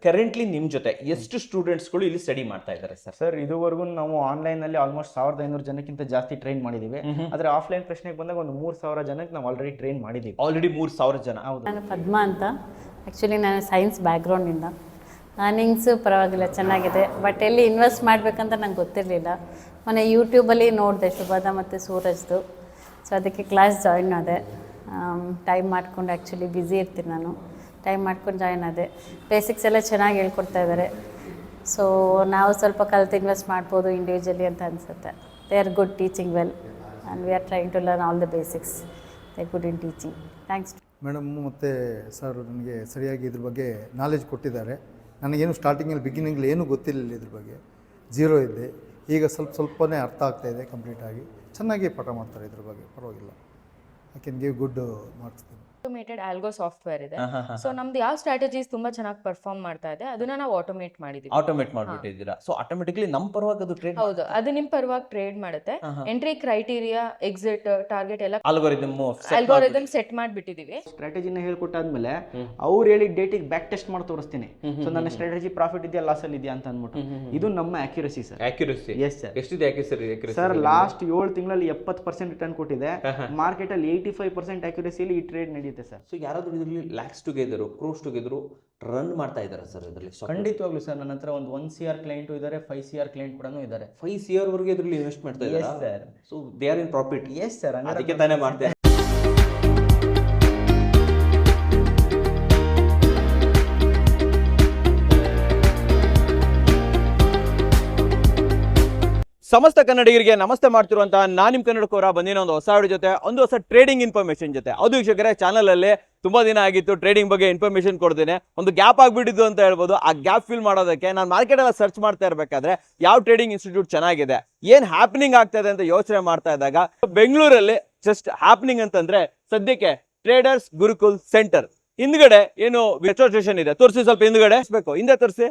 Currently ನಿಮ್ ಜೊತೆ ಎಷ್ಟು ಸ್ಟೂಡೆಂಟ್ಸ್ಗಳು ಇಲ್ಲಿ ಸ್ಟಡಿ ಮಾಡ್ತಾ ಇದ್ದಾರೆ ಸರ್? ಸರ್ ಇದುವರೆಗೂ ನಾವು ಆನ್ಲೈನ್ ನಲ್ಲಿ ಆಲ್ಮೋಸ್ಟ್ 1500 ಜನಕ್ಕಿಂತ ಜಾಸ್ತಿ ಟ್ರೈನ್ ಮಾಡಿದೀವಿ. ಆದ್ರೆ ಆಫ್ಲೈನ್ ಪ್ರಶ್ನೆಗೆ ಬಂದಾಗ ಒಂದು 3000 ಜನಕ್ಕೆ ನಾವು ಆಲ್ರೆಡಿ ಟ್ರೈನ್ ಮಾಡಿದೀವಿ. ಆಲ್ರೆಡಿ 3000 ಜನ. ಹೌದು. ನಾನು ಪದ್ಮಾ ಅಂತ. ಆ್ಯಕ್ಚುಲಿ ನಾನು ಸೈನ್ಸ್ ಬ್ಯಾಕ್ಗ್ರೌಂಡಿಂದ. ಅರ್ನಿಂಗ್ಸು ಪರವಾಗಿಲ್ಲ, ಚೆನ್ನಾಗಿದೆ. ಬಟ್ ಎಲ್ಲಿ ಇನ್ವೆಸ್ಟ್ ಮಾಡಬೇಕಂತ ನಂಗೆ ಗೊತ್ತಿರಲಿಲ್ಲ. ಮೊನ್ನೆ ಯೂಟ್ಯೂಬಲ್ಲಿ ನೋಡಿದೆ ಶುಭದ ಮತ್ತು ಸೂರಜ್ದು. ಸೊ ಅದಕ್ಕೆ ಕ್ಲಾಸ್ ಜಾಯಿನ್ ಆದೆ. ಟೈಮ್ ಮಾಡ್ಕೊಂಡು, ಆ್ಯಕ್ಚುಲಿ ಬ್ಯುಸಿ ಇರ್ತೀನಿ ನಾನು, ಟೈಮ್ ಮಾಡ್ಕೊಂಡು ಜಾಯಿನ್ ಆದೆ. ಬೇಸಿಕ್ಸ್ ಎಲ್ಲ ಚೆನ್ನಾಗಿ ಹೇಳ್ಕೊಡ್ತಾ ಇದ್ದಾರೆ. ಸೊ ನಾವು ಸ್ವಲ್ಪ ಕಲ್ತು ಇನ್ವೆಸ್ಟ್ ಮಾಡ್ಬೋದು ಇಂಡಿವಿಜುವಲಿ ಅಂತ ಅನಿಸುತ್ತೆ. They are good teaching well and we are trying to learn all the basics. They are good in teaching. Thanks. Madam ಮತ್ತು ಸರ್ ನನಗೆ ಸರಿಯಾಗಿ ಇದ್ರ ಬಗ್ಗೆ ನಾಲೆಜ್ ಕೊಟ್ಟಿದ್ದಾರೆ. ನನಗೇನು ಸ್ಟಾರ್ಟಿಂಗಲ್ಲಿ ಬಿಗಿನಿಂಗಲ್ಲಿ ಏನೂ ಗೊತ್ತಿರಲಿಲ್ಲ ಇದ್ರ ಬಗ್ಗೆ, ಝೀರೋ ಇದ್ದೆ. ಈಗ ಸ್ವಲ್ಪನೇ ಅರ್ಥ ಆಗ್ತಾಯಿದೆ ಕಂಪ್ಲೀಟಾಗಿ. ಚೆನ್ನಾಗಿ ಪಾಠ ಮಾಡ್ತಾರೆ ಇದ್ರ ಬಗ್ಗೆ, ಪರವಾಗಿಲ್ಲ. I can give good marks. Automated algo software ಇದೆ. ಸೊ ನಮ್ದು ಯಾವ ಸ್ಟ್ರಾಟಜೀಸ್ ತುಂಬಾ ಚೆನ್ನಾಗಿ ಪರ್ಫಾರ್ಮ್ ಮಾಡ್ತಾ ಇದೆ ಅದನ್ನ ನಾವು ಆಟೋಮೇಟ್ ಮಾಡಿದೀವಿ. ಆಟೋಮೇಟ್ ಮಾಡ್ಬಿಟ್ಟಿದ್ದೀರಾ. ಸೊ ಆಟೋಮೆಟಿಕಲಿ ನಮ್ಮ ಪರವಾಗಿ ಅದು ಟ್ರೇಡ್. ಹೌದು, ಅದು ನಿಮ್ ಪರವಾಗಿ ಟ್ರೇಡ್ ಮಾಡುತ್ತೆ. ಎಂಟ್ರಿ ಕ್ರೈಟೀರಿಯಾ, ಎಕ್ಸಿಟ್, ಟಾರ್ಗೆಟ್ ಎಲ್ಲ ಅಲ್ಗೋರಿದಮ್ ಸೆಟ್ ಮಾಡಿಬಿಟ್ಟಿದೀವಿ. ಸ್ಟ್ರಾಟಜಿನ ಹೇಳ್ಕೊಟ್ಟಾದ್ಮೇಲೆ ಅವ್ರು ಹೇಳಿದ ಡೇಟಿಗೆ ಬ್ಯಾಕ್ ಟೆಸ್ಟ್ ಮಾಡಿ ತೋರಿಸ್ತೀನಿ. ಸೊ ನನ್ನ ಸ್ಟ್ರಾಟಜಿ ಪ್ರಾಫಿಟ್ ಇದೆಯಾ ಲಾಸ್ ಅಲ್ಲಿ ಇದೆಯಾ ಅಂತ ಅಂದ್ಬಿಟ್ಟು. ಇದು ನಮ್ಮ accuracy sir. Accuracy yes sir. ಎಷ್ಟಿದೆ ಅಕ್ಯುರಸಿ ಸರ್ ಲಾಸ್ಟ್ 7 ತಿಂಗಳಲ್ಲಿ 70% ರಿಟರ್ನ್ ಕೊಟ್ಟಿದೆ. ಮಾರ್ಕೆಟ್ ಅಲ್ಲಿ 85% ಅಕ್ಯುರಸಿಯಲ್ಲಿ ಈ ಟ್ರೇಡ್ ನಡೆಯುತ್ತೆ ಸರ್. ಸೊ ಯಾರಾದ್ರೂ ಇದರಲ್ಲಿ ಲ್ಯಾಕ್ಸ್ ಟುಗೆದರು, ಕ್ರೋಸ್ ಟುಗೆದರು ರನ್ ಮಾಡ್ತಾ ಇದ್ದಾರೆ ಸರ್ ಇದರಲ್ಲಿ? ಖಂಡಿತವಾಗ್ಲೂ ಸರ್. ನನ್ನ ಹತ್ರ ಒಂದು 1 CR ಕ್ಲೈಂಟ್ ಇದ್ದಾರೆ, 5 CR ಕ್ಲೈಂಟ್ ಕೂಡ ಇದ್ದಾರೆ. 5 CR ವರೆಗೆ ಇದರಲ್ಲಿ ಇನ್ವೆಸ್ಟ್ ಮಾಡ್ತಾ ಇದ್ದಾರೆ sir. So they are in profit. Yes sir, ಅದಕ್ಕೆ ತಾನೇ ಮಾಡ್ತಾರೆ. ಸಮಸ್ತ ಕನ್ನಡಿಗರಿಗೆ ನಮಸ್ತೆ ಮಾಡ್ತಿರುವಂತಹ ನಾನು ನಿಮ್ಮ ಕನ್ನಡಕೋರ ಬಂದಿನ ಒಂದು ಹೊಸ ವಿಡಿಯೋ ಜೊತೆ, ಒಂದು ಹೊಸ ಟ್ರೇಡಿಂಗ್ ಇನ್ಫಾರ್ಮೇಶನ್ ಜೊತೆ. ಅದು ವೀಕ್ಷಕರೇ, ಚಾನಲಲ್ಲಿ ತುಂಬಾ ದಿನ ಆಗಿತ್ತು ಟ್ರೇಡಿಂಗ್ ಬಗ್ಗೆ ಇನ್ಫಾರ್ಮೇಶನ್ ಕೊಡ್ತೇನೆ. ಒಂದು ಗ್ಯಾಪ್ ಆಗ್ಬಿಟ್ಟಿದ್ದು ಅಂತ ಹೇಳ್ಬೋದು. ಆ ಗ್ಯಾಪ್ ಫಿಲ್ ಮಾಡೋದಕ್ಕೆ ನಾನು ಮಾರ್ಕೆಟ್ ಎಲ್ಲ ಸರ್ಚ್ ಮಾಡ್ತಾ ಇರಬೇಕಾದ್ರೆ ಯಾವ ಟ್ರೇಡಿಂಗ್ ಇನ್ಸ್ಟಿಟ್ಯೂಟ್ ಚೆನ್ನಾಗಿದೆ, ಏನ್ ಹ್ಯಾಪನಿಂಗ್ ಆಗ್ತಾ ಇದೆ ಅಂತ ಯೋಚನೆ ಮಾಡ್ತಾ ಇದ್ದಾಗ ಬೆಂಗಳೂರಲ್ಲಿ ಜಸ್ಟ್ ಹ್ಯಾಪನಿಂಗ್ ಅಂತಂದ್ರೆ ಸದ್ಯಕ್ಕೆ ಟ್ರೇಡರ್ಸ್ ಗುರುಕುಲ್ ಸೆಂಟರ್ ಹಿಂದ್ಗಡೆ ಏನು ಮೆಟ್ರೋ ಸ್ಟೇಷನ್ ಇದೆ, ತೋರಿಸಿ ಸ್ವಲ್ಪ ಹಿಂದ್ಗಡೆ ಹಿಂದೆ ತೋರಿಸಿ.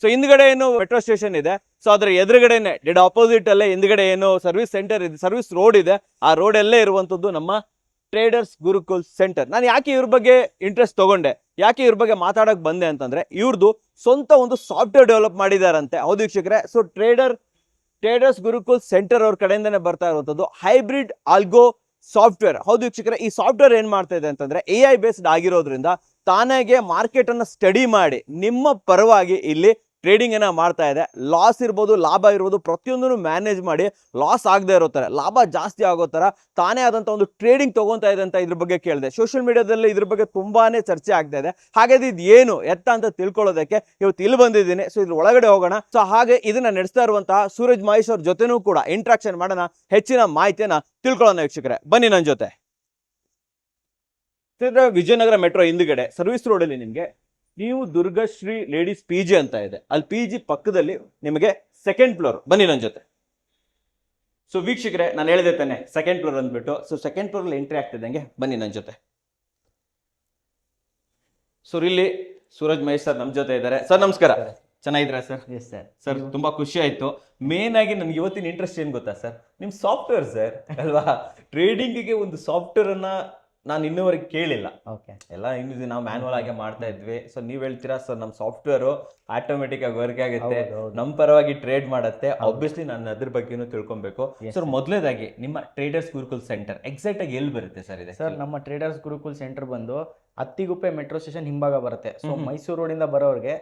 ಸೊ ಹಿಂದ್ಗಡೆ ಏನು ಮೆಟ್ರೋ ಸ್ಟೇಷನ್ ಇದೆ, ಸೊ ಅದರ ಎದುರುಗಡೆನೆ ಡೆಡ್ ಆಪೋಸಿಟ್ ಅಲ್ಲೇ ಹಿಂದ್ಗಡೆ ಏನು ಸರ್ವಿಸ್ ಸೆಂಟರ್ ಇದೆ, ಸರ್ವಿಸ್ ರೋಡ್ ಇದೆ. ಆ ರೋಡ್ ಅಲ್ಲೇ ಇರುವಂತದ್ದು ನಮ್ಮ ಟ್ರೇಡರ್ಸ್ ಗುರುಕುಲ್ ಸೆಂಟರ್. ನಾನು ಯಾಕೆ ಇವ್ರ ಬಗ್ಗೆ ಇಂಟ್ರೆಸ್ಟ್ ತಗೊಂಡೆ, ಯಾಕೆ ಇವ್ರ ಬಗ್ಗೆ ಮಾತಾಡಕ್ ಬಂದೆ ಅಂತಂದ್ರೆ, ಇವ್ರದ್ದು ಸ್ವಂತ ಒಂದು ಸಾಫ್ಟ್ವೇರ್ ಡೆವಲಪ್ ಮಾಡಿದಾರಂತೆ. ಹೌದು ವೀಕ್ಷಕರೇ, ಸೊ ಟ್ರೇಡರ್ಸ್ ಗುರುಕುಲ್ ಸೆಂಟರ್ ಅವ್ರ ಕಡೆಯಿಂದನೇ ಬರ್ತಾ ಇರುವಂತದ್ದು ಹೈಬ್ರಿಡ್ ಆಲ್ಗೋ ಸಾಫ್ಟ್ವೇರ್. ಹೌದು ವೀಕ್ಷಕರೇ, ಈ ಸಾಫ್ಟ್ವೇರ್ ಏನ್ ಮಾಡ್ತಾ ಇದೆ ಅಂತಂದ್ರೆ AI ಬೇಸ್ಡ್ ಆಗಿರೋದ್ರಿಂದ ತಾನಾಗೆ ಮಾರ್ಕೆಟ್ ಅನ್ನ ಸ್ಟಡಿ ಮಾಡಿ ನಿಮ್ಮ ಪರವಾಗಿ ಇಲ್ಲಿ ಟ್ರೇಡಿಂಗ್ ಅನ್ನ ಮಾಡ್ತಾ ಇದೆ. ಲಾಸ್ ಇರ್ಬೋದು, ಲಾಭ ಇರ್ಬೋದು, ಪ್ರತಿಯೊಂದನ್ನು ಮ್ಯಾನೇಜ್ ಮಾಡಿ ಲಾಸ್ ಆಗದೆ ಇರೋ ತರ, ಲಾಭ ಜಾಸ್ತಿ ಆಗೋ ತರ ತಾನೇ ಆದಂತ ಒಂದು ಟ್ರೇಡಿಂಗ್ ತಗೊಂತಾ ಇದೆ ಅಂತ ಇದ್ರ ಬಗ್ಗೆ ಕೇಳಿದೆ. ಸೋಷಿಯಲ್ ಮೀಡಿಯಾದಲ್ಲಿ ಇದ್ರ ಬಗ್ಗೆ ತುಂಬಾನೇ ಚರ್ಚೆ ಆಗ್ತಾ ಇದೆ. ಹಾಗಾದ್ರೆ ಇದು ಏನು ಎತ್ತ ಅಂತ ತಿಳ್ಕೊಳ್ಳೋದಕ್ಕೆ ಇವತ್ತು ಇಲ್ಲಿ ಬಂದಿದ್ದೀನಿ. ಸೊ ಇದ್ರ ಒಳಗಡೆ ಹೋಗೋಣ. ಸೊ ಹಾಗೆ ಇದನ್ನ ನಡೆಸ್ತಾ ಇರುವಂತಹ ಸೂರಜ್ ಮಹೇಶ್ ಅವ್ರ ಜೊತೆನೂ ಕೂಡ ಇಂಟ್ರಾಕ್ಷನ್ ಮಾಡೋಣ, ಹೆಚ್ಚಿನ ಮಾಹಿತಿಯನ್ನ ತಿಳ್ಕೊಳ್ಳೋಣ ವೀಕ್ಷಕರೇ. ಬನ್ನಿ ನನ್ನ ಜೊತೆ. ವಿಜಯನಗರ ಮೆಟ್ರೋ ಹಿಂದ್ಗಡೆ ಸರ್ವಿಸ್ ರೋಡ್ ಅಲ್ಲಿ ನಿಮ್ಗೆ ನೀವು ದುರ್ಗಶ್ರೀ ಲೇಡೀಸ್ PG ಅಂತ ಇದೆ, ಅಲ್ಲಿ PG ಪಕ್ಕದಲ್ಲಿ ನಿಮಗೆ ಸೆಕೆಂಡ್ ಫ್ಲೋರ್. ಬನ್ನಿ ನನ್ನ ಜೊತೆ. ಸೊ ವೀಕ್ಷಕರೇ, ನಾನು ಹೇಳಿದೆ ತಾನೆ ಸೆಕೆಂಡ್ ಫ್ಲೋರ್ ಅಂದ್ಬಿಟ್ಟು. ಸೊ ಸೆಕೆಂಡ್ ಫ್ಲೋರ್ ಅಲ್ಲಿ ಎಂಟ್ರಿ ಆಗ್ತಿದ್ದಂಗೆ ಬನ್ನಿ ನನ್ನ ಜೊತೆ. ಸೊ ಇಲ್ಲಿ ಸೂರಜ್ ಮಹೇಶ್ ಸರ್ ನಮ್ಮ ಜೊತೆ ಇದ್ದಾರೆ. ಸರ್ ನಮಸ್ಕಾರ, ಚೆನ್ನಾಗಿದ್ದೀರಾ ಸರ್? Yes sir. ಸರ್ ತುಂಬಾ ಖುಷಿ ಆಯ್ತು. ಮೇನ್ ಆಗಿ ನನ್ಗೆ ಇವತ್ತಿನ ಇಂಟ್ರೆಸ್ಟ್ ಏನ್ ಗೊತ್ತಾ ಸರ್, ನಿಮ್ ಸಾಫ್ಟ್ವೇರ್ ಸರ್ ಅಲ್ವಾ. ಟ್ರೇಡಿಂಗಿಗೆ ಒಂದು ಸಾಫ್ಟ್ವೇರ್ ಅನ್ನ ನಾನು ಇನ್ನೂವರೆಗೆ ಕೇಳಿಲ್ಲ. ಓಕೆ. ಎಲ್ಲ ಇನ್ನು ನಾವು ಮ್ಯಾನ್ಯಲ್ ಆಗಿ ಮಾಡ್ತಾ ಇದ್ವಿ. ಸೊ ನೀವ್ ಹೇಳ್ತೀರಾ ಸರ್ ನಮ್ಮ ಸಾಫ್ಟ್ವೇರ್ ಆಟೋಮೆಟಿಕ್ ಆಗಿ ವರ್ಕ್ ಆಗುತ್ತೆ, ನಮ್ಮ ಪರವಾಗಿ ಟ್ರೇಡ್ ಮಾಡುತ್ತೆ. ಆಬ್ವಿಯಸ್ಲಿ ನಾನು ಅದ್ರ ಬಗ್ಗೆನೂ ತಿಳ್ಕೊಬೇಕು. ಸರ್ ಮೊದಲನೇದಾಗಿ ನಿಮ್ಮ ಟ್ರೇಡರ್ಸ್ ಗುರುಕುಲ್ ಸೆಂಟರ್ ಎಕ್ಸಾಕ್ಟ್ ಆಗಿ ಎಲ್ಲಿ ಬರುತ್ತೆ ಸರ್ ಇದೆ? ಸರ್ ನಮ್ಮ ಟ್ರೇಡರ್ಸ್ ಗುರುಕುಲ್ ಸೆಂಟರ್ ಬಂದು ಅತ್ತಿಗುಪ್ಪೆ ಮೆಟ್ರೋ ಸ್ಟೇಷನ್ ಹಿಂಭಾಗ ಬರುತ್ತೆ. ಸೊ ಮೈಸೂರು ರೋಡ್ ಇಂದ ಬರೋರಿಗೆ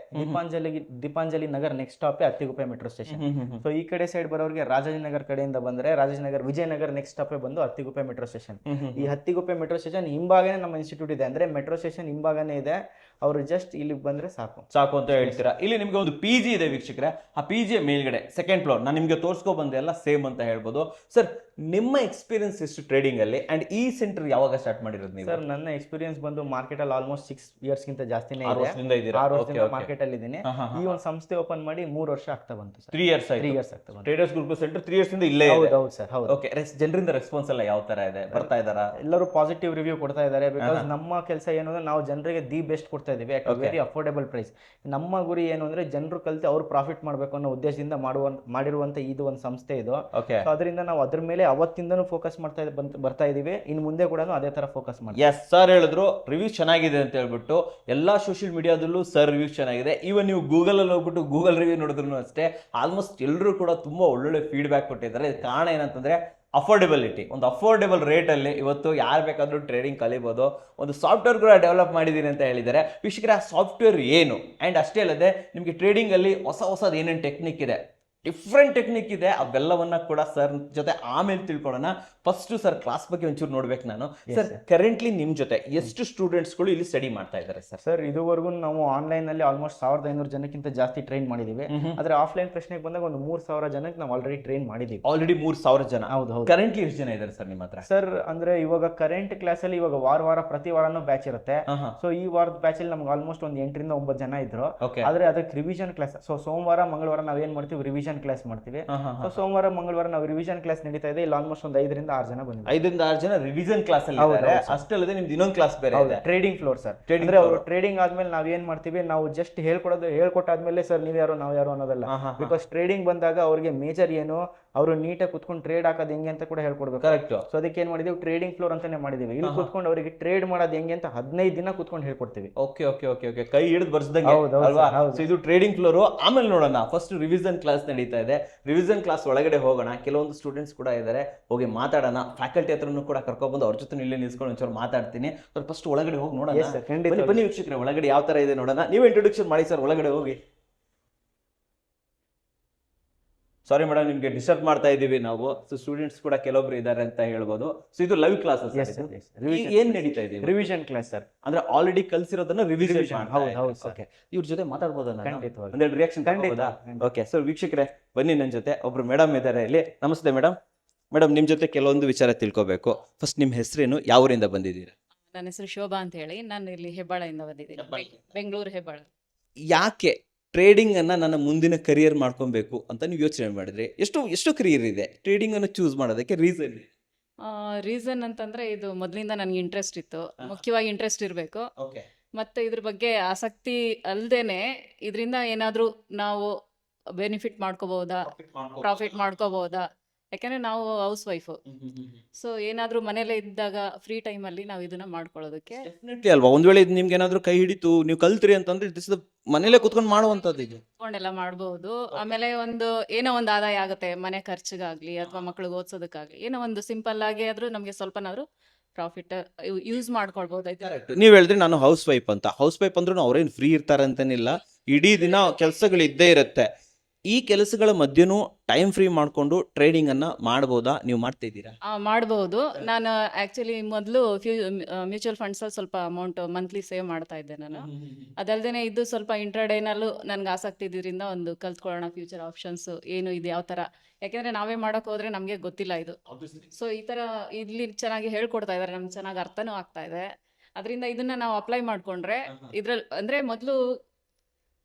Deepanjali Nagar next stop Attiguppe metro station. So ಈ ಕಡೆ ಸೈಡ್ ಬರೋರಿಗೆ ರಾಜಾಜಿನಗರ್ ಕಡೆಯಿಂದ ಬಂದ್ರೆ ರಾಜಾಜಿನಗರ್ ವಿಜಯನಗರ್ ನೆಕ್ಸ್ಟ್ ಸ್ಟಾಪ್ ಬಂದು ಅತ್ತಿಗುಪ್ಪೆ ಮೆಟ್ರೋ ಸ್ಟೇಷನ್. ಈ ಅತ್ತಿಗುಪ್ಪೆ ಮೆಟ್ರೋ ಸ್ಟೇಷನ್ ಹಿಂಭಾಗನೇ ನಮ್ಮ ಇನ್ಸ್ಟಿಟ್ಯೂಟ್ ಇದೆ. ಅಂದ್ರೆ ಮೆಟ್ರೋ ಸ್ಟೇಷನ್ ಹಿಂಭಾಗನೇ ಇದೆ. ಅವರು ಜಸ್ಟ್ ಇಲ್ಲಿ ಬಂದ್ರೆ ಸಾಕು ಅಂತ ಹೇಳ್ತೀರಾ. ಇಲ್ಲಿ ನಿಮ್ಗೆ ಒಂದು PG ಇದೆ ವೀಕ್ಷಕರೇ. ಆ PG ಮೇಲ್ಗಡೆ ಸೆಕೆಂಡ್ ಫ್ಲೋರ್ ನಾನು ನಿಮ್ಗೆ ತೋರಿಸ್ಕೊ ಬಂದೆ, ಎಲ್ಲ ಸೇಮ್ ಅಂತ ಹೇಳ್ಬೋದು. ಸರ್ ನಿಮ್ಮ ಎಕ್ಸ್ಪೀರಿಯನ್ಸ್ ಎಷ್ಟು ಟ್ರೇಡಿಂಗ್ ಅಲ್ಲಿ, ಅಂಡ್ ಈ ಸೆಂಟರ್ ಯಾವಾಗ ಸ್ಟಾರ್ಟ್ ಮಾಡಿರೋದು ನೀವು? ಸರ್ ನನ್ನ ಎಕ್ಸ್ಪೀರಿಯನ್ಸ್ ಬಂದು ಮಾರ್ಕೆಟ್ ಅಲ್ಲಿ ಆಲ್ಮೋಸ್ಟ್ 6 ಇಯರ್ಸ್ ಗಿಂತ ಜಾಸ್ತಿನೇ ಇದೆ. 6 ವರ್ಷದಿಂದ ಮಾರ್ಕೆಟ್ ಅಲ್ಲಿ ಇದ್ದೀನಿ. ಈ ಒಂದು ಸಂಸ್ಥೆ ಓಪನ್ ಮಾಡಿ 3 ವರ್ಷ ಆಗ್ತಾ ಬಂತು ಸರ್. 3 ಇಯರ್ಸ್ ಆಗ್ತಾ ಬಂತು. ಟ್ರೇಡರ್ಸ್ ಗ್ರೂಪ್ ಸೆಂಟರ್ 3 ಇಯರ್ಸ್ ಇಂದ ಇಲ್ಲೇ ಇದೆ. ಹೌದು ಸರ್, ಹೌದು. ಓಕೆ. ಜನರಿಂದ ರೆಸ್ಪಾನ್ಸ್ ಎಲ್ಲ ಯಾವ ತರ ಇದೆ, ಬರ್ತಾ ಇದಾರಾ? ಎಲ್ಲರೂ ಪಾಸಿಟಿವ್ ರಿವ್ಯೂ ಕೊಡ್ತಾ ಇದ್ದಾರೆ. ಬಿಕಾಸ್ ನಮ್ಮ ಕೆಲಸ ಏನು ಅಂದ್ರೆ ನಾವು ಜನರಿಗೆ ದಿ ಬೆಸ್ಟ್ ಕೊಡ್ತಾ ಇದೀವಿ ಅಟ್ ವೆರಿ ಅಫೋರ್ಡೆಬಲ್ ಪ್ರೈಸ್. ನಮ್ಮ ಗುರಿ ಏನು ಅಂದ್ರೆ ಜನರು ಕಲಿತು ಅವ್ರು ಪ್ರಾಫಿಟ್ ಮಾಡಬೇಕು ಅನ್ನೋ ಉದ್ದೇಶದಿಂದ ಮಾಡಿರುವಂತ ಇದು ಒಂದು ಸಂಸ್ಥೆ ಇದು. ಓಕೆ, ಸೊ ಅದರಿಂದ ನಾವು ಅದ್ರ ಮೇಲೆ ಅವತ್ತಿಂದನೂ ಫೋಕಸ್ ಬರ್ತಾ ಇದೀವಿ. ಇನ್ನು ಮುಂದೆ ಕೂಡ ಅದೇ ತರ ಫೋಕಸ್ ಮಾಡ್ತೀವಿ. ಎಸ್ ಸರ್ ಹೇಳಿದ್ರು ರಿವ್ಯೂಸ್ ಚೆನ್ನಾಗಿದೆ ಅಂತ ಹೇಳ್ಬಿಟ್ಟು ಎಲ್ಲಾ ಸೋಷಿಯಲ್ ಮೀಡಿಯಾದಲ್ಲೂ ಸರ್ ರಿವ್ಯೂಸ್ ಚೆನ್ನಾಗಿದೆ. ಈವನ್ ನೀವು ಗೂಗಲ್ ಅಲ್ಲಿ ಹೋಗ್ಬಿಟ್ಟು ಗೂಗಲ್ ರಿವ್ಯೂ ನೋಡಿದ್ರು ಅಷ್ಟೇ ಆಲ್ಮೋಸ್ಟ್ ಎಲ್ಲರೂ ಕೂಡ ತುಂಬಾ ಒಳ್ಳೊಳ್ಳೆ ಫೀಡ್ಬ್ಯಾಕ್ ಕೊಟ್ಟಿದ್ದಾರೆ. ಇದಕ್ಕೆ ಕಾರಣ ಏನಂತಂದ್ರೆ ಅಫೋರ್ಡೆಬಿಲಿಟಿ. ಒಂದು ಅಫೋರ್ಡೆಬಲ್ ರೇಟಲ್ಲಿ ಇವತ್ತು ಯಾರು ಬೇಕಾದರೂ ಟ್ರೇಡಿಂಗ್ ಕಲಿಬೋದು. ಒಂದು ಸಾಫ್ಟ್ವೇರ್ ಕೂಡ ಡೆವಲಪ್ ಮಾಡಿದ್ದೀನಿ ಅಂತ ಹೇಳಿದ್ದಾರೆ. ವೀಕ್ಷಕರೇ, ಆ ಸಾಫ್ಟ್ವೇರ್ ಏನು ಆ್ಯಂಡ್ ಅಷ್ಟೇ ಅಲ್ಲದೆ ನಿಮಗೆ ಟ್ರೇಡಿಂಗಲ್ಲಿ ಹೊಸದು ಏನೇನು ಟೆಕ್ನಿಕ್ ಇದೆ, ಡಿಫ್ರೆಂಟ್ ಟೆಕ್ನಿಕ್ ಇದೆ, ಅವೆಲ್ಲವನ್ನ ಕೂಡ ಸರ್ ಜೊತೆ ಆಮೇಲೆ ತಿಳ್ಕೊಳ್ಳೋಣ. ಫಸ್ಟ್ ಸರ್ ಕ್ಲಾಸ್ ಬಗ್ಗೆ ಒಂಚೂರು ನೋಡ್ಬೇಕು ನಾನು. ಸರ್ ಕರೆಂಟ್ಲಿ ನಿಮ್ಮ ಜೊತೆ ಎಷ್ಟು ಸ್ಟೂಡೆಂಟ್ಸ್ಗಳು ಇಲ್ಲಿ ಸ್ಟಡಿ ಮಾಡ್ತಾ ಇದ್ದಾರೆ ಸರ್? ಸರ್ ಇದುವರೆಗೂ ನಾವು ಆನ್ಲೈನ್ ಅಲ್ಲಿ ಆಲ್ಮೋಸ್ಟ್ 1500 ಜನಕ್ಕಿಂತ ಜಾಸ್ತಿ ಟ್ರೈನ್ ಮಾಡಿದೀವಿ. ಆದ್ರೆ ಆಫ್ಲೈನ್ ಪ್ರಶ್ನೆಗೆ ಬಂದಾಗ ಒಂದು 3000 ಜನಕ್ಕೆ ನಾವು ಆಲ್ರೆಡಿ ಟ್ರೈನ್ ಮಾಡಿದೀವಿ. ಆಲ್ರೆಡಿ 3000 ಜನ. ಹೌದು. ಕರೆಂಟ್ಲಿ ಎಷ್ಟು ಜನ ಇದ್ದಾರೆ ಸರ್ ನಿಮ್ಮ ಹತ್ರ? ಸರ್ ಅಂದ್ರೆ ಇವಾಗ ಕರೆಂಟ್ ಕ್ಲಾಸ್ ಅಲ್ಲಿ ಇವಾಗ ಪ್ರತಿ ವಾರನೂ ಬ್ಯಾಚ್ ಇರುತ್ತೆ. ಸೊ ಈ ವಾರದ ಬ್ಯಾಚ್ ಅಲ್ಲಿ ನಮ್ಗೆ ಆಲ್ಮೋಸ್ಟ್ ಒಂದು 8 ರಿಂದ 9 ಜನ ಇದ್ರು. ಆದ್ರೆ ಅದಕ್ಕೆ ರಿವಿಷನ್ ಕ್ಲಾಸ್. ಸೊ ಸೋಮವಾರ ಮಂಗಳವಾರ ನಾವ್ ಏನ್ ಮಾಡ್ತೀವಿ, ರಿವಿಷನ್ ಕ್ಲಾಸ್ ಮಾಡ್ತೀವಿ. ಸೊ ಸೋಮವಾರ ಮಂಗಳವಾರ ನಾವು ರಿವಿಷನ್ ಕ್ಲಾಸ್ ನಡೀತಾ ಇದೆ. ಇಲ್ಲಿ ಆಲ್ಮೋಸ್ಟ್ ಒಂದು 5 ರಿಂದ 6 ಜನ ಬಂದಿದ್ದಾರೆ. 5 ರಿಂದ 6 ಜನ ರಿವಿಷನ್ ಕ್ಲಾಸ್ ಅಲ್ಲಿ ಇದ್ದಾರೆ. ಅಷ್ಟೇ ಅಲ್ಲದೆ ನಿಮ್ದು ಇನ್ನೊಂದು ಕ್ಲಾಸ್ ಬೇರೆ ಇದೆ, ಟ್ರೇಡಿಂಗ್ ಫ್ಲೋರ್ ಸರ್. ಅಂದ್ರೆ ಅವರು ಟ್ರೇಡಿಂಗ್ ಆದ್ಮೇಲೆ ನಾವ್ ಏನ್ ಮಾಡ್ತೀವಿ, ನಾವು ಜಸ್ಟ್ ಹೇಳ್ಕೊಟ್ಟಾದ್ಮೇಲೆ ಸರ್ ನೀವ್ ಯಾರು ನಾವ್ ಯಾರು ಅನ್ನೋದಲ್ಲ. ಬಿಕಾಸ್ ಟ್ರೇಡಿಂಗ್ ಬಂದಾಗ ಅವ್ರಿಗೆ ಮೇಜರ್ ಏನು, ಅವರು ನೀಟಾಗಿ ಕುತ್ಕೊಂಡು ಟ್ರೇಡ್ ಹಾಕೋದು ಹೆಂಗೆ ಅಂತ ಕೂಡ ಹೇಳ್ಕೊಡ್ಬೇಕು. ಕರೆಕ್ಟ್. ಸೊ ಅದಕ್ಕೆ ಏನ್ ಮಾಡಿದೀವಿ, ಟ್ರೇಡಿಂಗ್ ಫ್ಲೋರ್ ಅಂತಾನೆ ಮಾಡಿದೀವಿ. ಇಲ್ಲಿ ಕುತ್ಕೊಂಡು ಅವರಿಗೆ ಟ್ರೇಡ್ ಮಾಡೋದು ಹೆಂಗೆ ಅಂತ 15 ದಿನ ಕುತ್ಕೊಂಡು ಹೇಳ್ಕೊಡ್ತೀವಿ. ಓಕೆ ಓಕೆ ಓಕೆ ಓಕೆ, ಕೈ ಹಿಡಿದು ಬರ್ಸ್ದಂಗೆ ಅಲ್ವಾ? ಸೊ ಇದು ಟ್ರೇಡಿಂಗ್ ಫ್ಲೋರ್. ಆಮೇಲೆ ನೋಡೋಣ, ಫಸ್ಟ್ ರಿವಿಷನ್ ಕ್ಲಾಸ್ ನಡೀತಾ ಇದೆ. ರಿವಿಷನ್ ಕ್ಲಾಸ್ ಒಳಗಡೆ ಹೋಗೋಣ. ಕೆಲವೊಂದು ಸ್ಟೂಡೆಂಟ್ಸ್ ಕೂಡ ಇದ್ದಾರೆ, ಹೋಗಿ ಮಾತಾಡೋಣ. ಫ್ಯಾಕಲ್ಟಿ ಹತ್ರನೂ ಕೂಡ ಕರ್ಕೊಬಂದು ಅವ್ರ ಜೊತೆ ಇಲ್ಲೇ ನಿಲ್ಸ್ಕೊಂಡು ಒಂಚೂರು ಮಾತಾಡ್ತೀನಿ. ಫಸ್ಟ್ ಒಳಗಡೆ ಹೋಗಿ ನೋಡೋಣ. ಬನ್ನಿ ವೀಕ್ಷಕರೇ, ಒಳಗಡೆ ಯಾವ ತರ ಇದೆ ನೋಡೋಣ. ನೀವು ಇಂಟ್ರೊಡಕ್ಷನ್ ಮಾಡಿ ಸರ್, ಒಳಗಡೆ ಹೋಗಿ. ಸಾರಿ ಮೇಡಮ್, ನಿಮ್ಗೆ ಡಿಸ್ಟರ್ಬ್ ಮಾಡ್ತಾ ಇದೀವಿ ನಾವು. ಸೊ ಸ್ಟೂಡೆಂಟ್ಸ್ ಕೂಡ ಕೆಲವೊಬ್ರು ಇದ್ದಾರೆ ಅಂತ ಹೇಳ್ಬೋದು. ಸೊ ಇದು ಲೈವ್ ಕ್ಲಾಸ್ ಏನ್ ನಡೀತಾ ಇದೆ? Revision class sir. ಅಂದ್ರೆ ಆಲ್ರೆಡಿ ಕಲ್ಸಿರೋದನ್ನ ರಿವಿಷನ್. ಹೌದು ಸರ್. ಇವ್ರ ಜೊತೆ ಮಾತಾಡ್ಬೋದಾ? ಖಂಡಿತವಾಗಿ. ಒಂದೆರಡು ರಿಯಾಕ್ಷನ್ ಖಂಡಿತ. ಓಕೆ, ಸೊ ವೀಕ್ಷಕರೇ ಬನ್ನಿ, ನನ್ನ ಜೊತೆ ಒಬ್ರು ಮೇಡಮ್ ಇದ್ದಾರೆ ಇಲ್ಲಿ. ನಮಸ್ತೆ ಮೇಡಮ್. ಮೇಡಮ್, ನಿಮ್ ಜೊತೆ ಕೆಲವೊಂದು ವಿಚಾರ ತಿಳ್ಕೊಬೇಕು. ಫಸ್ಟ್ ನಿಮ್ ಹೆಸರೇನು, ಯಾವ ಊರಿಂದ ಬಂದಿದ್ದೀರಾ? ನನ್ನ ಹೆಸರು ಶೋಭಾ ಅಂತ ಹೇಳಿ, ನಾನು ಇಲ್ಲಿ ಹೆಬ್ಬಾಳದಿಂದ ಬಂದಿದ್ದೀನಿ, ಬೆಂಗಳೂರು ಹೆಬ್ಬಾಳ. ಯಾಕೆ ಟ್ರೇಡಿಂಗ್ ಅನ್ನ ನನ್ನ ಮುಂದಿನ ಕರಿಯರ್ ಮಾಡ್ಕೊಬೇಕು ಅಂತ ನೀವು ಯೋಚನೆ ಮಾಡಿದ್ರಿ? ಎಷ್ಟು ಕರಿಯರ್ ಇದೆ ಟ್ರೇಡಿಂಗ್ ಅನ್ನು ಚೂಸ್ ಮಾಡೋದಕ್ಕೆ? ರೀಸನ್ ಅಂತಂದ್ರೆ ಇದು ಮೊದಲಿಂದ ನನಗೆ ಇಂಟ್ರೆಸ್ಟ್ ಇತ್ತು. ಮುಖ್ಯವಾಗಿ ಇಂಟ್ರೆಸ್ಟ್ ಇರಬೇಕು, ಮತ್ತೆ ಇದ್ರ ಬಗ್ಗೆ ಆಸಕ್ತಿ ಅಲ್ದೇನೆ ಇದರಿಂದ ಏನಾದರೂ ನಾವು ಬೆನಿಫಿಟ್ ಮಾಡ್ಕೋಬಹುದಾ, ಪ್ರಾಫಿಟ್ ಮಾಡ್ಕೋಬಹುದಾ? ಯಾಕಂದ್ರೆ ನಾವು ಹೌಸ್ ವೈಫು. ಸೊ ಏನಾದ್ರೂ ಮನೇಲೆ ಇದ್ದಾಗ ಫ್ರೀ ಟೈಮ್ ಅಲ್ಲಿ ನಾವು ಇದನ್ನ ಮಾಡ್ಕೊಳ್ಳೋದಕ್ಕೆ ಡೆಫಿನೆಟ್ಲಿ ಅಲ್ವಾ? ಒಂದ್ ವೇಳೆ ಇದು ನಿಮ್ಗೆ ಏನಾದ್ರೂ ಕೈ ಹಿಡಿತು, ನೀವು ಕಲ್ತ್ರಿ ಅಂತಂದ್ರೆ ಮನೇಲೆ ಕುತ್ಕೊಂಡು ಮಾಡುವಂತದ್ದು ಇದು ಎಲ್ಲ ಮಾಡಬಹುದು. ಆಮೇಲೆ ಏನೋ ಒಂದು ಆದಾಯ ಆಗುತ್ತೆ, ಮನೆ ಖರ್ಚಿಗಾಗ್ಲಿ ಅಥವಾ ಮಕ್ಳಿಗೆ ಓದ್ಸೋದಕ್ಕಾಗ್ಲಿ, ಏನೋ ಒಂದು ಸಿಂಪಲ್ ಆಗಿ ಆದ್ರೂ ನಮ್ಗೆ ಸ್ವಲ್ಪನಾದ್ರು ಪ್ರಾಫಿಟ್ ಯೂಸ್ ಮಾಡ್ಕೊಳ್ಬಹುದು. ನೀವ್ ಹೇಳಿದ್ರಿ ನಾನು ಹೌಸ್ ವೈಫ್ ಅಂತ. ಹೌಸ್ ವೈಫ್ ಅಂದ್ರೂ ಅವ್ರೇನ್ ಫ್ರೀ ಇರ್ತಾರೆ ಅಂತಾನಿಲ್ಲ, ಇಡೀ ದಿನ ಕೆಲಸಗಳು ಇದ್ದೇ ಇರುತ್ತೆ. ಈ ಕೆಲಸಗಳ ಮಧ್ಯನೂ ಟೈಮ್ ಫ್ರೀ ಮಾಡ್ಕೊಂಡು ಟ್ರೇಡಿಂಗ್ ಅನ್ನ ಮಾಡಬಹುದಾ? ನೀವು ಮಾಡ್ತಾ ಇದ್ದೀರಾ? ಮಾಡಬಹುದು. ನಾನು ಆಕ್ಚುಲಿ ಮೊದಲು ಮ್ಯೂಚುವಲ್ ಫಂಡ್ಸ್ ಅಲ್ಲಿ ಸ್ವಲ್ಪ ಅಮೌಂಟ್ ಮಂತ್ಲಿ ಸೇವ್ ಮಾಡ್ತಾ ಇದ್ದೆ ನಾನು. ಅದಲ್ದೇನೆ ಇದು ಸ್ವಲ್ಪ ಇಂಟ್ರಾಡೇನಲ್ಲೂ ನನ್ಗೆ ಆಸಕ್ತಿ ಇದ್ರಿಂದ ಒಂದು ಕಲ್ತ್ಕೊಳ್ಳೋಣ ಫ್ಯೂಚರ್ ಆಪ್ಷನ್ಸ್ ಏನು ಇದೆ, ಯಾವ ತರ. ಯಾಕೆಂದ್ರೆ ನಾವೇ ಮಾಡಕ್ ಹೋದ್ರೆ ನಮ್ಗೆ ಗೊತ್ತಿಲ್ಲ ಇದು. ಸೊ ಈ ತರ ಇಲ್ಲಿ ಚೆನ್ನಾಗಿ ಹೇಳ್ಕೊಡ್ತಾ ಇದಾರೆ, ನಮ್ಗೆ ಚೆನ್ನಾಗಿ ಅರ್ಥನೂ ಆಗ್ತಾ ಇದೆ. ಅದರಿಂದ ಇದನ್ನ ನಾವು ಅಪ್ಲೈ ಮಾಡ್ಕೊಂಡ್ರೆ ಇದ್ರಲ್ಲಿ ಅಂದ್ರೆ ಮೊದಲು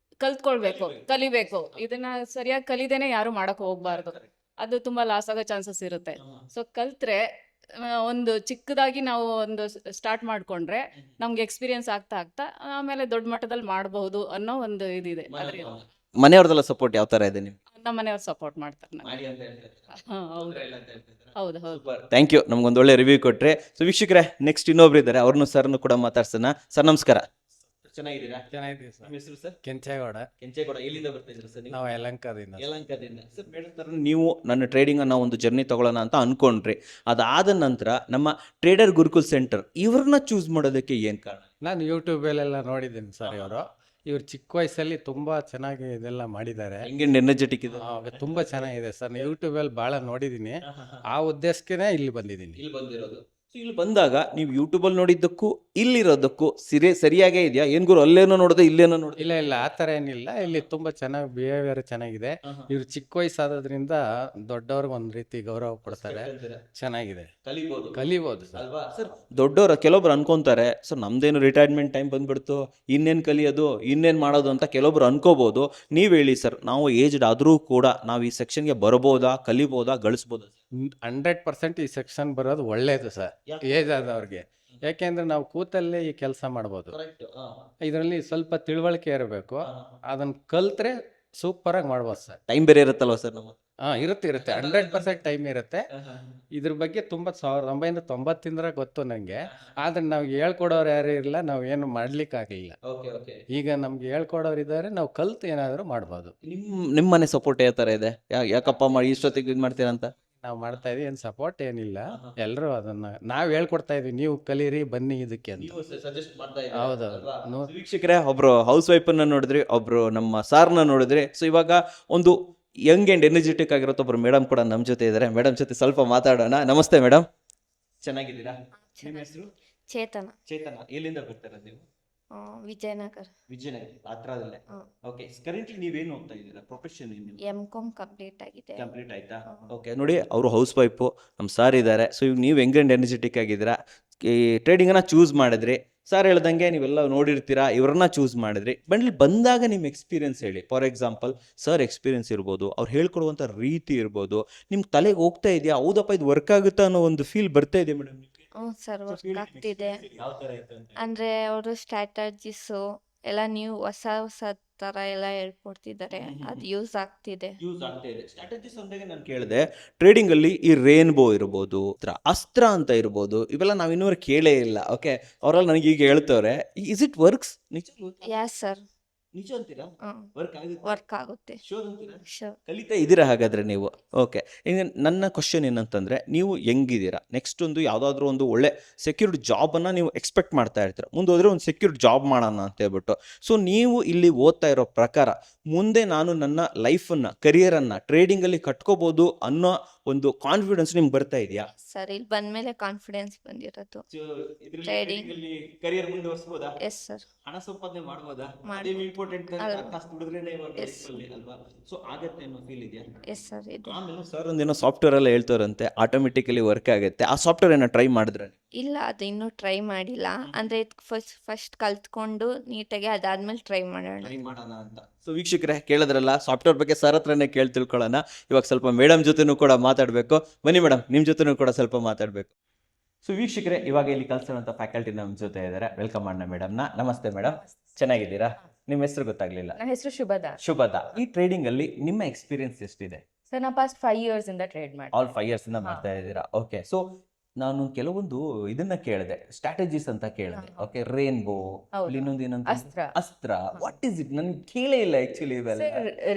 ಕಲಿಬೇಕು. ಇದನ್ನ ಸರಿಯಾಗಿ ಕಲಿದೇನೆ ಯಾರು ಮಾಡಕ್ ಹೋಗ್ಬಾರ್ದು, ಅದು ತುಂಬಾ ಲಾಸ್ ಆಗೋ ಚಾನ್ಸಸ್ ಇರುತ್ತೆ. ಸೊ ಕಲ್ತ್ರೆ ಒಂದು ಚಿಕ್ಕದಾಗಿ ನಾವು ಒಂದು ಸ್ಟಾರ್ಟ್ ಮಾಡ್ಕೊಂಡ್ರೆ ನಮ್ಗೆ ಎಕ್ಸ್ಪೀರಿಯನ್ಸ್ ಆಗ್ತಾ ಆಮೇಲೆ ದೊಡ್ಡ ಮಟ್ಟದಲ್ಲಿ ಮಾಡಬಹುದು ಅನ್ನೋ ಒಂದು ಇದಿದೆ. ಮನೆಯವ್ರದೆಲ್ಲ ಸಪೋರ್ಟ್ ಯಾವ ತರ ಇದೆ? ನಮ್ಮ ಮನೆಯವ್ರು ಸಪೋರ್ಟ್ ಮಾಡ್ತಾರೆ. ಹೌದು. ಥ್ಯಾಂಕ್ ಯು, ನಮ್ಗೊಂದು ಒಳ್ಳೆ ರಿವ್ಯೂ ಕೊಟ್ರೆ. ಸೊ ವೀಕ್ಷಕರೇ, ನೆಕ್ಸ್ಟ್ ಇನ್ನೊಬ್ರು ಇದ್ದಾರೆ, ಅವ್ರನ್ನು ಸರ್ನು ಕೂಡ ಮಾತಾಡ್ಸೋಣ. ಸರ್ ನಮಸ್ಕಾರ. ಚೆನ್ನಾಗಿದ್ದೀರಾ? ಚೆನ್ನಾಗಿದ್ದೀವಿ ಸರ್. ನಿಮ್ಮ ಹೆಸರು ಸರ್? ಕೆಂಚೇಗೌಡ. ಎಲ್ಲಿಂದ ಬರ್ತಾ ಇದ್ದೀರಾ ಸರ್? ನಾವು ಯಲಹಂಕದಿಂದ. ಸರ್ ಮೇಡಮ್, ನೀವು ನನ್ನ ಟ್ರೇಡಿಂಗ್ ಅನ್ನ ಒಂದು ಜರ್ನಿ ತಗೊಳ್ಳೋಣ ಅಂತ ಅನ್ಕೊಂಡ್ರಿ. ಅದಾದ ನಂತರ ನಮ್ಮ ಟ್ರೇಡರ್ ಗುರುಕುಲ್ ಸೆಂಟರ್ ಇವ್ರನ್ನ ಚೂಸ್ ಮಾಡೋದಕ್ಕೆ ಏನ್ ಕಾರಣ? ನಾನು ಯೂಟ್ಯೂಬಲ್ಲೆಲ್ಲ ನೋಡಿದ್ದೀನಿ ಸರ್. ಇವರು ಚಿಕ್ಕ ವಯಸ್ಸಲ್ಲಿ ತುಂಬಾ ಚೆನ್ನಾಗಿ ಇದೆಲ್ಲ ಮಾಡಿದ್ದಾರೆ. ಹೆಂಗೆ ಎನರ್ಜೆಟಿಕ್ ಇದೆ, ತುಂಬಾ ಚೆನ್ನಾಗಿದೆ ಸರ್. ಯೂಟ್ಯೂಬಲ್ಲಿ ಬಹಳ ನೋಡಿದ್ದೀನಿ, ಆ ಉದ್ದೇಶಕ್ಕೆ ಇಲ್ಲಿ ಬಂದಿದ್ದೀನಿ. ಇಲ್ಲಿ ಬಂದಾಗ ನೀವು ಯೂಟ್ಯೂಬಲ್ಲಿ ನೋಡಿದ್ದಕ್ಕೂ ಇಲ್ಲಿರೋದಕ್ಕೂ ಸರಿಯಾಗೇ ಇದೆಯಾ? ಏನ್ ಗುರು ಅಲ್ಲೇನೋ ನೋಡಿದೆ ಇಲ್ಲೇನೋ ನೋಡಿದೆ? ಇಲ್ಲ ಆ ಥರ ಏನಿಲ್ಲ. ಇಲ್ಲಿ ತುಂಬಾ ಚೆನ್ನಾಗಿ ಬಿಹೇವಿಯರ್ ಚೆನ್ನಾಗಿದೆ. ಇವ್ರು ಚಿಕ್ಕ ವಯಸ್ಸಾದ್ರಿಂದ ದೊಡ್ಡವ್ರಿಗೆ ಒಂದ್ ರೀತಿ ಗೌರವ ಕೊಡ್ತಾರೆ. ಚೆನ್ನಾಗಿದೆ, ಕಲಿಬಹುದು ಅಲ್ವಾ ಸರ್? ದೊಡ್ಡವ್ರ ಕೆಲವೊಬ್ರು ಅನ್ಕೊಂತಾರೆ, ಸರ್ ನಮ್ದೇನು ರಿಟೈರ್ಮೆಂಟ್ ಟೈಮ್ ಬಂದ್ಬಿಡ್ತು, ಇನ್ನೇನ್ ಕಲಿಯೋದು, ಇನ್ನೇನ್ ಮಾಡೋದು ಅಂತ ಕೆಲವೊಬ್ರು ಅನ್ಕೋಬಹುದು. ನೀವ್ ಹೇಳಿ ಸರ್, ನಾವು ಏಜ್ಡ್ ಆದ್ರೂ ಕೂಡ ನಾವು ಈ ಸೆಕ್ಷನ್ಗೆ ಬರಬಹುದಾ, ಕಲಿಬಹುದಾ, ಗಳಿಸಬಹುದಾ? 100% ಈ ಸೆಕ್ಷನ್ ಬರೋದು ಒಳ್ಳೇದು ಸರ್. ಏಜ್ ಆದವ್ರಿಗೆ ಯಾಕೆಂದ್ರೆ ನಾವು ಕೂತಲ್ಲೇ ಈ ಕೆಲಸ ಮಾಡ್ಬೋದು. ಇದರಲ್ಲಿ ಸ್ವಲ್ಪ ತಿಳುವಳಿಕೆ ಇರಬೇಕು, ಅದನ್ನ ಕಲ್ತ್ರೆ ಸೂಪರ್ ಆಗಿ ಮಾಡ್ಬೋದು ಸರ್. ಟೈಮ್ ಬೇರೆ ಇರುತ್ತಲ್ವ ಸರ್ ನಮ್ಮ? ಇರುತ್ತೆ 100% ಟೈಮ್ ಇರುತ್ತೆ. ಇದ್ರ ಬಗ್ಗೆ ತುಂಬ 1990 ಗೊತ್ತು ನನಗೆ, ಆದ್ರೆ ನಾವು ಹೇಳ್ಕೊಡೋರು ಯಾರು ಇಲ್ಲ, ನಾವು ಏನು ಮಾಡ್ಲಿಕ್ಕಾಗಲಿಲ್ಲ. ಈಗ ನಮ್ಗೆ ಹೇಳ್ಕೊಡೋರು ಇದ್ದಾರೆ, ನಾವು ಕಲ್ತು ಏನಾದರೂ ಮಾಡ್ಬೋದು. ನಿಮ್ಮ ಮನೆ ಸಪೋರ್ಟ್ ಯಾವ ಥರ ಇದೆ? ಯಾಕಪ್ಪ ಮಾಡಿ ಇಷ್ಟೊತ್ತಿಗೆ ಇದು ಮಾಡ್ತೀರಾ ಅಂತ? ನಾವು ಮಾಡ್ತಾ ಇದೀವಿ, ಏನು ಸಪೋರ್ಟ್ ಏನಿಲ್ಲ. ಎಲ್ಲರೂ ಅದನ್ನ ನಾವು ಹೇಳ್ಕೊಡ್ತಾ ಇದೀವಿ, ನೀವು ಕಲೀರಿ ಬನ್ನಿ ಇದಕ್ಕೆ ಅಂತ. ಹೌದೌದು. ವೀಕ್ಷಕರೇ, ಒಬ್ರು ಹೌಸ್ ವೈಫನ್ನ ನೋಡಿದ್ರಿ, ಒಬ್ರು ನಮ್ಮ ಸಾರ್ನ ನೋಡಿದ್ರಿ. ಸೊ ಇವಾಗ ಒಂದು ಯಂಗ್ ಅಂಡ್ ಎನರ್ಜೆಟಿಕ್ ಆಗಿರುತ್ತೆ ಒಬ್ರು ಮೇಡಮ್ ಕೂಡ ನಮ್ಮ ಜೊತೆ ಇದ್ದಾರೆ. ಮೇಡಮ್ ಜೊತೆ ಸ್ವಲ್ಪ ಮಾತಾಡೋಣ. ನಮಸ್ತೆ ಮೇಡಮ್, ಚೆನ್ನಾಗಿದ್ದೀರಾ? ನಿಮ್ಮ ಹೆಸರು? ಚೇತನ. ಚೇತನ. ಎಲ್ಲಿಂದ ಬರ್ತಾರ ನೀವು? ವಿಜಯನಗರ. ವಿಜಯನಗರ ಹತ್ರದಲ್ಲೇ. ಓಕೆ, ಕರೆಂಟ್ಲಿ ನೀವೇನು ಹೋಗ್ತಾ ಇದ್ದೀರಾ? ಪ್ರೊಫೆಷನ್ ಏನು? M.Com ಕಂಪ್ಲೀಟ್ ಆಗಿದೆ. ಕಂಪ್ಲೀಟ್ ಆಯ್ತಾ? ಓಕೆ, ನೋಡಿ ಅವರು ಹೌಸ್ ವೈಫು, ನಮ್ಮ ಸಾರ್ ಇದ್ದಾರೆ. ಸೊ ಇವಾಗ ನೀವು ಯಂಗ್ ಅಂಡ್ ಎನರ್ಜೆಟಿಕ್ ಆಗಿದ್ದೀರಾ, ಈ ಟ್ರೇಡಿಂಗನ್ನು ಚೂಸ್ ಮಾಡಿದ್ರಿ. ಸರ್ ಹೇಳ್ದಂಗೆ ನೀವೆಲ್ಲ ನೋಡಿರ್ತೀರಾ, ಇವ್ರನ್ನ ಚೂಸ್ ಮಾಡಿದ್ರಿ. ಬಂದ್ಲಿ ಬಂದಾಗ ನಿಮ್ಮ ಎಕ್ಸ್ಪೀರಿಯನ್ಸ್ ಹೇಳಿ. ಫಾರ್ ಎಕ್ಸಾಂಪಲ್ ಸರ್ ಎಕ್ಸ್ಪೀರಿಯನ್ಸ್ ಇರ್ಬೋದು, ಅವ್ರು ಹೇಳ್ಕೊಡುವಂಥ ರೀತಿ ಇರ್ಬೋದು, ನಿಮ್ಗೆ ತಲೆಗೆ ಹೋಗ್ತಾ ಇದೆಯಾ, ಹೌದಪ್ಪ ಇದು ವರ್ಕ್ ಆಗುತ್ತಾ ಅನ್ನೋ ಒಂದು ಫೀಲ್ ಬರ್ತಾ ಇದೆ ಮೇಡಮ್? ಹ್ಞೂ ಸರ್, ವರ್ಕ್ ಆಗ್ತಿದೆ. ಯಾವ ಥರ ಇತ್ತು ಅಂತ? ಅಂದರೆ ಅವರು ಸ್ಟ್ರಾಟಜಿಸು ಎಲ್ಲ ನೀವು ಹೊಸ ಹೊಸ ಥರ ಎಲ್ಲ ಹೇಳ್ಕೊಡ್ತಿದ್ದಾರೆ, ಅದು ಯೂಸ್ ಆಗ್ತಿದೆ. ಯೂಸ್ ಆಗ್ತಾ ಇದೆ. ಸ್ಟ್ರಾಟಜಿಸ್ ಅಂದಾಗ ನಾನು ಕೇಳಿದೆ, ಟ್ರೇಡಿಂಗ್ ಅಲ್ಲಿ ಈ ರೇನ್ಬೋ ಇರ್ಬೋದು, ಅಸ್ತ್ರ ಅಂತ ಇರ್ಬೋದು, ಇವೆಲ್ಲ ನಾವು ಇನ್ನೂವರೆಗೆ ಕೇಳೇ ಇಲ್ಲ. ಓಕೆ, ಅವರಲ್ಲಿ ನನಗೆ ಈಗ ಹೇಳ್ತವ್ರೆ, ಇಸ್ ಇಟ್ ವರ್ಕ್ಸ್? ನಿಜ ಯಾಸ್ ಸರ್. ನಿಜ ಅಂತೀರಾ? ಹ್ಞೂ, ವರ್ಕ್ ಆಗುತ್ತೆ? ವರ್ಕ್ ಆಗುತ್ತೆ. ಶೋರ್ ಅಂತೀರಾ? ಶೋರ್. ಕಲಿತಾ ಇದ್ದೀರಾ ಹಾಗಾದ್ರೆ ನೀವು? ಓಕೆ, ಈಗ ನನ್ನ ಕ್ವಶನ್ ಏನಂತಂದ್ರೆ, ನೀವು ಹೆಂಗಿದ್ದೀರಾ? ನೆಕ್ಸ್ಟ್ ಒಂದು ಯಾವುದಾದ್ರೂ ಒಂದು ಒಳ್ಳೆ ಸೆಕ್ಯೂರ್ಡ್ ಜಾಬನ್ನು ನೀವು ಎಕ್ಸ್ಪೆಕ್ಟ್ ಮಾಡ್ತಾ ಇರ್ತೀರ, ಮುಂದೆ ಹೋದ್ರೆ ಒಂದು ಸೆಕ್ಯೂರ್ಡ್ ಜಾಬ್ ಮಾಡೋಣ ಅಂತ ಹೇಳ್ಬಿಟ್ಟು. ಸೊ ನೀವು ಇಲ್ಲಿ ಓದ್ತಾ ಇರೋ ಪ್ರಕಾರ ಮುಂದೆ ನಾನು ನನ್ನ ಲೈಫನ್ನು, ಕರಿಯರನ್ನು ಟ್ರೇಡಿಂಗಲ್ಲಿ ಕಟ್ಕೋಬೋದು ಅನ್ನೋ ಒಂದು ಕಾನ್ಫಿಡೆನ್ಸ್ ನಿಮ್ಗೆ ಬರ್ತಾ ಇದೆಯಾ? ಸರ್, ಇಲ್ಲಿ ಬಂದಮೇಲೆ ಕಾನ್ಫಿಡೆನ್ಸ್ ಬಂದಿರೋದು. Trading. ಕರಿಯರ್ ಮುಂದುವರಿಸಬಹುದಾ? Yes sir. ಹಣ ಸಂಪಾದನೆ ಮಾಡ್ಬೋದಾ? ಮಾಡ್ಬೋದು. ಅದೇ ಇಂಪಾರ್ಟೆಂಟ್ ಅಲ್ವಾ? Yes. ಅಲ್ವಾ? ಸೊ ಆಗತ್ತೆ ಅನ್ನೋ ಫೀಲ್ ಇದೆಯಾ? ಎಸ್ ಸರ್, ಇದೆ. ಆಮೇಲೆ ಸರ್ ಒಂದೇನೋ ಸಾಫ್ಟ್ವೇರ್ ಎಲ್ಲ ಹೇಳ್ತಾರಂತೆ, ಆಟೋಮೆಟಿಕಲಿ ವರ್ಕ್ ಆಗುತ್ತೆ. ಆ ಸಾಫ್ಟ್ವೇರ್ ಏನೋ ಟ್ರೈ ಮಾಡಿದ್ರೆ? ಇಲ್ಲ, ಅದು ಇನ್ನೂ ಟ್ರೈ ಮಾಡಿಲ್ಲ. ಅಂದರೆ ಫಸ್ಟ್ ಕಲ್ತ್ಕೊಂಡು ನೀಟಾಗಿ ಅದಾದ್ಮೇಲೆ ಟ್ರೈ ಮಾಡೋಣ. ಟ್ರೈ ಮಾಡೋಣ ಅಂತ. ಸೊ ವೀಕ್ಷಕರೇ, ಕೇಳಿದ್ರಲ್ಲ, ಸಾಫ್ಟ್ವೇರ್ ಬಗ್ಗೆ ಸರ್ ಹತ್ರನೇ ಕೇಳಿ ತಿಳ್ಕೊಳ್ಳೋಣ. ಇವಾಗ ಸ್ವಲ್ಪ ಮೇಡಮ್ ಜೊತೆನೂ ಕೂಡ ಮಾತಾಡಬೇಕು. ಬನ್ನಿ ಮೇಡಮ್, ನಿಮ್ಮ ಜೊತೆನೂ ಕೂಡ ಸ್ವಲ್ಪ ಮಾತಾಡಬೇಕು. ಸೊ ವೀಕ್ಷಕರೇ, ಇವಾಗ ಇಲ್ಲಿ ಕಲಿಸಿರುವಂಥ ಫ್ಯಾಕಲ್ಟಿ ನಮ್ಮ ಜೊತೆ ಇದ್ದಾರೆ. ವೆಲ್ಕಮ್ ಮಾಡೋಣ ಮೇಡಮ್ನ. ನಮಸ್ತೆ ಮೇಡಮ್, ಚೆನ್ನಾಗಿದ್ದೀರಾ? ನಿಮ್ಮ ಹೆಸರು ಗೊತ್ತಾಗ್ಲಿಲ್ಲ. ನನ್ನ ಹೆಸರು ಶುಭದಾ. ಶುಭದಾ. ಈ ಟ್ರೇಡಿಂಗ್ ಅಲ್ಲಿ ನಿಮ್ಮ ಎಕ್ಸ್ಪೀರಿಯನ್ಸ್ ಎಷ್ಟಿದೆ? ಸರ್, ನಾ ಪಾಸ್ಟ್ 5 years ಇಂದ ಟ್ರೇಡ್ ಮಾಡಿ. ಆಲ್ 5 years ಇಂದ ಮಾಡ್ತಾ ಇದ್ದೀರಾ? ಓಕೆ. ಸೊ ನಾನು ಕೆಲವೊಂದು ಇದನ್ನ ಕೇಳಿದೆ, ಸ್ಟ್ರಾಟಜೀಸ್ ಅಂತ ಕೇಳಿದೆ. ಓಕೆ, ರೇನ್ಬೋ, ಹೌದು. ಇನ್ನೊಂದು ಏನಂತ? ಅಸ್ತ್ರ. ಅಸ್ತ್ರ. What is it? ನನ್ಗೆ ಕೇಳೇ ಇಲ್ಲ ಆಕ್ಚುಲಿ ಇವೆಲ್ಲ.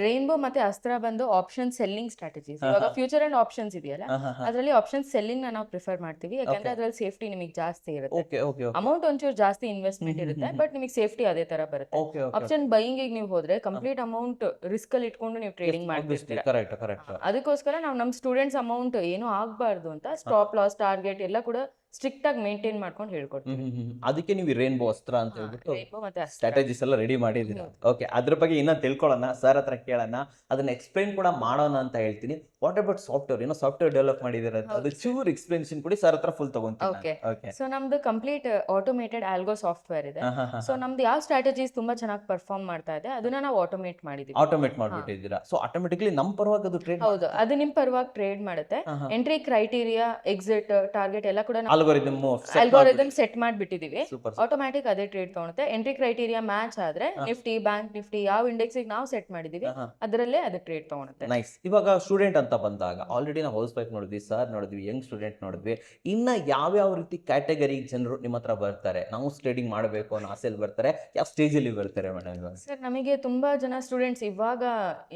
ರೈನ್ಬೋ ಮತ್ತೆ ಅಸ್ತ್ರ ಬಂದು ಆಪ್ಷನ್ ಸೆಲ್ಲಿಂಗ್ ಸ್ಟ್ರಾಟಜೀಸ್. ಇವಾಗ ಫ್ಯೂಚರ್ ಅಂಡ್ ಆಪ್ಷನ್ಸ್ ಇದೆಯಲ್ಲ, ಅದರಲ್ಲಿ ಆಪ್ಷನ್ ಸೆಲ್ಲಿಂಗ್ ನಾವು ಪ್ರಿಫರ್ ಮಾಡ್ತೀವಿ. ಯಾಕಂದ್ರೆ ಅದ್ರಲ್ಲಿ ಸೇಫ್ಟಿ ನಿಮಗೆ ಜಾಸ್ತಿ ಇರುತ್ತೆ. ಓಕೆ ಓಕೆ ಅಮೌಂಟ್ ಒಂಚೂರು ಜಾಸ್ತಿ ಇನ್ವೆಸ್ಟ್ಮೆಂಟ್ ಇರುತ್ತೆ, ಬಟ್ ನಿಮಗೆ ಸೇಫ್ಟಿ ಅದೇ ತರ ಬರುತ್ತೆ. Okay okay. ಆಪ್ಷನ್ ಬೈಯಿಂಗ್ ನೀವು ಹೋದ್ರೆ ಕಂಪ್ಲೀಟ್ ಅಮೌಂಟ್ ರಿಸ್ಕ್ ಅಲ್ಲಿ ಇಟ್ಕೊಂಡು ನೀವು ಟ್ರೇಡಿಂಗ್ ಮಾಡ್ತಿರ್ತೀರಾ. Correct correct. ಅದಕ್ಕೋಸ್ಕರ ನಾವು ನಮ್ಮ ಸ್ಟೂಡೆಂಟ್ಸ್ ಅಮೌಂಟ್ ಏನು ಆಗ್ಬಾರ್ದು ಅಂತ ಸ್ಟಾಪ್ ಲಾಸ್, ಟಾರ್ಗೆಟ್ ಎಲ್ಲ ಕೂಡ ಸ್ಟ್ರಿಕ್ಟ್ ಆಗಿ ಮೇಂಟೈನ್ ಮಾಡ್ಕೊಂಡು ಹೇಳ್ಕೊಡ್ತೀವಿ. ಅದಕ್ಕೆ ನೀವು ರೇನ್ಬೋ ಅಸ್ತ್ರ ಅಂತ ಹೇಳ್ಬಿಟ್ಟು ರೈನ್ಬೋ ಮತ್ತೆ ಅಸ್ತ್ರ. ಸ್ಟ್ರಾಟಜೀಸ್ ಎಲ್ಲ ರೆಡಿ ಮಾಡಿದ್ದೀರಾ? ಓಕೆ, ಅದ್ರ ಬಗ್ಗೆ ಇನ್ನೂ ತಿಳ್ಕೊಳ್ಳೋಣ, ಸರ್ ಹತ್ರ ಕೇಳೋಣ, ಅದನ್ನ ಎಕ್ಸ್ಪ್ಲೈನ್ ಕೂಡ ಮಾಡೋಣ ಅಂತ ಹೇಳ್ತೀನಿ. What about software? ಏನೋ ಸಾಫ್ಟ್ವೇರ್ ಡೆವಲಪ್ ಮಾಡಿದ್ದೀರಾ, ಅದು ಚೂರ್ ಎಕ್ಸ್ಪ್ಲನೇಷನ್ ಕೊಡಿ, ಸರ್ ಹತ್ರ ಫುಲ್ ತಗೊಂತೀನಿ. ಓಕೆ. ಓಕೆ. ಸೊ ನಮ್ದು ಕಂಪ್ಲೀಟ್ ಆಟೋಮೇಟೆಡ್ ಆಲ್ಗೋ ಸಾಫ್ಟ್ವೇರ್ ಇದೆ. ಸೊ ನಮ್ದು ಯಾವ ಸ್ಟ್ರಾಟಜೀಸ್ ತುಂಬಾ ಚೆನ್ನಾಗಿ ಪರ್ಫಾರ್ಮ್ ಮಾಡ್ತಾ ಇದೆ ಅದನ್ನ ನಾವು ಆಟೋಮೇಟ್ ಮಾಡಿದೀವಿ. ಆಟೋಮೇಟ್ ಮಾಡ್ಬಿಟ್ಟಿದ್ದೀರಾ? ಸೊ ಆಟೋಮೆಟಿಕ್ಲಿ ನಮ್ಮ ಪರವಾಗಿ ಅದು ಟ್ರೇಡ್ ಹೌದು, ಅದು ನಿಮ್ ಪರವಾಗಿ ಟ್ರೇಡ್ ಮಾಡುತ್ತೆ. ಎಂಟ್ರಿ ಕ್ರೈಟೀರಿಯಾ, ಎಕ್ಸಿಟ್, ಟಾರ್ಗೆಟ್ ಎಲ್ಲ ಕೂಡ ಅಲ್ಗೋರಿದಮ್ ಸೆಟ್ ಮಾಡ್ಬಿಟ್ಟಿದೀವಿ. ಆಟೋಮ್ಯಾಟಿಕ್ ಅದೇ ಟ್ರೇಡ್ ತಗೊಳುತ್ತೆ. ಎಂಟ್ರಿ ಕ್ರೈಟೀರಿಯಾ ಮ್ಯಾಚ್ ಆದ್ರೆ ನಿಫ್ಟಿ, ಬ್ಯಾಂಕ್ ನಿಫ್ಟಿ ಯಾವ ಇಂಡೆಕ್ಸ್ ನಾವು ಸೆಟ್ ಮಾಡಿದೀವಿ ಅದರಲ್ಲೇ ಅದು ಟ್ರೇಡ್ ತಗೊಳುತ್ತೆ. ನೈಸ್. ಇವಾಗ ಸ್ಟೂಡೆಂಟ್ ಅಂತ ಬಂದಾಗ ಆಲ್ರೆಡಿ ನಾವು ಹೌಸ್ ವೈಫ್ ನೋಡಿದ್ವಿ, ಸರ್ ನೋಡಿದ್ವಿ, ಯಂಗ್ ಸ್ಟೂಡೆಂಟ್ ನೋಡಿದ್ವಿ. ಇನ್ನ ಯಾವ್ಯಾವ ರೀತಿ ಕ್ಯಾಟಗರಿ ಜನರು ನಿಮ್ಮ ಹತ್ರ ಬರ್ತಾರೆ, ನಾವು ಟ್ರೇಡಿಂಗ್ ಮಾಡಬೇಕು ಅನ್ನೋ ಆಸೆಯಲ್ಲಿ ಬರ್ತಾರೆ? ಯಾವ ಸ್ಟೇಜ್ ಅಲ್ಲಿ ಬರ್ತಾರೆ ಮೇಡಮ್ ಇವಾಗ? ಸರ್, ನಮಗೆ ತುಂಬಾ ಜನ ಸ್ಟೂಡೆಂಟ್ಸ್ ಇವಾಗ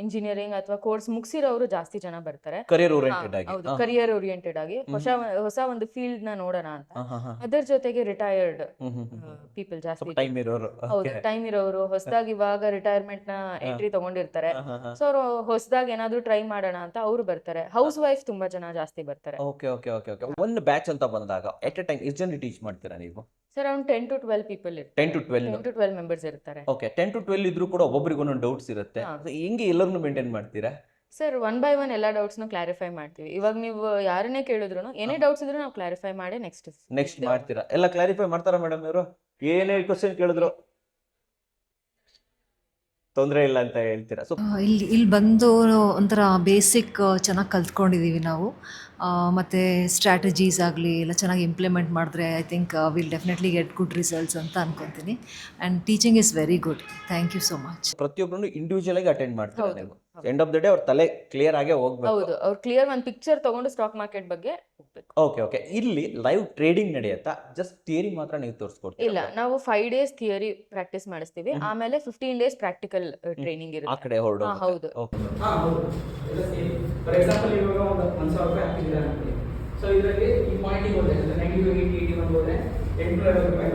ಇಂಜಿನಿಯರಿಂಗ್ ಅಥವಾ ಕೋರ್ಸ್ ಮುಗಿಸಿರೋರು ಜಾಸ್ತಿ ಜನ ಬರ್ತಾರೆ. ಕರಿಯರ್ ಓರಿಯೆಂಟೆಡ್ ಆಗಿ. ಹೌದು, ಕರಿಯರ್ ಓರಿಯೆಂಟೆಡ್ ಆಗಿ ಹೊಸ ಒಂದು ಫೀಲ್ಡ್ ನ ನೋಡೋಣ ಅಂತ. ಅದರ ಜೊತೆಗೆ ರಿಟೈರ್ಡ್ ಪೀಪಲ್ ಜಾಸ್ತಿ ಟೈಮ್ ಇರೋರು. ಹೌದು, ಟೈಮ್ ಇರೋರು ಹೊಸದಾಗಿ ಇವಾಗ ರಿಟೈರ್ಮೆಂಟ್ ನ ಎಂಟ್ರಿ ತಗೊಂಡಿರ್ತಾರೆ. ಸೊ ಅವರು ಹೊಸದಾಗಿ ಏನಾದ್ರು ಟ್ರೈ ಮಾಡೋಣ ಅಂತ ಅವ್ರು ಬರ್ತಾರೆ. ಹೌಸ್ ವೈಫ್ ತುಂಬಾ ಜನ ಜಾಸ್ತಿ ಬರ್ತಾರೆ. Okay okay okay okay. ಒಂದು ಬ್ಯಾಚ್ ಅಂತ ಬಂದಾಗ ಎಟ್ ಎ ಟೈಮ್ ಎಷ್ಟು ಜನ ಟೀಚ್ ಮಾಡ್ತೀರಾ ನೀವು? Sir, around 10 to 12 people 10 to 12 10 to 12 members ಇರ್ತಾರೆ. ಓಕೆ. 10 to 12 ಇದ್ರೂ ಕೂಡ ಒಬ್ಬೊಬ್ರಿಗೆ ಒಂದೊಂದು ಡೌಟ್ಸ್ ಇರುತ್ತೆ. ಹೆಂಗೆ ಎಲ್ಲರನ್ನು ಮೇಂಟೈನ್ ಮಾಡ್ತೀರಾ? ಸರ್, 1 by 1 ಎಲ್ಲ ಡೌಟ್ಸ್ ಕ್ಲಾರಿಫೈ ಮಾಡ್ತೀವಿ. ಇವಾಗ ನೀವು ಯಾರನ್ನೇ ಕೇಳಿದ್ರು ಏನೇ ಡೌಟ್ಸ್ ಇದ್ರು ನಾವು ಕ್ಲಾರಿಫೈ ಮಾಡಿ ನೆಕ್ಸ್ಟ್ ಮಾಡ್ತೀರಾ? ಎಲ್ಲ ಕ್ಲಾರಿಫೈ ಮಾಡ್ತಾರಾ ಮೇಡಮ್ ಇವರು? ಏನೇ ಕ್ವಶನ್ ಕೇಳಿದ್ರು ತೊಂದರೆ ಇಲ್ಲ ಅಂತ ಹೇಳ್ತೀರಾ? ಸೊ ಇಲ್ಲಿ ಬಂದು ಒಂಥರ ಬೇಸಿಕ್ ಚೆನ್ನಾಗಿ ಕಲ್ತ್ಕೊಂಡಿದ್ದೀವಿ ನಾವು. ಮತ್ತು ಸ್ಟ್ರಾಟಜೀಸ್ ಆಗಲಿ ಎಲ್ಲ ಚೆನ್ನಾಗಿ ಇಂಪ್ಲಿಮೆಂಟ್ ಮಾಡಿದ್ರೆ I think will definitely get good results ಅಂತ ಅನ್ಕೊತೀನಿ. And teaching is very good. Thank you so much. ಪ್ರತಿಯೊಬ್ಬರು ಇಂಡಿವಿಜುವಲ್ ಆಗಿ ಅಟೆಂಡ್ ಮಾಡ್ತಾರೆ ನೀವು. ಎಂಡ್ ಆಫ್ ದ ಡೇ ಅವ್ರ ತಲೆ ಕ್ಲಿಯರ್ ಆಗೇ ಹೋಗ್ಬೇಕು. ಹೌದು, ಅವ್ರು ಕ್ಲಿಯರ್ ಒಂದು ಪಿಕ್ಚರ್ ತಗೊಂಡು ಸ್ಟಾಕ್ ಮಾರ್ಕೆಟ್ ಬಗ್ಗೆ ಹೋಗ್ಬೇಕು. ಓಕೆ. ಇಲ್ಲಿ ಲೈವ್ ಟ್ರೇಡಿಂಗ್ ನಡೆಯುತ್ತಾ? ಜಸ್ಟ್ ಥಿಯರಿ ಮಾತ್ರ ನೀವು ತೋರಿಸ್ಕೊಡ್ತೀರಾ? ಇಲ್ಲ, ನಾವು 5 days ಥಿಯರಿ ಪ್ರಾಕ್ಟೀಸ್ ಮಾಡಿಸ್ತೀವಿ, ಆಮೇಲೆ 15 days ಪ್ರಾಕ್ಟಿಕಲ್ ಟ್ರೈನಿಂಗ್ ಆ ಇರುತ್ತೆ. ಕಡೆ ಹೊರಡು. ಹೌದು. ಫಾರ್ ಎಕ್ಸಾಂಪಲ್ ಇವಾಗ ಒಂದು 1,000 ರೂಪಾಯಿ ಹಾಕಿದ್ದೀರಾ ಅನ್ಕೊಳ್ಳಿ. ಸೊ ಇದರಲ್ಲಿ ಈ ಪಾಯಿಂಟಿಗೆ ಹೋದ್ರೆ 92, 80, 81 ಹೋದ್ರೆ 850 ರೂಪಾಯಿ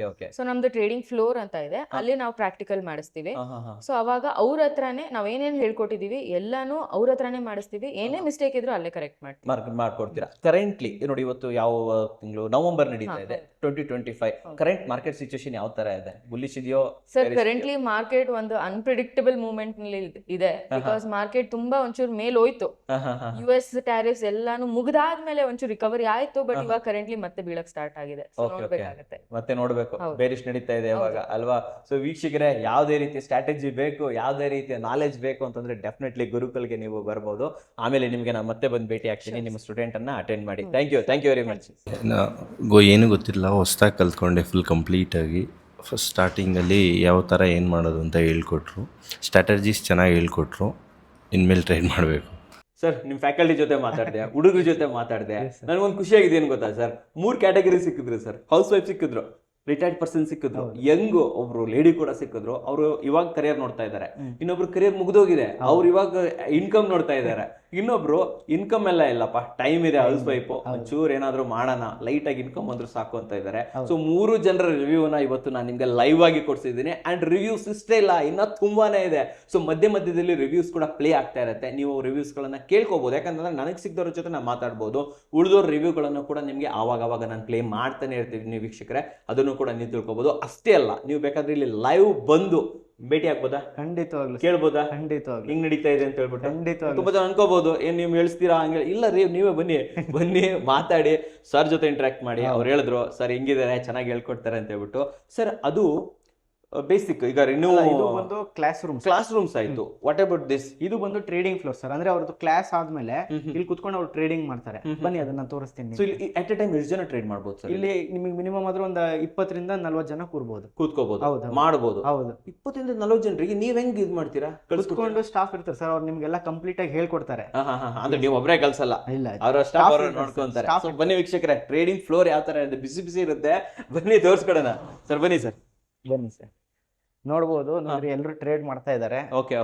ಓಕೆ. ಸೊ ನಮ್ದು ಟ್ರೇಡಿಂಗ್ ಫ್ಲೋರ್ ಅಂತ ಇದೆ, ಅಲ್ಲಿ ನಾವು ಪ್ರಾಕ್ಟಿಕಲ್ ಮಾಡಿಸ್ತೀವಿ. ಸೊ ಅವಾಗ ಅವ್ರ ಹತ್ರನೇ ನಾವ್ ಏನೇನ್ ಹೇಳ್ಕೊಟ್ಟಿದೀವಿ ಎಲ್ಲಾನು ಅವ್ರ ಹತ್ರನೇ ಮಾಡಿಸ್ತೀವಿ. ಏನೇ ಮಿಸ್ಟೇಕ್ ಇದ್ರು ಅಲ್ಲೇ ಕರೆಕ್ಟ್ ಮಾಡ್ಕೊಡ್ತೀರಾ? ಕರೆಂಟ್ಲಿ ನೋಡಿ, ಇವತ್ತು ಯಾವ ತಿಂಗಳು? ನವೆಂಬರ್ ನಡೀತಾ ಇದೆ 2025. ಕರೆಂಟ್ ಮಾರ್ಕೆಟ್ ಸಿಚುಯೇಷನ್ ಯಾವ ತರ ಇದೆ? ಬುಲ್ಲಿಶ್ ಇದೆಯೋ? ಸರ್, ಕರೆಂಟ್ಲಿ ಮಾರ್ಕೆಟ್ ಒಂದು ಅನ್ಪ್ರಿಡಿಕ್ಟಬಲ್ ಮೂವ್ಮೆಂಟ್ ನಲ್ಲಿ ಇದೆ. ಬಿಕಾಸ್ ಮಾರ್ಕೆಟ್ ತುಂಬಾ ಒಂಚೂರು ಮೇಲ್ ಹೋಯ್ತು. US ಟ್ಯಾರಿಫ್ಸ್ ಎಲ್ಲಾನು ಮುಗ್ದಾದ್ಮೇಲೆ ಒಂಚೂರು ರಿಕವರಿ ಆಯ್ತು, ಬಟ್ ಇವಾಗ ಕರೆಂಟ್ಲಿ ಮತ್ತೆ ಬೀಳಕ್ ಸ್ಟಾರ್ಟ್ ಆಗಿದೆ. ನೋಡ್ಬೇಕಾಗತ್ತೆ, ಮತ್ತೆ ನೋಡ್ಬೇಕು. ಬೇರಿಶ್ ನಡೀತಾ ಇದೆ ಇವಾಗ ಅಲ್ವಾ? ಸೊ ವೀಕ್ಷಕರೇ, ಯಾವ್ದೇ ರೀತಿ ಸ್ಟ್ರಾಟಜಿ ಬೇಕು, ಯಾವ್ದೇ ರೀತಿಯ ನಾಲೆಜ್ ಬೇಕು ಅಂತಂದ್ರೆ ಡೆಫಿನೆಟ್ಲಿ ಗುರುಕುಲ್ಗೆ ನೀವು ಬರ್ಬೋದು. ಆಮೇಲೆ ನಿಮ್ಗೆ ನಾನು ಮತ್ತೆ ಬಂದು ಭೇಟಿ ಆಗ್ತೀನಿ, ನಿಮ್ಮ ಸ್ಟೂಡೆಂಟ್ ಅನ್ನ ಅಟೆಂಡ್ ಮಾಡಿ. Thank you very much. ಏನು ಗೊತ್ತಿಲ್ಲ, ಹೊಸ್ದಾಗಿ ಕಲ್ತ್ಕೊಂಡೆ ಫುಲ್ ಕಂಪ್ಲೀಟಾಗಿ. ಫಸ್ಟ್ ಸ್ಟಾರ್ಟಿಂಗಲ್ಲಿ ಯಾವ ಥರ ಏನು ಮಾಡೋದು ಅಂತ ಹೇಳ್ಕೊಟ್ರು, ಸ್ಟ್ರಾಟಜೀಸ್ ಚೆನ್ನಾಗಿ ಹೇಳ್ಕೊಟ್ರು. ಇನ್ಮೇಲೆ ಟ್ರೈನ್ ಮಾಡಬೇಕು. ಸರ್, ನಿಮ್ಮ ಫ್ಯಾಕಲ್ಟಿ ಜೊತೆ ಮಾತಾಡಿದೆ, ಹುಡುಗರ ಜೊತೆ ಮಾತಾಡಿದೆ. ನನಗೊಂದು ಖುಷಿಯಾಗಿದೆ, ಏನು ಗೊತ್ತಾ ಸರ್? 3 ಕ್ಯಾಟಗರಿ ಸಿಕ್ಕಿದ್ರು ಸರ್. ಹೌಸ್ ವೈಫ್ ಸಿಕ್ಕಿದ್ರು, ರಿಟೈರ್ಡ್ ಪರ್ಸನ್ ಸಿಕ್ಕಿದ್ರು, ಯಂಗ್ ಒಬ್ರು ಲೇಡಿ ಕೂಡ ಸಿಕ್ಕಿದ್ರು. ಅವರು ಇವಾಗ ಕರಿಯರ್ ನೋಡ್ತಾ ಇದ್ದಾರೆ. ಇನ್ನೊಬ್ರು ಕರಿಯರ್ ಮುಗ್ದೋಗಿದೆ, ಅವ್ರು ಇವಾಗ ಇನ್ಕಮ್ ನೋಡ್ತಾ ಇದ್ದಾರೆ. ಇನ್ನೊಬ್ರು ಇನ್ಕಮ್ ಎಲ್ಲ ಇಲ್ಲಪ್ಪ, ಟೈಮ್ ಇದೆ, ಹೌಸ್ ವೈಫ್, ಒಂಚೂರು ಏನಾದ್ರು ಮಾಡೋಣ, ಲೈಟ್ ಆಗಿ ಇನ್ಕಮ್ ಬಂದ್ರು ಸಾಕು ಅಂತ ಇದ್ದಾರೆ. ಸೊ 3 ಜನರ ರಿವ್ಯೂನ ಇವತ್ತು ನಾನು ನಿಮ್ಗೆ ಲೈವ್ ಆಗಿ ಕೊಡ್ಸಿದ್ದೀನಿ. ಅಂಡ್ ರಿವ್ಯೂಸ್ ಇಷ್ಟೇ ಇಲ್ಲ, ಇನ್ನ ತುಂಬಾನೇ ಇದೆ. ಸೊ ಮಧ್ಯದಲ್ಲಿ ರಿವ್ಯೂಸ್ ಕೂಡ ಪ್ಲೇ ಆಗ್ತಾ ಇರುತ್ತೆ. ನೀವು ರಿವ್ಯೂಸ್ ಗಳನ್ನ ಕೇಳ್ಕೋಬಹುದು, ಯಾಕಂದ್ರೆ ನನಗೆ ಸಿಕ್ದವ್ರ ಜೊತೆ ನಾನು ಮಾತಾಡ್ಬೋದು. ಉಳಿದೋರ್ ರಿವ್ಯೂಗಳನ್ನು ಕೂಡ ನಿಮ್ಗೆ ಆವಾಗ ನಾನು ಪ್ಲೇ ಮಾಡ್ತಾನೆ ಇರ್ತೀವಿ. ನೀವು ವೀಕ್ಷಕರೇ, ಅದನ್ನು ಕೂಡ ನೀವು ತಿಳ್ಕೊಬಹುದು. ಅಷ್ಟೇ ಅಲ್ಲ, ನೀವು ಬೇಕಾದ್ರೆ ಇಲ್ಲಿ ಲೈವ್ ಬಂದು ಭೇಟಿ ಆಗ್ಬೋದಾ? ಖಂಡಿತವಾಗ್ಲು ಕೇಳ್ಬೋದಾ? ಖಂಡಿತವಾಗ್ಲು ಹಿಂಗ್ ನಡೀತಾ ಇದೆ ಅಂತ ಹೇಳ್ಬಿಟ್ಟು. ಖಂಡಿತವಾಗ್ಲು ತುಂಬಾ ಜನ ಅನ್ಕೋಬಹುದು, ಏನ್ ನೀವು ಹೇಳ್ಸ್ತೀರಾ ಹಂಗೆ. ಇಲ್ಲ ರೀ, ನೀವೇ ಬನ್ನಿ ಮಾತಾಡಿ, ಸರ್ ಜೊತೆ ಇಂಟ್ರಾಕ್ಟ್ ಮಾಡಿ. ಅವ್ರು ಹೇಳಿದ್ರು ಸರ್ ಹಿಂಗಿದ್ದಾರೆ, ಚೆನ್ನಾಗಿ ಹೇಳ್ಕೊಡ್ತಾರೆ ಅಂತ ಹೇಳ್ಬಿಟ್ಟು. ಸರ್, ಅದು ಬೇಸಿಕ್. ಈಗ ಇದು ಬಂದು ಕ್ಲಾಸ್ ರೂಮ್ಸ್ ಆಯ್ತು. What about this? ಇದು ಬಂದು ಟ್ರೇಡಿಂಗ್ ಫ್ಲೋರ್ ಸರ್. ಅಂದ್ರೆ ಅವ್ರದ್ದು ಕ್ಲಾಸ್ ಆದ್ಮೇಲೆ ಇಲ್ಲಿ ಕುತ್ಕೊಂಡು ಅವ್ರು ಟ್ರೇಡಿಂಗ್ ಮಾಡ್ತಾರೆ. ಬನ್ನಿ, ಅದನ್ನ ತೋರಿಸ್ತೀನಿ. ಸೊ ಇಲ್ಲಿ ಅಟ್ ಎ ಟೈಮ್ ಎಷ್ಟು ಜನ ಟ್ರೇಡ್ ಮಾಡ್ಬೋದು ಸರ್? ಇಲ್ಲಿ ನಿಮಗೆ ಮಿನಿಮಮ್ ಆದ್ರೂ ಒಂದು 20 ರಿಂದ 40 ಜನ ಕೂತ್ಕೋಬಹುದು, ಮಾಡಬಹುದು. ಹೌದು. 20 ರಿಂದ 40 ಜನರಿಗೆ ನೀವ್ ಹೆಂಗ್ ಇದು ಮಾಡ್ತೀರಾ? ಕುತ್ಕೊಂಡು ಸ್ಟಾಫ್ ಇರ್ತಾರೆ ಸರ್, ಅವ್ರು ನಿಮ್ಗೆಲ್ಲ ಕಂಪ್ಲೀಟ್ ಆಗಿ ಹೇಳ್ಕೊಡ್ತಾರೆ. ಅಂದ್ರೆ ನೀವು ಒಬ್ಬರೇ ಕಲ್ಸಲ್ಲ, ಇಲ್ಲ, ಅವರ ಸ್ಟಾಫ್ ಅವರು ನೋಡ್ಕೊಂತಾರೆ. ಬನ್ನಿ ವೀಕ್ಷಕರೇ, ಟ್ರೇಡಿಂಗ್ ಫ್ಲೋರ್ ಯಾವ ತರ ಇದೆ, ಬಿಸಿ ಇರುತ್ತೆ. ಬನ್ನಿ ತೋರಿಸ್ಕೊಡೋಣ ಸರ್. ಬನ್ನಿ ಸರ್. ನೋಡಬಹುದು, ನೋಡ್ರಿ ಎಲ್ಲರೂ ಟ್ರೇಡ್ ಮಾಡ್ತಾ ಇದ್ದಾರೆ. Okay.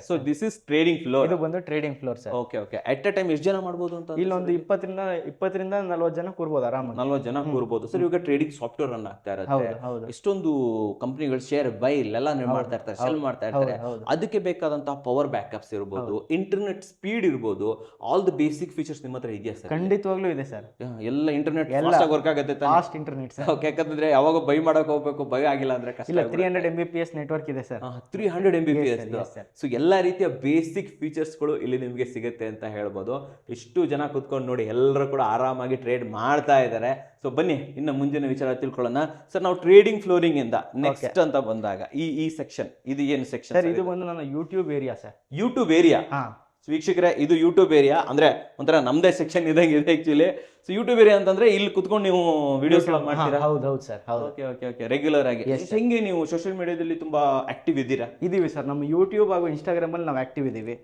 So this is trading floor. ಇದು ಬಂದು trading floor sir. Okay. At a time ಎಷ್ಟು ಜನ ಮಾಡ್ಬೋದು ಅಂತ? ಇಲ್ಲೊಂದು 20 ರಿಂದ 40 ಜನ ಕೂರ್ಬೋದು ಆರಾಮಾಗಿ. 40 ಜನ ಕೂರ್ಬೋದು ಸರ್. ಇವಾಗ ಟ್ರೇಡಿಂಗ್ ಸಾಫ್ಟ್ವೇರ್ ರನ್ ಆಗ್ತಾ ಇರುತ್ತೆ. ಎಷ್ಟೊಂದು ಕಂಪನಿಗಳು ಶೇರ್ ಬೈ ಎಲ್ಲ ಮಾಡ್ತಾ ಇರ್ತಾರೆ, ಸೆಲ್ ಮಾಡ್ತಾ ಇರ್ತಾರೆ. ಅದಕ್ಕೆ ಬೇಕಾದಂತಹ ಪವರ್ ಬ್ಯಾಕಪ್ಸ್ ಇರ್ಬೋದು, ಇಂಟರ್ನೆಟ್ ಸ್ಪೀಡ್ ಇರ್ಬೋದು, ಆಲ್ ದ ಬೇಸಿಕ್ ಫೀಚರ್ಸ್ ನಿಮ್ಮ ಹತ್ರ ಇದೆಯಾ ಸರ್? ಖಂಡಿತವಾಗ್ಲೂ ಇದೆ ಸರ್. ಎಲ್ಲ ಇಂಟರ್ನೆಟ್ ಫಾಸ್ಟ್ ಆಗಿ ವರ್ಕ್ ಆಗುತ್ತೆ, ಫಾಸ್ಟ್ ಇಂಟರ್ನೆಟ್ ಸರ್. ಓಕೆ. ಯಾಕಂದ್ರೆ ಯಾವಾಗ ಬೈ ಮಾಡಕ್ ಹೋಗ್ಬೇಕು, ಬೈ ಆಗಿಲ್ಲ ಅಂದ್ರೆ ಕಷ್ಟ. ಇಲ್ಲ, 300 Mbps ನೆಟ್ವರ್ಕ್ ಇದೆ ಸರ್. 300 Mbps. ಸೊ ಎಲ್ಲಾ ರೀತಿಯ ಬೇಸಿಕ್ ಫೀಚರ್ಸ್ ಗಳು ಇಲ್ಲಿ ನಿಮ್ಗೆ ಸಿಗುತ್ತೆ ಅಂತ ಹೇಳ್ಬೋದು. ಇಷ್ಟು ಜನ ಕುತ್ಕೊಂಡು ನೋಡಿ, ಎಲ್ಲರೂ ಕೂಡ ಆರಾಮಾಗಿ ಟ್ರೇಡ್ ಮಾಡ್ತಾ ಇದ್ದಾರೆ. ಸೊ ಬನ್ನಿ, ಇನ್ನು ಮುಂದಿನ ವಿಚಾರ ತಿಳ್ಕೊಳ್ಳೋಣ ಸರ್. ನಾವು ಟ್ರೇಡಿಂಗ್ ಫ್ಲೋರಿಂಗ್ ಇಂದ ನೆಕ್ಸ್ಟ್ ಅಂತ ಬಂದಾಗ ಈ ಸೆಕ್ಷನ್, ಇದು ಏನು ಸೆಕ್ಷನ್ ಸರ್? ಇದು ಬಂದು ನನ್ನ YouTube area sir. YouTube area. ವೀಕ್ಷಕರೇ, ಇದು ಯೂಟ್ಯೂಬ್ ಏರಿಯಾ ಅಂದ್ರೆ ಒಂಥರ ನಮ್ದೇ ಸೆಕ್ಷನ್ ಇದಂಗೆ ಇದೆ ಆಕ್ಚುಲಿ. ಸೊ ಯೂಟ್ಯೂಬ್ ಏರಿಯಾ ಅಂತಂದ್ರೆ ಇಲ್ಲಿ ಕುತ್ಕೊಂಡು ನೀವು ವಿಡಿಯೋಸ್ ಮಾಡ್ತೀರಾ? ಹೌದು ಸರ್. ಓಕೆ. ರೆಗ್ಯುಲರ್ ಆಗಿ ಹೆಂಗೆ ನೀವು ಸೋಷಿಯಲ್ ಮೀಡಿಯಾದಲ್ಲಿ ತುಂಬಾ ಆಕ್ಟಿವ್ ಇದ್ದೀರಾ? ಇದೀವಿ ಸರ್. ನಮ್ಮ ಯೂಟ್ಯೂಬ್ ಹಾಗೂ ಇನ್ಸ್ಟಾಗ್ರಾಮ್ ಅಲ್ಲಿ ನಾವು ಆಕ್ಟಿವ್ ಇದೀವಿ.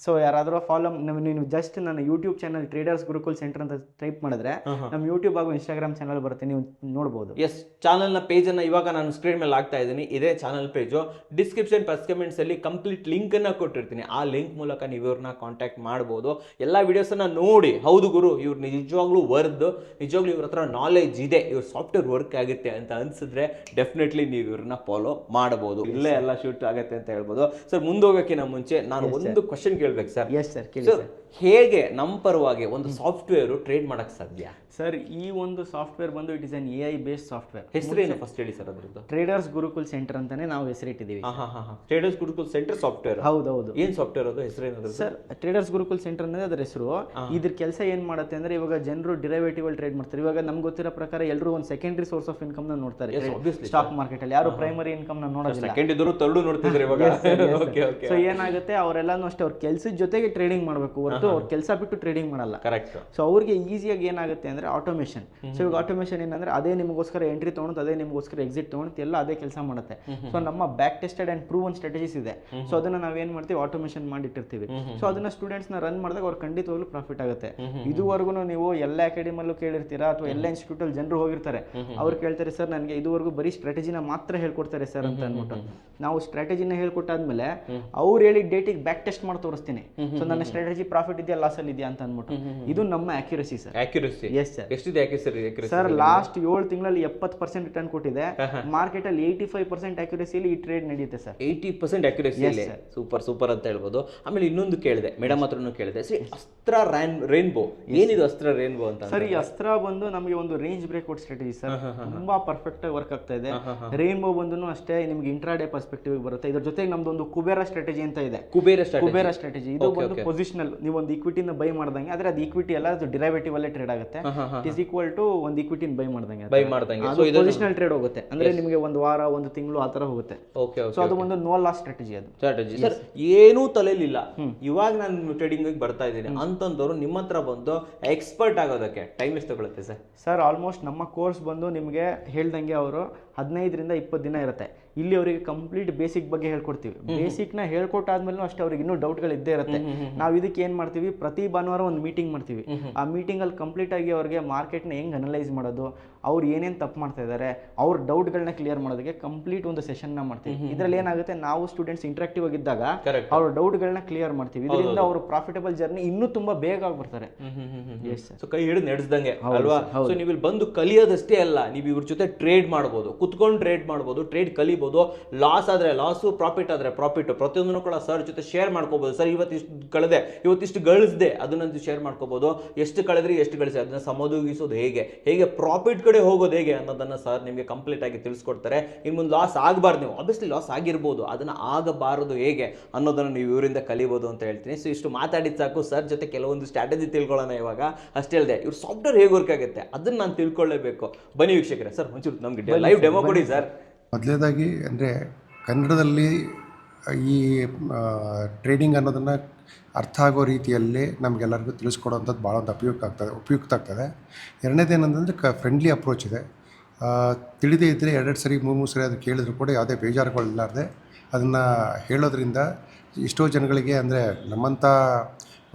ಸೊ ಯಾರಾದ್ರೂ ಫಾಲೋ, ನೀವು ಜಸ್ಟ್ ನನ್ನ YouTube channel traders Gurukul centre ಅಂತ ಟೈಪ್ ಮಾಡಿದ್ರೆ ನಮ್ಮ ಯೂಟ್ಯೂಬ್ ಹಾಗೂ ಇನ್ಸ್ಟಾಗ್ರಾಮ್ ಚಾನಲ್ ಬರುತ್ತೆ, ನೀವು ನೋಡಬಹುದು. ಎಸ್, ಚಾನಲ್ ನ ಪೇಜ್ ಅನ್ನ ಇವಾಗ ನಾನು ಸ್ಕ್ರೀನ್ ಮೇಲೆ ಹಾಕ್ತಾ ಇದ್ದೀನಿ. ಇದೇ channel page. Description first comments ಅಲ್ಲಿ ಕಂಪ್ಲೀಟ್ ಲಿಂಕ್ ಅನ್ನ ಕೊಟ್ಟಿರ್ತೀನಿ. ಆ ಲಿಂಕ್ ಮೂಲಕ ನೀವು ಇವ್ರನ್ನ ಕಾಂಟ್ಯಾಕ್ಟ್ ಮಾಡಬಹುದು. ಎಲ್ಲಾ ವಿಡಿಯೋಸ್ ಅನ್ನ ನೋಡಿ, ಹೌದು ಗುರು ಇವ್ರು ನಿಜವಾಗ್ಲೂ ನಿಜವಾಗ್ಲೂ ಇವ್ರ ಹತ್ರ ನಾಲೆಜ್ ಇದೆ, ಇವ್ರ ಸಾಫ್ಟ್ವೇರ್ ವರ್ಕ್ ಆಗುತ್ತೆ ಅಂತ ಅನ್ಸಿದ್ರೆ ಡೆಫಿನೆಟ್ಲಿ ನೀವು ಇವ್ರನ್ನ ಫಾಲೋ ಮಾಡಬಹುದು. ಇಲ್ಲೇ ಎಲ್ಲ ಶೂಟ್ ಆಗುತ್ತೆ ಅಂತ ಹೇಳ್ಬೋದು. ಸರ್, ಮುಂದೋಗಕ್ಕಿಂತ ಮುಂಚೆ ನಾನು ಒಂದು ಕ್ವಶನ್ ಕೇಳ್ಬೇಕು ಸರ್. ಎಸ್ ಸರ್, ಕೇಳಿ. ಹೇಗೆ ನಮ್ಮ ಪರವಾಗಿ ಒಂದು ಸಾಫ್ಟ್ವೇರ್ ಟ್ರೇಡ್ ಮಾಡಕ್ ಸಾಧ್ಯ ಸರ್? ಈ ಒಂದು ಸಾಫ್ಟ್ವೇರ್ ಬಂದು it is an AI based software. ಹೆಸರೇನು ಫಸ್ಟ್ ಹೇಳಿ ಸರ್ ಅದ್ರದ್ದು? ಟ್ರೇಡರ್ಸ್ ಗುರುಕುಲ್ ಸೆಂಟರ್ ಅಂತಾನೆ ನಾವು ಹೆಸರಿಟ್ಟಿದ್ದೀವಿ. Traders Gurukul centre software. ಹೌದೌದು. ಏನ್ ಸಾಫ್ಟ್ವೇರ್ ಅದು? ಹೆಸರೇನು ಸರ್? ಟ್ರೇಡರ್ಸ್ ಗುರುಕುಲ್ ಸೆಂಟರ್ ಅನ್ನೋದು ಅದ್ರ ಹೆಸರು. ಇದ್ರ ಕೆಲಸ ಏನ್ ಮಾಡುತ್ತೆ ಅಂದ್ರೆ, ಇವಾಗ ಜನರು ಜನರು ಡಿರೈವೇಟಿವ್ ಅಲ್ಲಿ ಟ್ರೇಡ್ ಮಾಡ್ತಾರೆ. ಇವಾಗ ನಮ್ಗೆ ಗೊತ್ತಿರೋ ಪ್ರಕಾರ ಎಲ್ಲರೂ ಒಂದು ಸೆಕೆಂಡರಿ ಸೋರ್ಸ್ ಆಫ್ ಇನ್ಕಮ್ ನ ನೋಡ್ತಾರೆ ಸ್ಟಾಕ್ ಮಾರ್ಕೆಟ್ ಅಲ್ಲಿ, ಯಾರು ಪ್ರೈಮರಿ ಇನ್ಕಮ್ ನ ನೋಡೋದಿಲ್ಲ. ಸೆಕೆಂಡ್ ಇದ್ರು ತರ್ಡು ನೋಡ್ತಿದ್ರು ಇವಾಗ. ಸೊ ಏನಾಗುತ್ತೆ, ಅವರೆಲ್ಲಾನು ಅಷ್ಟೇ ಅವ್ರ ಕೆಲ್ಸದ ಜೊತೆಗೆ ಟ್ರೇಡಿಂಗ್ ಮಾಡಬೇಕು ಹೊರತು ಅವ್ರ ಕೆಲಸ ಬಿಟ್ಟು ಟ್ರೇಡಿಂಗ್ ಮಾಡಲ್ಲ. ಕರೆಕ್ಟ್. ಸೊ ಅವ್ರಿಗೆ ಈಸಿಯಾಗಿ ಏನಾಗುತ್ತೆ ಅಂದ್ರೆ ಆಟೋಮೇಷನ್. ಸೊ ಇವಾಗ ಆಟೋಮೇಷನ್ ಏನಂದ್ರೆ ಅದೇ ನಿಮಗೋಸ್ಕರ ಎಂಟ್ರಿ ತೊಗೊಂಡು ಅದೇ ನಿಮಗೋಸ್ಕರ ಎಕ್ಸಿಟ್ ತೊಗೊಂಡು ಎಲ್ಲ ಅದೇ ಕೆಲಸ ಮಾಡುತ್ತೆ. ಸೊ ನಮ್ಮ back tested and proven strategies ಇದೆ. ಸೊ ಅದನ್ನ ನಾವೇನ್ ಮಾಡ್ತೀವಿ, ಆಟೋಮೇಷನ್ ಮಾಡಿಟ್ಟಿರ್ತೀವಿ. ಸೊ ಅದನ್ನ ಸ್ಟೂಡೆಂಟ್ಸ್ ನ ರನ್ ಮಾಡಿದಾಗ ಅವ್ರು ಖಂಡಿತವಾಗ್ಲೂ ಪ್ರಾಫಿಟ್ ಆಗುತ್ತೆ. ಇದುವರೆಗೂ ನೀವು ಎಲ್ಲ ಅಕಾಡೆಮಿಯಲ್ಲೂ ಕೇಳಿರ್ತೀರಾ ಅಥವಾ ಎಲ್ಲ ಇನ್ಸ್ಟಿಟ್ಯೂಟ್ ಅಲ್ಲಿ ಜನರು ಹೋಗಿರ್ತಾರೆ, ಅವ್ರು ಕೇಳ್ತಾರೆ ಸರ್ ನನಗೆ ಇದುವರೆಗೂ ಬರೀ ಸ್ಟ್ರಾಟಜಿನ ಮಾತ್ರ ಹೇಳ್ಕೊಡ್ತಾರೆ ಸರ್ ಅಂತ ಅಂದ್ಬಿಟ್ಟು. ನಾವು ಸ್ಟ್ರಾಟಜಿನ ಹೇಳ್ಕೊಟ್ಟಾದ್ಮೇಲೆ ಅವ್ರು ಹೇಳಿ ಡೇಟಿಗೆ ಬ್ಯಾಕ್ ಟೆಸ್ಟ್ ಮಾಡಿ ತೋರಿಸ್ತೀನಿ. ಸೊ ನನ್ನ ಸ್ಟ್ರಾಟಜಿ ಪ್ರಾಫಿಟ್ ಇದೆಯಾ ಲಾಸ್ ಅಲ್ಲಿ ಇದೆಯಾ ಅಂತ ಅಂದ್ಬಿಟ್ಟು. ಇದು ನಮ್ಮ accuracy sir. Accuracy yes sir. ಎಷ್ಟಿದೆ ಸರ್ ಲಾಸ್ಟ್ 7 ತಿಂಗಳಲ್ಲಿ 70% ರಿಟರ್ನ್ ಕೊಟ್ಟಿದೆ. ಮಾರ್ಕೆಟ್ ಅಲ್ಲಿ 85% ಅಕ್ಯುರಸಿಯಲ್ಲಿ ಈ ಟ್ರೇಡ್ ನಡೆಯುತ್ತೆ ಸರ್. 80% ಅಕ್ಯುರಸಿಯಲ್ಲಿ. ಸೂಪರ್ ಸೂಪರ್ ಅಂತ ಹೇಳ್ಬೋದು. ಆಮೇಲೆ ಇನ್ನೊಂದು ಕೇಳಿದೆ, ಮೇಡಮ್ ಹತ್ರನೂ ಕೇಳಿದೆ, ಅಸ್ತ್ರ ರೈನ್ಬೋ ಏನಿದು ಅಸ್ತ್ರ ರೈನ್ಬೋ ಅಂತ? ಸರ್ ಈ ಅಸ್ತ್ರ ಬಂದು ನಮಗೆ ಒಂದು ರೇಂಜ್ ಬ್ರೇಕ್ಔಟ್ ಸ್ಟ್ರಾಟಜಿ ಸರ್, ತುಂಬಾ ಪರ್ಫೆಕ್ಟ್ ಆಗಿ ವರ್ಕ್ ಆಗ್ತಾ ಇದೆ. ರೈನ್ಬೋ ಬಂದು ಅಷ್ಟೇ ನಿಮ್ಗೆ ಇಂಟ್ರಾಡೇ ಪರ್ಸ್ಪೆಕ್ಟಿವ್ ಬರುತ್ತೆ. ಇದ್ರ ಜೊತೆಗೆ ನಮ್ದು ಒಂದು ಕುಬೇರ ಸ್ಟ್ರಾಟಜಿ ಅಂತ ಇದೆ. ಕುಬೇರ ಸ್ಟ್ರಾಟಜಿ ಇದು ಒಂದು ಪೊಸಿಷನಲ್, ನೀವು ಒಂದು ಇಕ್ವಿಟಿನ ಬೈ ಮಾಡ್ದಂಗೆ, ಆದ್ರೆ ಅದು ಇಕ್ವಿಟಿ ಅಲ್ಲ, ಅದು ಡಿರೈವೇಟಿವ್ ಅಲ್ಲೇ ಟ್ರೇಡ್ ಆಗುತ್ತೆ. ಇಟ್ ಈಸ್ ಈಕ್ವಲ್ ಟು ಒಂದು ಇಕ್ವಿಟಿನ ಬೈ ಮಾಡ್ದಂಗೆ ಪೊಸಿಷನಲ್ ಟ್ರೇಡ್ ಹೋಗುತ್ತೆ. ಅಂದ್ರೆ ನಿಮಗೆ ಒಂದು ವಾರ ಒಂದು ತಿಂಗಳು ಆ ತರ ಹೋಗುತ್ತೆ. ಸೊ ಅದು ಒಂದು ನೋ ಲಾಸ್ ಸ್ಟ್ರಾಟಜಿ. ಅದು ಸ್ಟ್ರಾಟಜಿ ಸರ್ ಏನೂ ತಲೆಲಿಲ್ಲ, ಇವಾಗ ನಾನು ಟ್ರೇಡಿಂಗ್ ಬರ್ತಾ ಇದ್ದೀನಿ ಅಂತಂದವರು ನಿಮ್ಮ ಹತ್ರ ಬಂದು ಎಕ್ಸ್ಪರ್ಟ್ ಆಗೋದಕ್ಕೆ ಟೈಮ್ ಎಷ್ಟು ತಗೊಳುತ್ತೆ ಸರ್? ಸರ್ ಆಲ್ಮೋಸ್ಟ್ ನಮ್ಮ ಕೋರ್ಸ್ ಬಂದು ನಿಮಗೆ ಹೇಳ್ದಂಗೆ ಅವರು 15ರಿಂದ 20 ದಿನ ಇರುತ್ತೆ. ಇಲ್ಲಿ ಅವರಿಗೆ ಕಂಪ್ಲೀಟ್ ಬೇಸಿಕ್ ಬಗ್ಗೆ ಹೇಳ್ಕೊಡ್ತೀವಿ. ಬೇಸಿಕ್ನ ಹೇಳ್ಕೊಟ್ಟಾದ್ಮೇಲೆ ಅಷ್ಟೇ ಅವ್ರಿಗೆ ಇನ್ನೂ ಡೌಟ್ಗಳು ಇದ್ದೇ ಇರುತ್ತೆ. ನಾವು ಇದಕ್ಕೆ ಏನು ಮಾಡ್ತೀವಿ, ಪ್ರತಿ ಭಾನುವಾರ ಒಂದು ಮೀಟಿಂಗ್ ಮಾಡ್ತೀವಿ. ಆ ಮೀಟಿಂಗಲ್ಲಿ ಕಂಪ್ಲೀಟ್ ಆಗಿ ಅವ್ರಿಗೆ ಮಾರ್ಕೆಟ್ನ ಹೆಂಗೆ ಅನಲೈಸ್ ಮಾಡೋದು, ಅವ್ರು ಏನೇನು ತಪ್ಪು ಮಾಡ್ತಾ ಇದ್ದಾರೆ, ಅವ್ರ ಡೌಟ್ಗಳನ್ನ ಕ್ಲಿಯರ್ ಮಾಡೋದಕ್ಕೆ ಕಂಪ್ಲೀಟ್ ಒಂದು ಸೆಷನ್ನ ಮಾಡ್ತೀವಿ. ಇದರಲ್ಲಿ ಏನಾಗುತ್ತೆ, ನಾವು ಸ್ಟೂಡೆಂಟ್ಸ್ ಇಂಟ್ರಾಕ್ಟಿವ್ ಆಗಿದ್ದಾಗ ಅವ್ರ ಡೌಟ್ಗಳನ್ನ ಕ್ಲಿಯರ್ ಮಾಡ್ತೀವಿ. ಇದರಿಂದ ಅವರು ಪ್ರಾಫಿಟಬಲ್ ಜರ್ನಿ ಇನ್ನೂ ತುಂಬಾ ಬೇಗ ಆಗ್ಬಿಡ್ತಾರೆ. ಸೊ ಕೈ ಹಿಡಿದು ನಡೆಸ್ದಂಗೆ ಅಲ್ವಾ? ಸೊ ನೀವು ಇಲ್ಲಿ ಬಂದು ಕಲಿಯೋದಷ್ಟೇ ಅಲ್ಲ, ನೀವು ಇವ್ರ ಜೊತೆ ಟ್ರೇಡ್ ಮಾಡ್ಬೋದು, ಕುತ್ಕೊಂಡು ಟ್ರೇಡ್ ಮಾಡ್ಬೋದು, ಟ್ರೇಡ್ ಕಲಿಬೋದು. ಲಾಸ್ ಆದ್ರೆ ಲಾಸು, ಪ್ರಾಫಿಟ್ ಆದ್ರೆ ಪ್ರಾಫಿಟ್, ಪ್ರತಿಯೊಂದನ್ನು ಕೂಡ ಸರ್ ಜೊತೆ ಶೇರ್ ಮಾಡ್ಕೋಬಹುದು. ಸರ್ ಇವತ್ತಿಷ್ಟು ಕಳೆದೆ, ಇವತ್ತಿಷ್ಟು ಗಳಿಸಿದೆ, ಅದನ್ನಂತೂ ಶೇರ್ ಮಾಡ್ಕೋಬಹುದು. ಎಷ್ಟು ಕಳೆದ್ರಿ, ಎಷ್ಟು ಗಳಿಸಿ, ಅದನ್ನ ಸಮೋಗಿಸೋದು ಹೇಗೆ, ಹೇಗೆ ಪ್ರಾಫಿಟ್ ಕಡೆ ಹೋಗೋದು ಹೇಗೆ ಅನ್ನೋದನ್ನ ಸರ್ ನಿಮಗೆ ಕಂಪ್ಲೀಟ್ ಆಗಿ ತಿಳಿಸ್ಕೊಡ್ತಾರೆ. ಇನ್ನು ಮುಂದೆ ಲಾಸ್ ಆಗಬಾರ್ದು, ನೀವು ಆಬ್ವಿಯಸ್ಲಿ ಲಾಸ್ ಆಗಿರ್ಬೋದು, ಅದನ್ನ ಆಗಬಾರದು ಹೇಗೆ ಅನ್ನೋದನ್ನ ನೀವು ಇವರಿಂದ ಕಲಿಬಹುದು ಅಂತ ಹೇಳ್ತೀನಿ. ಸೊ ಇಷ್ಟು ಮಾತಾಡಿದ ಸಾಕು. ಸರ್ ಜೊತೆ ಕೆಲವೊಂದು ಸ್ಟ್ರಾಟಜಿ ತಿಳ್ಕೊಳ್ಳೋಣ ಇವಾಗ. ಅಷ್ಟೇ ಹೇಳಿದೆ, ಇವ್ರ ಸಾಫ್ಟ್ವೇರ್ ಹೇಗೆ ವರ್ಕ್ ಆಗುತ್ತೆ ಅದನ್ನ ನಾನು ತಿಳ್ಕೊಳ್ಳೇಬೇಕು. ಬನ್ನಿ ವೀಕ್ಷಕರೇ, ಸರ್ ಒಂಚೂರು ನಮ್ಗೆ ಲೈವ್ ಡೆಮೋ ಕೊಡಿ ಸರ್. ಮೊದಲನೇದಾಗಿ ಅಂದರೆ ಕನ್ನಡದಲ್ಲಿ ಈ ಟ್ರೇಡಿಂಗ್ ಅನ್ನೋದನ್ನು ಅರ್ಥ ಆಗೋ ರೀತಿಯಲ್ಲಿ ನಮಗೆಲ್ಲರಿಗೂ ತಿಳಿಸ್ಕೊಡೋವಂಥದ್ದು ಭಾಳ ಒಂದು ಉಪಯುಕ್ತ ಆಗ್ತದೆ. ಎರಡನೇದೇನಂತಂದರೆ ಫ್ರೆಂಡ್ಲಿ ಅಪ್ರೋಚ್ ಇದೆ. ತಿಳಿದೇ ಇದ್ದರೆ 2 ಸರಿ 3 ಸರಿ ಅದು ಕೇಳಿದ್ರು ಕೂಡ ಯಾವುದೇ ಬೇಜಾರುಗಳಿಲ್ಲಾರ್ದೆ ಅದನ್ನು ಹೇಳೋದ್ರಿಂದ ಎಷ್ಟೋ ಜನಗಳಿಗೆ, ಅಂದರೆ ನಮ್ಮಂಥ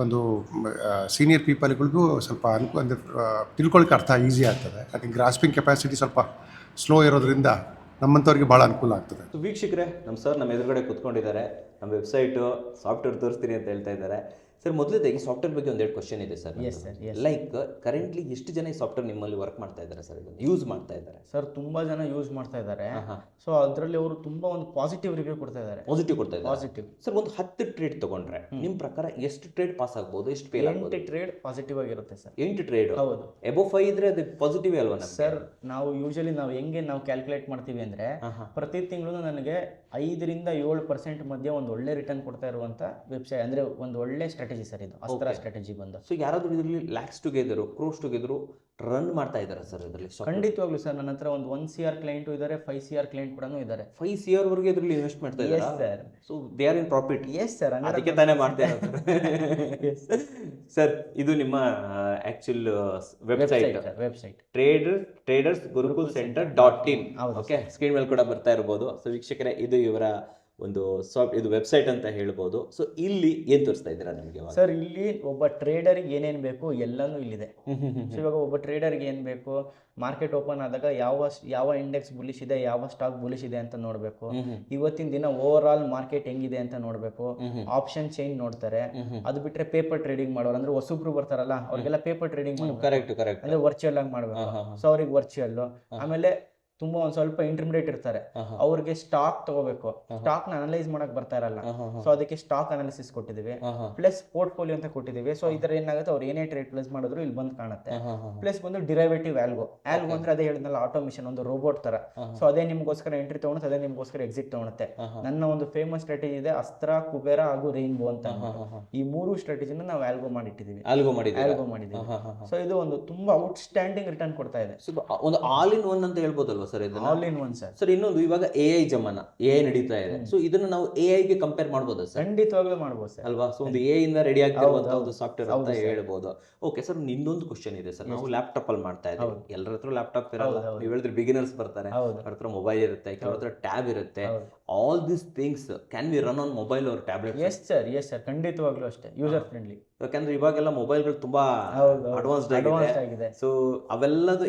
ಒಂದು ಸೀನಿಯರ್ ಪೀಪಲ್ಗಳಿಗೂ ಸ್ವಲ್ಪ ಅಂದರೆ ತಿಳ್ಕೊಳ್ಳೋಕ್ಕೆ ಅರ್ಥ ಈಸಿ ಆಗ್ತದೆ. ಅದಕ್ಕೆ ಗ್ರಾಸ್ಪಿಂಗ್ ಕೆಪಾಸಿಟಿ ಸ್ವಲ್ಪ ಸ್ಲೋ ಇರೋದ್ರಿಂದ ನಮ್ಮಂಥವ್ರಿಗೆ ಭಾಳ ಅನುಕೂಲ ಆಗ್ತದೆ. ವೀಕ್ಷಕರೇ, ನಮ್ಮ ಸರ್ ನಮ್ಮ ಎದುರುಗಡೆ ಕೂತ್ಕೊಂಡಿದ್ದಾರೆ. ನಮ್ಮ ವೆಬ್ಸೈಟು ಸಾಫ್ಟ್ವೇರ್ ತೋರಿಸ್ತೀನಿ ಅಂತ ಹೇಳ್ತಾ ಇದ್ದಾರೆ. ಸರ್ ಮೊದಲೇದಾಗಿ ಸಾಫ್ಟ್ವೇರ್ ಬಗ್ಗೆ ಒಂದೆರಡು ಕ್ವಶನ್ ಇದೆ ಸರ್. ಲೈಕ್ ಕರೆಂಟ್ಲಿ ಎಷ್ಟು ಜನ ಈ ಸಾಫ್ಟ್ವೇರ್ ನಿಮ್ಮಲ್ಲಿ ವರ್ಕ್ ಮಾಡ್ತಾ ಇದ್ದಾರೆ ಸರ್, ಇದನ್ನು ಯೂಸ್ ಮಾಡ್ತಾ ಇದ್ದಾರೆ? ಸರ್ ತುಂಬಾ ಜನ ಯೂಸ್ ಮಾಡ್ತಾ ಇದ್ದಾರೆ. ಸೊ ಅದರಲ್ಲಿ ಅವರು ತುಂಬಾ ಒಂದು ಪಾಸಿಟಿವ್ ರಿವ್ಯೂ ಕೊಡ್ತಾ ಇದ್ದಾರೆ. ಪಾಸಿಟಿವ್ ಸರ್, ಒಂದು 10 ಟ್ರೇಡ್ ತಗೊಂಡ್ರೆ ನಿಮ್ಮ ಪ್ರಕಾರ ಎಷ್ಟು ಟ್ರೇಡ್ ಪಾಸ್ ಆಗ್ಬೋದು, ಎಷ್ಟು ಫೇಲ್ ಆಗ್ಬೋದು? 8 ಟ್ರೇಡ್ ಪಾಸಿಟಿವ್ ಆಗಿರುತ್ತೆ ಸರ್. 8 ಟ್ರೇಡ್? ಹೌದು. ಅಬೋವ್ 5 ಇದ್ರೆ ಅದು ಪಾಸಿಟಿವ್ ಅಲ್ವಾ ಸರ್? ನಾವು ಯೂಶಲಿ ನಾವು ಹೆಂಗೆ ನಾವು ಕ್ಯಾಲ್ಕುಲೇಟ್ ಮಾಡ್ತೀವಿ ಅಂದ್ರೆ, ಪ್ರತಿ ತಿಂಗಳು ನನಗೆ 5ರಿಂದ 7% ಮಧ್ಯೆ ಒಂದು ಒಳ್ಳೆ ರಿಟರ್ನ್ ಕೊಡ್ತಾ ಇರುವಂತ ವೆಬ್ಸೈಟ್ ಅಂದ್ರೆ ಒಂದು ಒಳ್ಳೆ ಸ್ಟ್ರಾಟಜಿ ಸರ್ ಇದು, ಅಸ್ತ್ರ ಸ್ಟ್ರಾಟಜಿ ಬಂದು. ಸೊ ಯಾರಾದ್ರೂ ಇದರಲ್ಲಿ ಲ್ಯಾಕ್ಸ್ ಟುಗೆದರು, ಕ್ರೋಸ್ ಟುಗೆದರು ರನ್ ಮಾಡ್ತಾ ಇದ್ದಾರೆ ಸರ್ ಇದರಲ್ಲಿ? ಖಂಡಿತವಾಗ್ಲೂ ಸರ್, ನನ್ನ ಹತ್ರ ಒಂದು 1 CR ಕ್ಲೈಂಟು ಇದ್ದಾರೆ, 5 CR ಕ್ಲೈಂಟ್ ಕೂಡ ಇದ್ದಾರೆ. 5 CR ವರೆಗೆ ಇದರಲ್ಲಿ ಇನ್ವೆಸ್ಟ್ ಮಾಡ್ತಾ ಇದ್ದಾರೆ sir. So they are in profit? Yes sir, ಅದಕ್ಕೆ ತಾನೇ ಮಾಡ್ತಾ ಇದ್ದಾರೆ ಸರ್. ಇದು ನಿಮ್ಮ actual website traders Gurukul centre. Okay, screen ಮೇಲೆ ಕೂಡ ಬರ್ತಾ ಇರಬಹುದು. ಸೊ ವೀಕ್ಷಕರೇ, ಇದು ಇವರ ಒಂದು ಇದು ವೆಬ್ಸೈಟ್ ಅಂತ ಹೇಳ್ಬೋದು. ಸೊ ಇಲ್ಲಿ ಏನ್ ತೋರಿಸ್ತಾ ಇದ್ದೀರಾ ನಮಗೆ ಸರ್? ಇಲ್ಲಿ ಒಬ್ಬ ಟ್ರೇಡರ್ಗೆ ಏನೇನು ಬೇಕು ಎಲ್ಲಾನು ಇಲ್ಲಿದೆ. ಸೊ ಇವಾಗ ಒಬ್ಬ ಟ್ರೇಡರ್ಗೆ ಏನು ಬೇಕು, ಮಾರ್ಕೆಟ್ ಓಪನ್ ಆದಾಗ ಯಾವ ಇಂಡೆಕ್ಸ್ ಬುಲಿಶ್ ಇದೆ, ಯಾವ ಸ್ಟಾಕ್ ಬುಲಿಶ್ ಇದೆ ಅಂತ ನೋಡಬೇಕು. ಇವತ್ತಿನ ದಿನ ಓವರ್ ಆಲ್ ಮಾರ್ಕೆಟ್ ಹೆಂಗಿದೆ ಅಂತ ನೋಡಬೇಕು. ಆಪ್ಷನ್ ಚೈನ್ ನೋಡ್ತಾರೆ. ಅದು ಬಿಟ್ರೆ ಪೇಪರ್ ಟ್ರೇಡಿಂಗ್ ಮಾಡೋರು ಅಂದ್ರೆ ಹೊಸಬ್ರು ಬರ್ತಾರಲ್ಲ, ಅವ್ರಿಗೆಲ್ಲ ಪೇಪರ್ ಟ್ರೇಡಿಂಗ್ ಕರೆಕ್ಟ್ ಅಂದ್ರೆ ವರ್ಚುವಲ್ ಆಗಿ ಮಾಡ್ಬೇಕು. ಸೊ ಅವ್ರಿಗೆ ವರ್ಚುವಲ್. ಆಮೇಲೆ ತುಂಬಾ ಒಂದ್ ಸ್ವಲ್ಪ ಇಂಟರ್ಮೀಡಿಯೇಟ್ ಇರ್ತಾರೆ, ಅವ್ರಿಗೆ ಸ್ಟಾಕ್ ತಗೋಬೇಕು, ಸ್ಟಾಕ್ ನ ಅನಲೈಸ್ ಮಾಡಕ್ ಬರ್ತಾ ಇರಲ್ಲ. ಸೊ ಅದಕ್ಕೆ ಸ್ಟಾಕ್ ಅನಾಲಿಸಿಸ್ ಕೊಟ್ಟಿದ್ದೀವಿ, ಪ್ಲಸ್ ಪೋರ್ಟ್ಫೋಲಿಯೋ ಅಂತ ಕೊಟ್ಟಿದ್ದೀವಿ. ಸೊ ಇದರ ಏನಾಗುತ್ತೆ, ಅವ್ರು ಏನೇ ಟ್ರೇಡ್ ಪ್ಲೇಸ್ ಮಾಡಿದ್ರು ಇಲ್ಲಿ ಬಂದು ಕಾಣುತ್ತೆ. ಪ್ಲಸ್ ಬಂದು ಡಿರೈವೇಟಿವ್ ಆಲ್ಗೋ ಅಂದ್ರೆ ಅದೇ ಹೇಳಿದ್ನಲ್ಲ, ಆಟೋಮೇಷನ್, ಒಂದು ರೋಬೋಟ್ ತರ. ಸೊ ಅದೇ ನಿಮ್ಗೋಸ್ಕರ ಎಂಟ್ರಿ ತಗೊಳುತ್ತೆ, ಅದೇ ನಿಮ್ಗೋಸ್ಕರ ಎಕ್ಸಿಟ್ ತಗೊಳುತ್ತೆ. ನನ್ನ ಒಂದು ಫೇಮಸ್ ಸ್ಟ್ರಾಟಜಿ ಇದೆ, ಅಸ್ತ್ರ, ಕುಬೇರ ಹಾಗೂ ರೈನ್ಬೋ ಅಂತ. ಈ 3 ಸ್ಟ್ರಾಟಜಿನ ನಾವು ಆಲ್ಗೋ ಮಾಡಿಟ್ಟಿದ್ದೀವಿ. ಆಲ್ಗೋ ಮಾಡಿದ್ದೀವಿ. ಸೊ ಇದು ಒಂದು ತುಂಬಾ ಔಟ್ಸ್ಟ್ಯಾಂಡಿಂಗ್ ರಿಟರ್ನ್ ಕೊಡ್ತಾ ಇದೆ. ಒಂದು ಆಲ್ ಇನ್ ಒನ್ ಅಂತ ಹೇಳ್ಬೋದಲ್ವಾ ಸರ್ ಇದನ್ನ? All in one sir. Sir ಇನ್ನೊಂದು, ಇವಾಗ AI ಜಮಾನ, AI ನಡೀತಾ ಇದೆ. ಸೊ ಇದನ್ನ ನಾವು AI ಗೆ ಕಂಪೇರ್ ಮಾಡ್ಬೋದಾ ಸರ್? ಖಂಡಿತವಾಗ್ಲೂ ಮಾಡ್ಬೋದು ಸರ್. ಅಲ್ವಾ? ಸೊ ಒಂದು AI ಇಂದ ರೆಡಿ ಆಗ್ತಿರುವಂತ ಒಂದು ಸಾಫ್ಟ್ವೇರ್ ಅಂತ ಹೇಳ್ಬೋದು. ಓಕೆ ಸರ್, ಇನ್ನೊಂದು ಕ್ವಶನ್ ಇದೆ ಸರ್. ನಾವು ಲ್ಯಾಪ್ಟಾಪ್ ಅಲ್ಲಿ ಮಾಡ್ತಾ ಇದ್ದೀವಿ, ಎಲ್ಲರ ಹತ್ರ ಲ್ಯಾಪ್ಟಾಪ್ ಇರಲ್ಲ. ನೀವು ಹೇಳಿದ್ರೆ ಬಿಗಿನರ್ಸ್ ಬರ್ತಾರೆ, ಅವ್ರ ಹತ್ರ ಮೊಬೈಲ್ ಇರುತ್ತೆ, ಕೆಲವ್ರ ಹತ್ರ ಟ್ಯಾಬ್ ಇರುತ್ತೆ. All these things can be run on mobile R tablet? Yes sir, ಖಂಡಿತವಾಗ್ಲೂ ಅಷ್ಟೇ, ಯೂಸರ್ ಫ್ರೆಂಡ್ಲಿ. ಯಾಕಂದ್ರೆ ಇವಾಗೆಲ್ಲ ಮೊಬೈಲ್ಗಳು ತುಂಬಾ ಅಡ್ವಾನ್ಸ್ಡ್ ಆಗಿದೆ. ಸೊ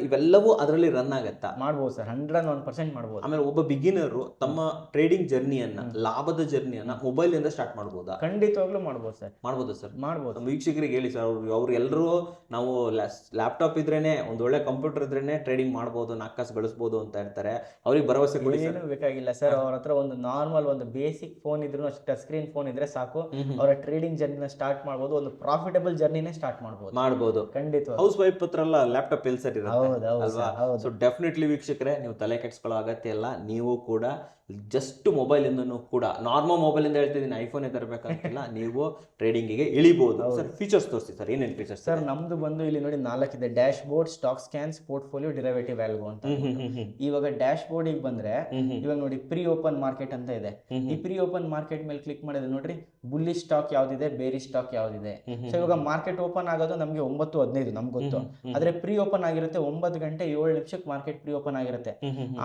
ಇವೆಲ್ಲವೂ ಅದರಲ್ಲಿ ರನ್ ಆಗತ್ತಾ? ಮಾಡ್ಬೋದು ಸರ್, 101% ಮಾಡ್ಬೋದು. ಆಮೇಲೆ ಒಬ್ಬ ಬಿಗಿನರು ತಮ್ಮ ಟ್ರೇಡಿಂಗ್ ಜರ್ನಿಯನ್ನ, ಲಾಭದ ಜರ್ನಿಯನ್ನ ಮೊಬೈಲ್ ಇಂದ ಸ್ಟಾರ್ಟ್ ಮಾಡ್ಬೋದಾ? ಖಂಡಿತವಾಗ್ಲೂ ಮಾಡ್ಬೋದು ಸರ್. ಮಾಡ್ಬೋದಾ ಸರ್? ಮಾಡ್ಬೋದು. ನಮ್ಮ ವೀಕ್ಷಕರಿಗೆ ಹೇಳಿ ಸರ್, ಅವ್ರು ಎಲ್ಲರೂ ನಾವು ಲ್ಯಾಪ್ಟಾಪ್ ಇದ್ರೇನೆ, ಒಂದು ಒಳ್ಳೆ ಕಂಪ್ಯೂಟರ್ ಇದ್ರೇನೆ ಟ್ರೇಡಿಂಗ್ ಮಾಡ್ಬೋದು, 4 ಕಾಸು ಗಳಿಸ್ಬೋದು ಅಂತ ಇರ್ತಾರೆ. ಅವ್ರಿಗೆ ಭರವಸೆ ಕೊಡಿ. ಏನು ಬೇಕಾಗಿಲ್ಲ ಸರ್, ಅವ್ರ ಹತ್ರ ಒಂದು ನಾರ್ಮಲ್ ಒಂದು ಬೇಸಿಕ್ ಫೋನ್ ಇದ್ರು, ಟಚ್ ಸ್ಕ್ರೀನ್ ಫೋನ್ ಇದ್ರೆ ಸಾಕು, ಅವರ ಟ್ರೇಡಿಂಗ್ ಜರ್ನಿನ ಸ್ಟಾರ್ಟ್ ಮಾಡ್ಬೋದು. ಒಂದು ಪ್ರಾಫಿಟಬಲ್ ಜರ್ನಿನೇ ಸ್ಟಾರ್ಟ್ ಮಾಡ್ಬೋದು. ಖಂಡಿತ. ಹೌಸ್ ವೈಫ್ ಹತ್ರ ಲ್ಯಾಪ್ಟಾಪ್ ಎಲ್ಲಿ ಸರ್ ಇರುತ್ತೆ ಅಲ್ವಾ? ಸೊ ಡೆಫಿನೆಟ್ಲಿ ವೀಕ್ಷಕರೇ, ನೀವು ತಲೆ ಕೆಡಿಸ್ಕೊಳ್ಳೋ ಅಗತ್ಯ ಇಲ್ಲ. ನೀವು ಕೂಡ ಜಸ್ಟ್ ಮೊಬೈಲ್ ಇಂದನೂ ಕೂಡ, ನಾರ್ಮಲ್ ಮೊಬೈಲ್ ಇಂದ ಹೇಳ್ತಿದ್ದೀನಿ, ಐಫೋನ್ ತರಬೇಕಂತಿಲ್ಲ, ನೀವು ಟ್ರೇಡಿಂಗಿಗೆ ಇಳಿಬಹುದು. ಸರ್ ಫೀಚರ್ಸ್ ತೋರಿಸಿ ಸರ್, ಏನೇನು ಫೀಚರ್ಸ್ ಸರ್? ನಮ್ದು ಬಂದು ಇಲ್ಲಿ ನೋಡಿ 4 ಇದೆ: dash board, stock scans, portfolio, derivative algo ಅಂತ. ಇವಾಗ ಡ್ಯಾಶ್ ಬೋರ್ಡ್ ಬಂದ್ರೆ, ಇವಾಗ ನೋಡಿ ಪ್ರೀ ಓಪನ್ ಮಾರ್ಕೆಟ್ ಅಂತ ಇದೆ. ಈ ಪ್ರೀ ಓಪನ್ ಮಾರ್ಕೆಟ್ ಮೇಲೆ ಕ್ಲಿಕ್ ಮಾಡಿದ್ರೆ ನೋಡ್ರಿ, ಬುಲ್ಲಿಶ್ ಸ್ಟಾಕ್ ಯಾವ್ದಿದೆ, ಬೇರಿ ಸ್ಟಾಕ್ ಯಾವ್ದಿದೆ. ಸೊ ಇವಾಗ ಮಾರ್ಕೆಟ್ ಓಪನ್ ಆಗೋದು ನಮ್ಗೆ 9:15 ನಮ್ಗೆ ಗೊತ್ತು, ಆದ್ರೆ ಪ್ರೀ ಓಪನ್ ಆಗಿರುತ್ತೆ 9 ಗಂಟೆ 7 ನಿಮಿಷಕ್ಕೆ ಮಾರ್ಕೆಟ್ ಪ್ರೀ ಓಪನ್ ಆಗಿರುತ್ತೆ.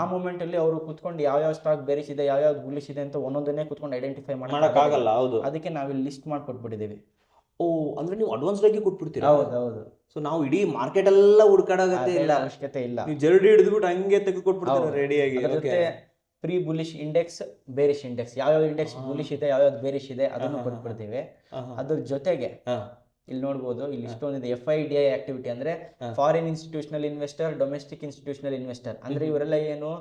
ಆ ಮೂಮೆಂಟ್ ಅಲ್ಲಿ ಅವರು ಕುತ್ಕೊಂಡು ಯಾವ ಸ್ಟಾಕ್ ಬೇರಿಶ್ ಇದೆ, ಯಾವ ಬುಲ್ಲಿಶ್ ಇದೆ ಅಂತ ಒಂದೊಂದನ್ನೇ ಕುತ್ಕೊಂಡು ಐಡೆಂಟಿಫೈ ಮಾಡಕ್ಕಾಗಲ್ಲ. ಹೌದು, ಅದಕ್ಕೆ ನಾವಿಲ್ಲಿ ಲಿಸ್ಟ್ ಮಾಡ್ಕೊಟ್ಬಿಟ್ಟಿದ್ದೀವಿ. ಓ, ಅಂದ್ರೆ ನೀವು ಅಡ್ವಾನ್ಸ್ಡ್ ಆಗಿ ಕೊಟ್ಬಿಡ್ತೀರಾ? ಹೌದು. ಸೊ ನಾವು ಇಡೀ ಮಾರ್ಕೆಟ್ ಎಲ್ಲ ಹುಡುಕಾಡೋಗತ್ತೆ ಇಲ್ಲ, ಅವಶ್ಯಕತೆ ಇಲ್ಲ. ನೀವು ಜರಡಿ ಹಿಡಿದ್ಬಿಟ್ಟು ಹಂಗೆ ತೆಗೆದು ಕೊಟ್ಬಿಡ್ತೀರಾ ರೆಡಿಯಾಗಿ. Pre bullish index, bearish index, ಯಾವ್ಯಾವ ಇಂಡೆಕ್ಸ್ ಬುಲಿಶ್ ಇದೆ, ಯಾವ್ಯಾವ್ದು ಬೇರಿಶ್ ಇದೆ ಅದನ್ನು ಕೊಟ್ಬಿಡ್ತೀವಿ. ಅದ್ರ ಜೊತೆಗೆ ಇಲ್ಲಿ ನೋಡ್ಬೋದು, ಇಲ್ಲಿ ಇಷ್ಟೊಂದಿದೆ. FIDI ಆಕ್ಟಿವಿಟಿ ಅಂದ್ರೆ foreign institutional investor, domestic institutional investor. ಅಂದ್ರೆ ಇವರೆಲ್ಲ ಏನು,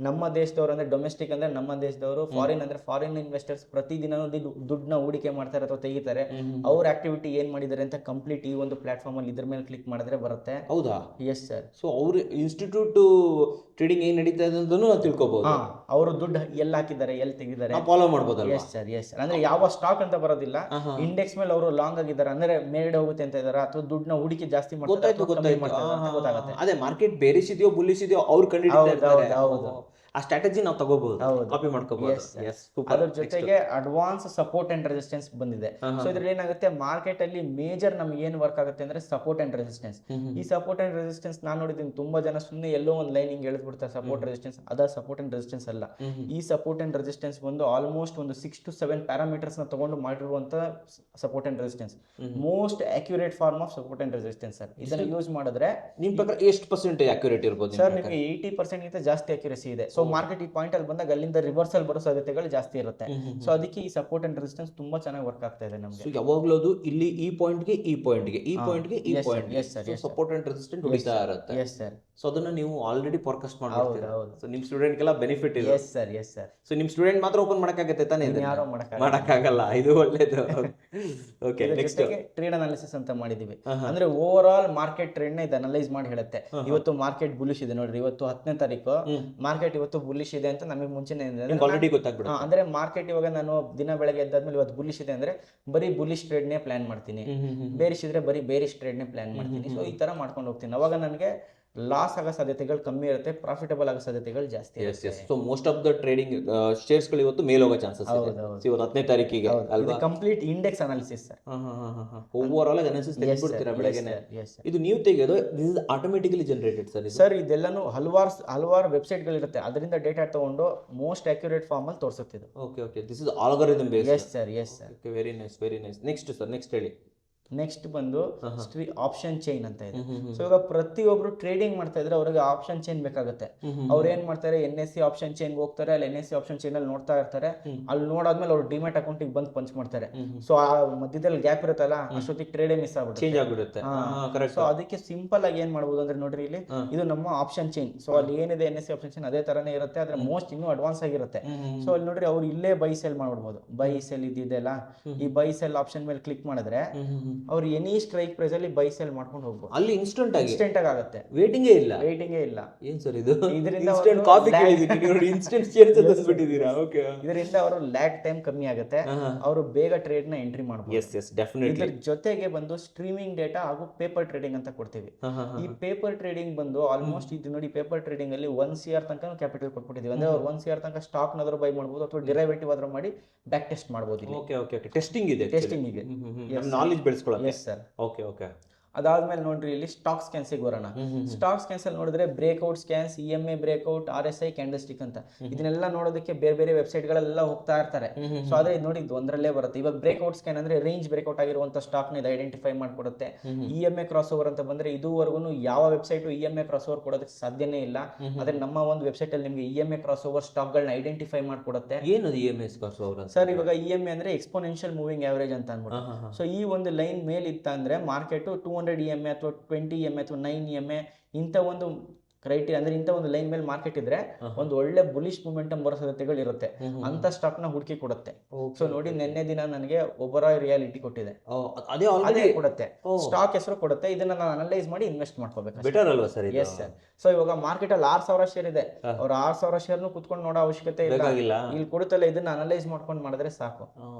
ನಮ್ಮ ದೇಶದವರು ಅಂದ್ರೆ ಡೊಮೆಸ್ಟಿಕ್ ಅಂದ್ರೆ ನಮ್ಮ ದೇಶದವರು, ಫಾರಿನ್ ಅಂದ್ರೆ ಫಾರಿನ್ ಇನ್ವೆಸ್ಟರ್ಸ್ ಪ್ರತಿದಿನ ದುಡ್ಡನ್ನ ಹೂಡಿಕೆ ಮಾಡ್ತಾರೆ ಅಥವಾ ತೆಗಿತಾರೆ. ಅವ್ರ ಆಕ್ಟಿವಿಟಿ ಏನ್ ಮಾಡಿದ್ದಾರೆ ಅಂತ ಕಂಪ್ಲೀಟ್ ಈ ಒಂದು ಪ್ಲಾಟ್ಫಾರ್ಮ್ ಅಲ್ಲಿ ಇದ್ರ ಮೇಲೆ ಕ್ಲಿಕ್ ಮಾಡಿದ್ರೆ ಬರುತ್ತೆ. ಹೌದಾ? Yes sir. ಸೊ ಅವ್ರ ಇನ್ಸ್ಟಿಟ್ಯೂಟ್ ಟ್ರೇಡಿಂಗ್ ಏನ್ ನಡೀತಾ ಇದೆ ಅಂತ ನಾವು ತಿಳ್ಕೊಬಹುದು. ಅವರು ದುಡ್ಡು ಎಲ್ಲಿ ಹಾಕಿದ್ದಾರೆ, ಎಲ್ಲಿ ತೆಗಿದ್ದಾರೆ, ಫಾಲೋ ಮಾಡಬಹುದು. Yes sir. ಅಂದ್ರೆ ಯಾವ ಸ್ಟಾಕ್ ಅಂತ ಬರೋದಿಲ್ಲ, ಇಂಡೆಕ್ಸ್ ಮೇಲೆ ಅವರು ಲಾಂಗ್ ಆಗಿದ್ದಾರೆ ಅಂದ್ರೆ ಮೇಲ್ಗಡೆ ಹೋಗುತ್ತೆ ಅಂತ ಇದಾರೆ, ಅಥವಾ ದುಡ್ಡನ್ನ ಹೂಡಿಕೆ ಜಾಸ್ತಿ ಮಾಡ್ತಾರೆ. ಗೊತ್ತಾಗುತ್ತೆ. ಅದೇ ಮಾರ್ಕೆಟ್ ಬೇರಿಶ್ ಇದೆಯೋ ಬುಲ್ಲಿಶ್ ಇದೆಯೋ ಅವ್ರು ಕಂಡಿಡಿದ್ದಾರೆ. ಆ ಸ್ಟ್ರಾಟಜಿ ನಾವು ತಗೋಬಹುದು, ಕಾಪಿ ಮಾಡ್ಕೋಬಹುದು. ಅದರ ಜೊತೆಗೆ ಅಡ್ವಾನ್ಸ್ ಸಪೋರ್ಟ್ ಅಂಡ್ ರೆಸಿಸ್ಟೆನ್ಸ್ ಬಂದಿದೆ. ಸೊ ಇದ್ರಲ್ಲಿ ಏನಾಗುತ್ತೆ, ಮಾರ್ಕೆಟ್ ಅಲ್ಲಿ ಮೇಜರ್ ನಮ್ಗೆ ಏನ್ ವರ್ಕ್ ಆಗುತ್ತೆ ಅಂದ್ರೆ ಸಪೋರ್ಟ್ ಅಂಡ್ ರೆಸಿಸ್ಟೆನ್ಸ್. ಈ ಸಪೋರ್ಟ್ ಅಂಡ್ ರೆಸಿಸ್ಟೆನ್ಸ್ ನಾನು ನೋಡಿದ್ದೀನಿ, ತುಂಬಾ ಜನ ಸುಮ್ಮನೆ ಎಲ್ಲೋ ಒಂದು ಲೈನಿಂಗ್ ಎಳೆದ್ಬಿಡ್ತಾರೆ ಸಪೋರ್ಟ್ ರೆಸಿಸ್ಟೆನ್ಸ್. ಅದ ಸಪೋರ್ಟ್ ಅಂಡ್ ರೆಸಿಸ್ಟೆನ್ಸ್ ಅಲ್ಲ. ಈ ಸಪೋರ್ಟ್ ಅಂಡ್ ರೆಸಿಸ್ಟೆನ್ಸ್ ಬಂದು ಆಲ್ಮೋಸ್ಟ್ ಒಂದು 6 to 7 ಪ್ಯಾರಾಮೀಟರ್ಸ್ ನ ತಗೊಂಡು ಮಾಡಿರುವಂತ support and resistance. Most accurate form of support and resistance sir. ಇದನ್ನ ಯೂಸ್ ಮಾಡಿದ್ರೆ ನಿಮ್ ಪ್ರಕಾರ ಎಷ್ಟು ಪರ್ಸೆಂಟೇಜ್ ಅಕ್ಯುರೇಟ್ ಇರ್ಬೋದು ಸರ್? ನಿಮಗೆ 80% ಗಿಂತ ಜಾಸ್ತಿ ಅಕ್ಯುರೇಸಿ ಇದೆ. ಸೊ ಮಾರ್ಕೆಟ್ ಈ ಪಾಯಿಂಟ್ ಅಲ್ಲಿ ಬಂದಾಗ ಅಲ್ಲಿಂದ ರಿವರ್ಸಲ್ ಬರೋ ಸಾಧ್ಯತೆಗಳು ಜಾಸ್ತಿ ಇರುತ್ತೆ. ಸೊ ಅದಕ್ಕೆ ಈ ಸಪೋರ್ಟ್ ಅಂಡ್ ರೆಸಿಸ್ಟೆನ್ಸ್ ತುಂಬಾ ಚೆನ್ನಾಗಿ ವರ್ಕ್ ಆಗ್ತಾ ಇದೆ ನಮಗೆ. ಯಾವಾಗಲೂ ಅದು ಇಲ್ಲಿ ಈ ಪಾಯಿಂಟ್ಗೆ ಈ ಪಾಯಿಂಟ್ಗೆ ಈ ಪಾಯಿಂಟ್ಗೆ ಈ ಪಾಯಿಂಟ್ ಸಪೋರ್ಟ್ ಅಂಡ್ ರೆಸಿಸ್ಟೆನ್ಸ್ ಹೊಡಿತಾ ಇರುತ್ತೆ. Yes sir. ಸೊ ಅದನ್ನ ನೀವು ಆಲ್ರೆಡಿ ಫೋರ್ಕಾಸ್ಟ್ ಮಾಡ್ತೀರಾ. ಸೊ ನಿಮ್ ಸ್ಟೂಡೆಂಟ್ಗೆಲ್ಲ ಬೆನಿಫಿಟ್ ಇದೆ. Yes sir. ಸೊ ನಿಮ್ ಸ್ಟೂಡೆಂಟ್ ಮಾತ್ರ ಓಪನ್ ಮಾಡಕ್ಕಾಗತ್ತೆ ತಾನೇ? ಯಾರೋ ಮಾಡಕ್ಕಾಗಲ್ಲ. ಇದು ಒಳ್ಳೇದು. ಓಕೆ, ನೆಕ್ಸ್ಟ್ ಟ್ರೇಡ್ ಅನಾಲಿಸಿಸ್ ಅಂತ ಮಾಡಿದೀವಿ. ಅಂದ್ರೆ ಓವರ್ ಆಲ್ ಮಾರ್ಕೆಟ್ ಟ್ರೆಂಡ್ ನ ಇದು ಅನಲೈಸ್ ಮಾಡಿ ಹೇಳುತ್ತೆ. ಇವತ್ತು ಮಾರ್ಕೆಟ್ ಬುಲಿಶ್ ಇದೆ ನೋಡ್ರಿ, ಇವತ್ತು 10ನೇ ತಾರೀಕು ಮಾರ್ಕೆಟ್ ಇವತ್ತು ಬುಲಿಶ್ ಇದೆ ಅಂತ ನಮಗೆ ಮುಂಚೆನೆ ಆಲ್ರೆಡಿ ಗೊತ್ತಾಗ್ಬಿಡುತ್ತೆ. ಅಂದ್ರೆ ಮಾರ್ಕೆಟ್ ಇವಾಗ ನಾನು ದಿನ ಬೆಳಗ್ಗೆ ಎದ್ದಾದ್ಮೇಲೆ ಇವತ್ತು ಬುಲಿಶ್ ಇದೆ ಅಂದ್ರೆ ಬರೀ ಬುಲಿಶ್ ಟ್ರೇಡ್ ನೇ ಪ್ಲಾನ್ ಮಾಡ್ತೀನಿ, ಬೇರಿಶ್ ಇದ್ರೆ ಬರೀ ಬೇರಿಶ್ ಟ್ರೇಡ್ ನೇ ಪ್ಲಾನ್ ಮಾಡ್ತೀನಿ. ಸೊ ಈ ತರ ಮಾಡ್ಕೊಂಡು ಹೋಗ್ತೀನಿ. ಅವಾಗ ನನಗೆ ಲಾಸ್ ಆಗೋ ಸಾಧ್ಯತೆಗಳು ಕಮ್ಮಿ ಇರುತ್ತೆ, ಪ್ರಾಫಿಟಬಲ್ ಆಗೋ ಸಾಧ್ಯತೆಗಳು ಜಾಸ್ತಿ ಇರುತ್ತೆ. So most of the trading shares ಗಳು ಇವತ್ತು ಮೇಲ್ ಹೋಗೋ ಚಾನ್ಸಸ್ ಇದೆ. ಇವತ್ತು 10ನೇ ತಾರೀಕಿಗೆ ಅಲ್ವಾ? Complete index analysis sir. Over all analysis ತೆಗೆದುಬಿಡ್ತೀರಾ ಬೆಳಗ್ಗೆನೆ? ಇದು ನೀವು ತೆಗೆಯೋದು this is automatically generated sir? Sir ಇದೆಲ್ಲನೂ ಹಲವಾರು ವೆಬ್ಸೈಟ್ ಗಳಿರುತ್ತೆ, ಅದರಿಂದ ಡೇಟಾ ತಗೊಂಡು ಮೋಸ್ಟ್ ಅಕ್ಯುರೇಟ್ ಫಾರ್ಮ್ ಅಲ್ಲಿ ತೋರಿಸುತ್ತೆ. Okay, this is algorithm based. Yes sir. Very nice. Next sir, next ಹೇಳಿ. ನೆಕ್ಸ್ಟ್ ಬಂದು ಆಪ್ಷನ್ ಚೈನ್ ಅಂತ ಇದೆ. ಸೊ ಇವಾಗ ಪ್ರತಿಯೊಬ್ರು ಟ್ರೇಡಿಂಗ್ ಮಾಡ್ತಾ ಇದ್ರೆ ಅವ್ರಿಗೆ ಆಪ್ಷನ್ ಚೈನ್ ಬೇಕಾಗುತ್ತೆ. ಅವ್ರು ಏನ್ ಮಾಡ್ತಾರೆ, NSE ಆಪ್ಷನ್ ಚೈನ್ ಹೋಗ್ತಾರೆ, ಅಲ್ಲಿ NSE ಆಪ್ಷನ್ ಚೈನ್ ಅಲ್ಲಿ ನೋಡ್ತಾ ಇರ್ತಾರೆ. ಅಲ್ಲಿ ನೋಡಾದ್ಮೇಲೆ ಅವ್ರು ಡಿಮ್ಯಾಟ್ ಅಕೌಂಟಿಗೆ ಬಂದು ಪಂಚ್ ಮಾಡ್ತಾರೆ. ಸೊ ಆ ಮಧ್ಯದಲ್ಲಿ ಗ್ಯಾಪ್ ಇರುತ್ತಲ್ಲ, ಅಷ್ಟೊತ್ತಿಗೆ ಟ್ರೇಡೇ ಮಿಸ್ ಆಗ್ಬಿಡುತ್ತೆ, ಚೇಂಜ್ ಆಗ್ಬಿಡುತ್ತೆ. ಸೊ ಅದಕ್ಕೆ ಸಿಂಪಲ್ ಆಗಿ ಏನ್ ಮಾಡ್ಬೋದು ಅಂದ್ರೆ ನೋಡ್ರಿ, ಇಲ್ಲಿ ಇದು ನಮ್ಮ ಆಪ್ಷನ್ ಚೈನ್. ಸೊ ಅಲ್ಲಿ ಏನಿದೆ NSE ಆಪ್ಷನ್ ಚೈನ್ ಅದೇ ತರನೇ ಇರುತ್ತೆ, ಆದ್ರೆ ಮೋಸ್ಟ್ ಇನ್ನೂ ಅಡ್ವಾನ್ಸ್ ಆಗಿರುತ್ತೆ. ಸೊ ಅಲ್ಲಿ ನೋಡ್ರಿ, ಅವ್ರು ಇಲ್ಲೇ ಬೈ ಸೆಲ್ ಮಾಡ್ಬಿಡ್ಬೋದು. ಬೈ ಸೆಲ್ ಇದೆಯಲ್ಲ, ಈ ಬೈ ಸೆಲ್ ಆಪ್ಷನ್ ಮೇಲೆ ಕ್ಲಿಕ್ ಮಾಡಿದ್ರೆ ಅವ್ರು ಎನಿ ಸ್ಟ್ರೈಕ್ ಪ್ರೈಸ್ ಅಲ್ಲಿ ಬೈ ಸೆಲ್ ಮಾಡ್ಕೊಂಡು ಹೋಗ್ಬೋದು. ಅಲ್ಲಿ ಇನ್ಸ್ಟೆಂಟ್ ಆಗಿ ಆಗುತ್ತೆ, ವೇಟಿಂಗೇ ಇಲ್ಲ. ಏನ್ ಸರ್ ಇದು? ಇದರಿಂದ ಕಾಫಿ ಇನ್ಸ್ಟೆಂಟ್ ಶೇರ್ಸ್ ಬಿಟ್ಟಿದ್ದೀರಾ? ಓಕೆ. ಇದರಿಂದ ಅವರು ಲ್ಯಾಗ್ ಟೈಮ್ ಕಮ್ಮಿ ಆಗುತ್ತೆ, ಅವರು ಬೇಗ ಟ್ರೇಡ್ ನ ಎಂಟ್ರಿ ಮಾಡಬಹುದು. Yes definitely. ಇದ್ರ ಜೊತೆಗೆ ಬಂದು ಸ್ಟ್ರೀಮಿಂಗ್ ಡೇಟಾ ಹಾಗೂ ಪೇಪರ್ ಟ್ರೇಡಿಂಗ್ ಅಂತ ಕೊಡ್ತೀವಿ. ಈ ಪೇಪರ್ ಟ್ರೇಡಿಂಗ್ ಬಂದು ಆಲ್ಮೋಸ್ಟ್ ಇದು ನೋಡಿ, ಪೇಪರ್ ಟ್ರೇಡಿಂಗ್ ಅಲ್ಲಿ 1 CR ತನಕ ಕ್ಯಾಪಿಟಲ್ ಕೊಟ್ಬಿಟ್ಟಿದೀವಿ. ಅಂದ್ರೆ ಅವ್ರು 1 CR ತನಕ ಸ್ಟಾಕ್ ನಾದ್ರೂ ಬೈ ಮಾಡಬಹುದು, ಅಥವಾ ಡಿರೈವೇಟಿವ್ ಆದ್ರೂ ಮಾಡಿ ಬ್ಯಾಕ್ ಟೆಸ್ಟ್ ಮಾಡಬಹುದು. ಓಕೆ. ಟೆಸ್ಟಿಂಗ್ ಇದೆ. ನಾಲೆಜ್ ಬೆಳೆಸ್ಕೊಳ್ಳೋಕೆ. Yes sir. ಓಕೆ. ಅದಾದ್ಮೇಲೆ ನೋಡ್ರಿ, ಇಲ್ಲಿ ಸ್ಟಾಕ್ ಸ್ಕ್ಯಾನ್ಸಿಗೆ ಬರೋಣ. ಸ್ಟಾಕ್ ಸ್ಕ್ಯಾನ್ಸ್ ಅಲ್ಲಿ ನೋಡಿದ್ರೆ breakout scans, EMA breakout, RSI candle stick ಅಂತ ಇದನ್ನೆಲ್ಲ ನೋಡೋದಕ್ಕೆ ಬೇರೆ ಬೇರೆ ವೆಬ್ಸೈಟ್ ಗಳೆಲ್ಲ ಹೋಗ್ತಾ ಇರ್ತಾರೆ. ಸೊ ಆದ್ರೆ ಇದು ನೋಡಿ, ಇದು ಒಂದರಲ್ಲೇ ಬರುತ್ತೆ. ಇವಾಗ ಬ್ರೇಕ್ಔಟ್ ಸ್ಕ್ಯಾನ್ ಅಂದ್ರೆ ರೇಂಜ್ ಬ್ರೇಕ್ಔಟ್ ಆಗಿರುವಂತ ಸ್ಟಾಕ್ ನ ಇದು ಐಡೆಂಟಿಫೈ ಮಾಡ್ಕೊಡುತ್ತೆ. EMA ಕ್ರಾಸ್ ಓವರ್ ಅಂತ ಬಂದ್ರೆ ಇದುವರೆಗೂ ಯಾವ ವೆಬ್ಸೈಟ್ EMA ಕ್ರಾಸ್ ಓವರ್ ಕೊಡೋದಕ್ಕೆ ಸಾಧ್ಯನೇ ಇಲ್ಲ. ಆದ್ರೆ ನಮ್ಮ ಒಂದು ವೆಬ್ಸೈಟ್ ಅಲ್ಲಿ ನಿಮಗೆ EMA ಕ್ರಾಸ್ ಓವರ್ ಸ್ಟಾಕ್ ಗಳನ್ನ ಐಡೆಂಟಿಫೈ ಮಾಡ್ಕೊಡುತ್ತೆ. ಏನದು EMA ಕ್ರಾಸ್ ಓವರ್? ಸರ್, ಇವಾಗ EMA ಅಂದ್ರೆ ಎಕ್ಸ್ಪೋನೆನ್ಷಿಯಲ್ ಮೂವಿಂಗ್ ಆವರೇಜ್ ಅಂತ ಅನ್ಬಿಟ್ಟು. ಸೊ ಈ ಒಂದು ಲೈನ್ ಮೇಲೆ ಇತ್ತ ಅಂದ್ರೆ ಮಾರ್ಕೆಟ್ 200 EMA ಅಥವಾ 20 EMA ಅಥವಾ 9 EMA ಇಂಥ ಒಂದು ಕ್ರೈಟೀರಿಯಾ, ಅಂದ್ರೆ ಇಂಥ ಒಂದು ಲೈನ್ ಮೇಲೆ ಮಾರ್ಕೆಟ್ ಇದ್ರೆ ಒಂದು ಒಳ್ಳೆ ಬುಲಿಶ್ ಮೂಮೆಂಟಮ್ ಬರೋ ಸಾಧ್ಯತೆಗಳು ಇರುತ್ತೆ. ಅಂತ ಸ್ಟಾಕ್ ನ ಹುಡುಕಿ ಕೊಡುತ್ತೆ. ಸೊ ನೋಡಿ, ನಿನ್ನೆ ದಿನ ನನಗೆ ಒಬರಾಯ್ ರಿಯಾಲಿಟಿ ಕೊಟ್ಟಿದೆ, ಅದೇ ಕೊಡುತ್ತೆ. ಸ್ಟಾಕ್ ಹೆಸರು ಕೊಡುತ್ತೆ. ಇದನ್ನ ನಾನು ಅನಲೈಸ್ ಮಾಡಿ ಇನ್ವೆಸ್ಟ್ ಮಾಡ್ಕೋಬೇಕು. ಬೆಟರ್ ಅಲ್ವಾ ಸರ್? Yes sir. ಸೊ ಇವಾಗ ಮಾರ್ಕೆಟ್ ಅಲ್ಲಿ 6000 ಶೇರ್ ಇದೆ, ಅವ್ರು 6000 ಶೇರ್ನು ಕುತ್ಕೊಂಡು ನೋಡೋ ಅವಶ್ಯಕತೆ ಇಲ್ಲ. ಇಲ್ಲಿ ಕೊಡುತ್ತಲ್ಲ, ಇದನ್ನ ಅನಲೈಸ್ ಮಾಡ್ಕೊಂಡು ಮಾಡಿದ್ರೆ ಸಾಕು.